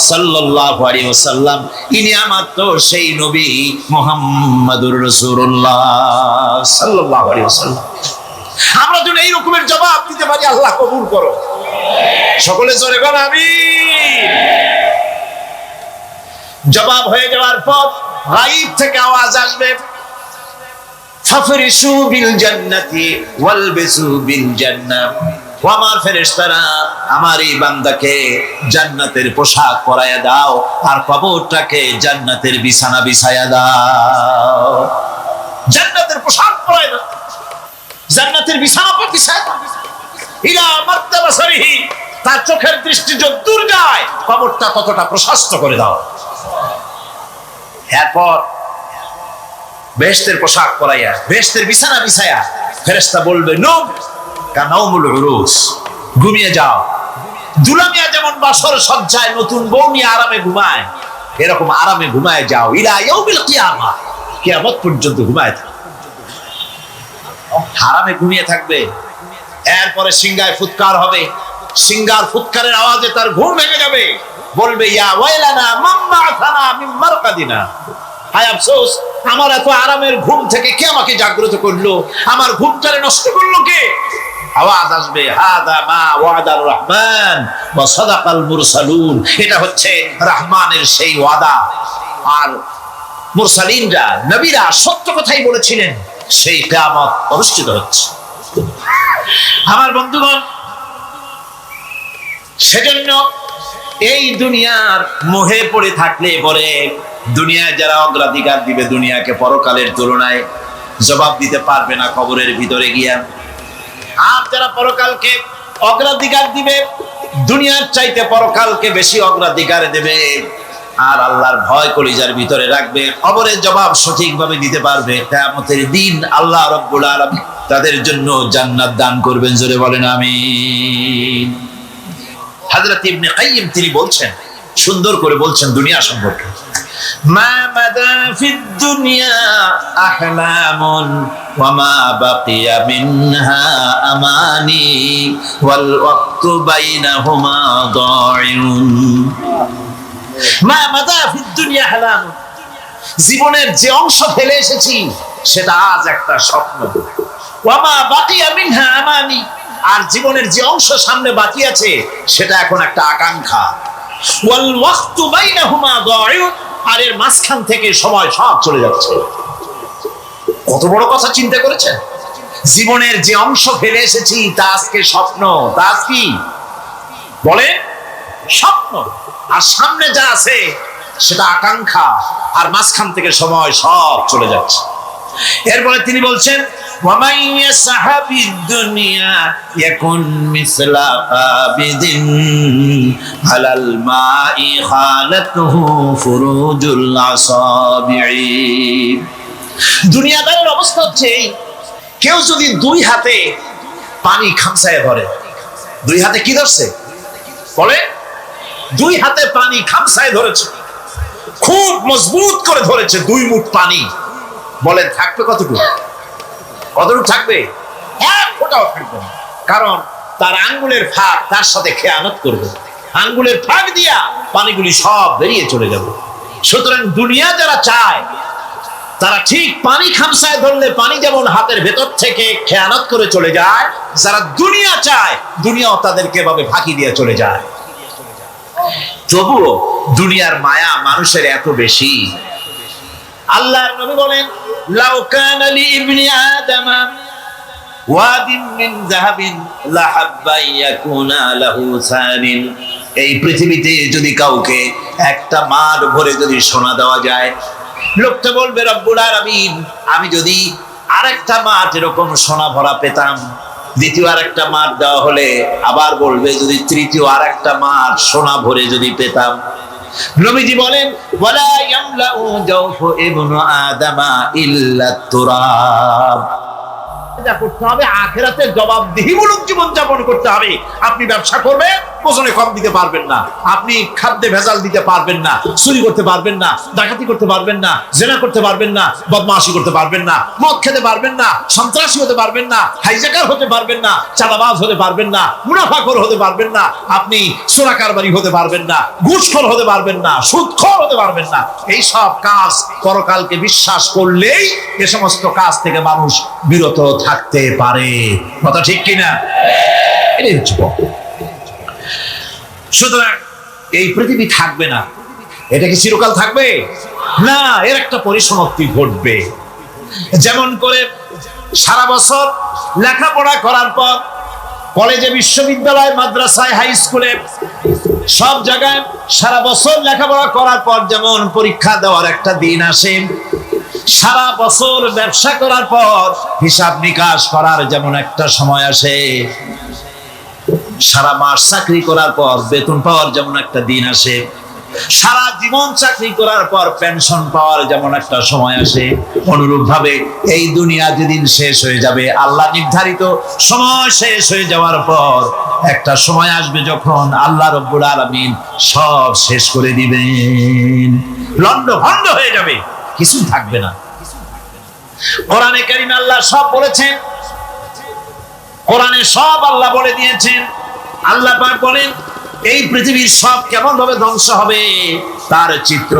সাল্লাল্লাহু আলাইহি ওয়াসাল্লাম, ইনি আমার তো সেই নবী মুহাম্মাদুর রাসূলুল্লাহ সাল্লাল্লাহু আলাইহি ওয়াসাল্লাম। আমরা যদি এই রকমের জবাব দিতে পারি, আল্লাহ কবুল করো। সকলে জোরে বল আমিন। জবাব হয়ে যাওয়ার পর গায়ব থেকে আওয়াজ আসবে ফাফরিশু বিল জান্নাতি ওয়ালবিসু বিল জান্নাহ, ও আমার ফেরেশতারা আমার এই বান্দাকে জান্নাতের পোশাক পরায়া দাও, আর কবরটাকে জান্নাতের বিছানা বিছায়া দাও। জান্নাতের পোশাক পরায়া দাও, জান্নাতের বিছানা বিছায়া দাও। ইলা মারতাবা সারিহি, তার চোখের দৃষ্টি যতদূর যায় কবরটা ততটা প্রশস্ত করে দাও। এরপর বেহেশতের পোশাক পরাইয়া, বেহেশতের বিছানা বিছায়া ফেরেশতা বলবে নূম কানাউমুল উরুস, ঘুমিয়ে যাও। দুলামিয়া যেমন বাসর সজ্জায় নতুন বউ নিয়ে আরামে ঘুমায়, এরকম আরামে ঘুমায় যাও। ইলা ইয়াউমিল কিয়ামা, কিয়ামত পর্যন্ত ঘুমায় থাকবে, আরামে ঘুমিয়ে থাকবে। এরপরে সিংহায় ফুৎকার হবে, সিংহার ফুৎকারের আওয়াজে তার ঘুম ভেঙে যাবে। বলবে ইয়া ওয়াইলানা মাম্মা আতানা মিন মারকাদিনা, হায় আফসোস, আমার এত আরামের ঘুম থেকে কে আমাকে জাগ্রত করলো, আমার ঘুমটারে নষ্ট করলো কে। আওয়াজ আসবে হাদা মা ওয়াদার রহমান ওয়া সাদাকাল মুরসালুন, এটা হচ্ছে রহমানের সেই ওয়াদা, আর মুরসালিনরা নবীরা সত্য কথাই বলেছিলেন, সেই কিয়ামত অনুষ্ঠিত হচ্ছে। আমার বন্ধুগণ, সেজন্য এই দুনিয়ার মোহে পড়ে থাকলে পরে দুনিয়ায় যারা অগ্রাধিকার দিবে দুনিয়াকে পরকালের তুলনায়, জবাব দিতে পারবে না কবরের ভিতরে গিয়া। আর যারা পরকালকে অগ্রাধিকার দিবে, দুনিয়ার চাইতে পরকালকে বেশি অগ্রাধিকার দেবে, আর আল্লাহর ভয় কলিজার ভিতরে রাখবে, কবরের জবাব সঠিকভাবে দিতে পারবে, কিয়ামতের দিন আল্লাহ রাব্বুল আলামিন তাদের জন্য জান্নাত দান করবেন। জোরে বলেন আমিন। হযরত ইবনে কাইয়্যিম তিনি বলছেন, সুন্দর করে বলছেন দুনিয়া সম্পর্কে, মা মাদা ফিদ দুনিয়া আহলামুন ওয়া মা বাকিয়া মিনহা আমানি ওয়াল ওয়াক্তু বাইনাহুমা দাইউন। মা মাদা ফিদ দুনিয়া আহলামুন, জীবনের যে অংশ ফেলে এসেছি সেটা আজ একটা স্বপ্ন। ওয়া মা বাকিয়া মিনহা আমানি, আর জীবনের যে অংশ সামনে বাকি আছে সেটা এখন একটা আকাঙ্ক্ষা। ওয়াল ওয়াক্তু বাইনাহুমা দাইউন, আর এর মাঝখান থেকে সময় সব চলে যাচ্ছে। কত বড় কথা চিন্তা করেছেন? জীবনের যে অংশ ফেলে এসেছি তা আজকে স্বপ্ন, তা আজ কি বলে স্বপ্ন, আর সামনে যা আছে সেটা আকাঙ্ক্ষা, আর মাঝখান থেকে সময় সব চলে যাচ্ছে। এরপরে তিনি বলছেন وَمَنْ يَسْعَ فِي الدُّنْيَا يَكُنْ مِثْلَ قَابِضٍ عَلَى الْمَاءِ خَالَتْهُ فُرُوجُ الْأَصَابِعِ। দুনিয়াদারের অবস্থা হচ্ছে কেউ যদি দুই হাতে পানি খামসায় ধরে, দুই হাতে কি ধরছে বলে, দুই হাতে পানি খামসায় ধরেছে, খুব মজবুত করে ধরেছে, 2 মুঠ পানি, বলেন থাকবে কতটুকু? কতটুকু থাকবে? এক ফোঁটাও থাকবে না, কারণ তার আঙ্গুলের ফাঁক তার সাথে খেয়ানত করবে, আঙ্গুলের ফাঁক দিয়া পানিগুলি সব বেরিয়ে চলে যাবে। সুতরাং দুনিয়া যারা চায় তারা ঠিক পানি খামসায় ধরলে পানি যেমন হাতের ভেতর থেকে খেয়ানত করে চলে যায়, যারা দুনিয়া চায় দুনিয়াও তাদেরকে এভাবে ফাঁকি দিয়ে চলে যায়। তবুও দুনিয়ার মায়া মানুষের এত বেশি। আল্লাহর নবী বলেন লাউ কানা লি ইবনি আদম ওয়াদিন মিন যাহাবিন লাহাব্বা ইয়াকুনা লাহু সানিন। এই পৃথিবীতে যদি কাউকে একটা মাঠ ভরে যদি সোনা দেওয়া যায়, লোকটা বলবে রব্বুল আলামিন আমি যদি আরেকটা মাঠ এরকম সোনা ভরা পেতাম। দ্বিতীয় আরেকটা মাঠ দেওয়া হলে আবার বলবে যদি তৃতীয় আরেকটা মাঠ সোনা ভরে যদি পেতাম। নবীজি বলেন ওয়ালা ইয়ামলাউ জাওফু ইবনু আদামা ইল্লা তুরাব। যা করতে হবে আখিরাতে জবাবদিহিমূলক জীবন যাপন করতে হবে। আপনি ব্যবসা করবেন, ওজনে কম দিতে পারবেন না, আপনি খাদ্যে ভেজাল দিতে পারবেন না, চুরি করতে পারবেন না, ডাকাতি করতে পারবেন না, জেনা করতে পারবেন না, বদমাশি করতে পারবেন না, মদ খেতে পারবেন না, সন্ত্রাসী হতে পারবেন না, হাইজ্যাকার হতে পারবেন না, চাঁদাবাজ হতে পারবেন না, মুনাফাখোর হতে পারবেন না, আপনি চোরা কারবারি হতে পারবেন না, ঘুষখোর হতে পারবেন না, সুদখোর হতে পারবেন না। এই সব কাজ পরকালকে বিশ্বাস করলেই এ সমস্ত কাজ থেকে মানুষ বিরত থাকতে পারে। কথা ঠিক কিনা? এটাই হচ্ছে। সুতরাং এই পৃথিবী থাকবে না, এটা কি চিরকাল থাকবে না, এর একটা পরিসমাপ্তি ঘটবে। যেমন করে সারা বছর লেখাপড়া করার পর কলেজে, বিশ্ববিদ্যালয়, মাদ্রাসায়, হাই স্কুলে, সব জায়গায় সারা বছর লেখাপড়া করার পর যেমন পরীক্ষা দেওয়ার একটা দিন আসে, সারা বছর ব্যবসা করার পর হিসাব নিকাশ করার যেমন একটা সময় আসে, সারা মাস চাকরি করার পর বেতন পাওয়ার যেমন একটা দিন আসে, সারা জীবন চাকরি করার পর পেনশন পাওয়ার যেমন একটা সময় আসে, অনুরূপ ভাবে এই দুনিয়া যেদিন শেষ হয়ে যাবে, আল্লাহ নির্ধারিত সময় শেষ হয়ে যাওয়ার পর একটা সময় আসবে যখন আল্লাহ রব্বুল আলামিন সব শেষ করে দিবেন, লন্ডভন্ড হয়ে যাবে, কিছু থাকবে না। কোরআনে কারীমে আল্লাহ সব বলেছেন, কোরআনে সব আল্লাহ বলে দিয়েছেন। আল্লাহ পাক বলেন এই পৃথিবীর সব কেমন ভাবে ধ্বংস হবে তার চিত্র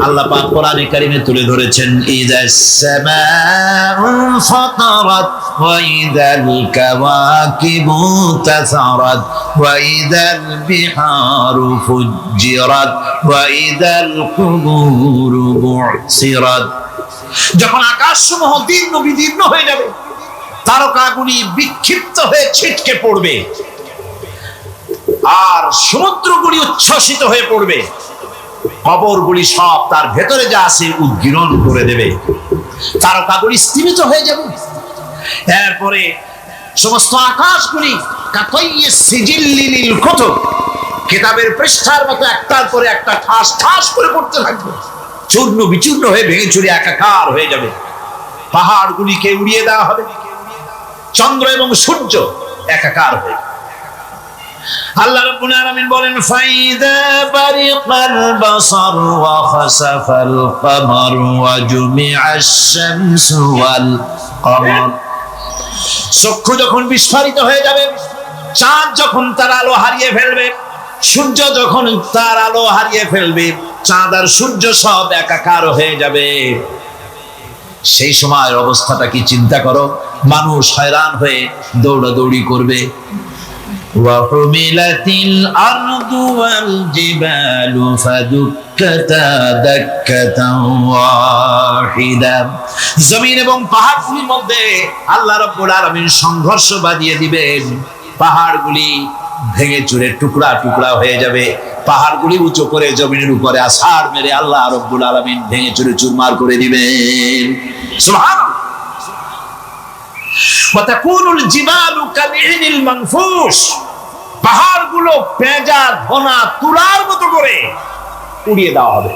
আল্লাহ পাক কোরআনে কারীমে তুলে ধরেছেন। ইযাস সামাউ ফাতারাত ওয়া ইযাল কাওয়াকিবু তাসারাত ওয়া ইযাল বিহারু ফুজ্জিরাত ওয়া ইযাল কুবুরু বু'সিরাত। যখন আকাশসমূহ দীর্ণ বিদীর্ণ হয়ে যাবে, তারকাগুলি বিক্ষিপ্ত হয়ে ছিটকে পড়বে, আর সমুদ্রগুলি উচ্ছ্বসিত হয়ে পড়বে, কবরগুলি সব তার ভেতরে যা আছে উদ্গীরণ করে দেবে, তারকাগুলি স্থিমিত হয়ে যাবে। এরপরে সমস্ত আকাশগুলি কাতাইয়্যিস সিজিল্লিল কুতুব, কিতাবের পৃষ্ঠার মতো একটার পরে একটা ঠাস ঠাস করে পড়তে থাকবে, চূর্ণ বিচূর্ণ হয়ে ভেঙে চুরে একাকার হয়ে যাবে। পাহাড়গুলিকে উড়িয়ে দেওয়া হবে, চন্দ্র এবং সূর্য একাকার হয়ে। আল্লাহ রাব্বুল আলামিন বলেন ফাইদা বারিকাল বাসার ওয়া খাসাফাল কমার ওয়া জুমিআশ শামসু ওয়াল কমার। চক্ষু যখন বিস্ফারিত হয়ে যাবে, চাঁদ যখন তার আলো হারিয়ে ফেলবে, সূর্য যখন তার আলো হারিয়ে ফেলবে, চাঁদ আর সূর্য সব একাকার হয়ে যাবে, সেই সময়ের অবস্থাটা কি চিন্তা করো। মানুষ হয়রান হয়ে দৌড়াদৌড়ি করবে, وحملت الأرض والجبال فدكتا دكة واحدة জমিন এবং পাহাড়গুলির মধ্যে আল্লাহ রাব্বুল আলামিন সংঘর্ষ বাঁধিয়ে দিবেন। পাহাড়গুলি ভেঙে চুরে টুকরা টুকরা হয়ে যাবে। পাহাড়গুলি উঁচু করে জমিনের উপরে আছাড় মেরে আল্লাহ রাব্বুল আলামিন ভেঙে চুরে চুরমার করে দিবেন। সুবহানাল্লাহ। ওয়াতাকুনুল জিবালু কালইনিল মানফুশ, পাহাড়গুলো পেঁজা ধোনা তুলার মতো করে উড়িয়ে দেওয়া হবে।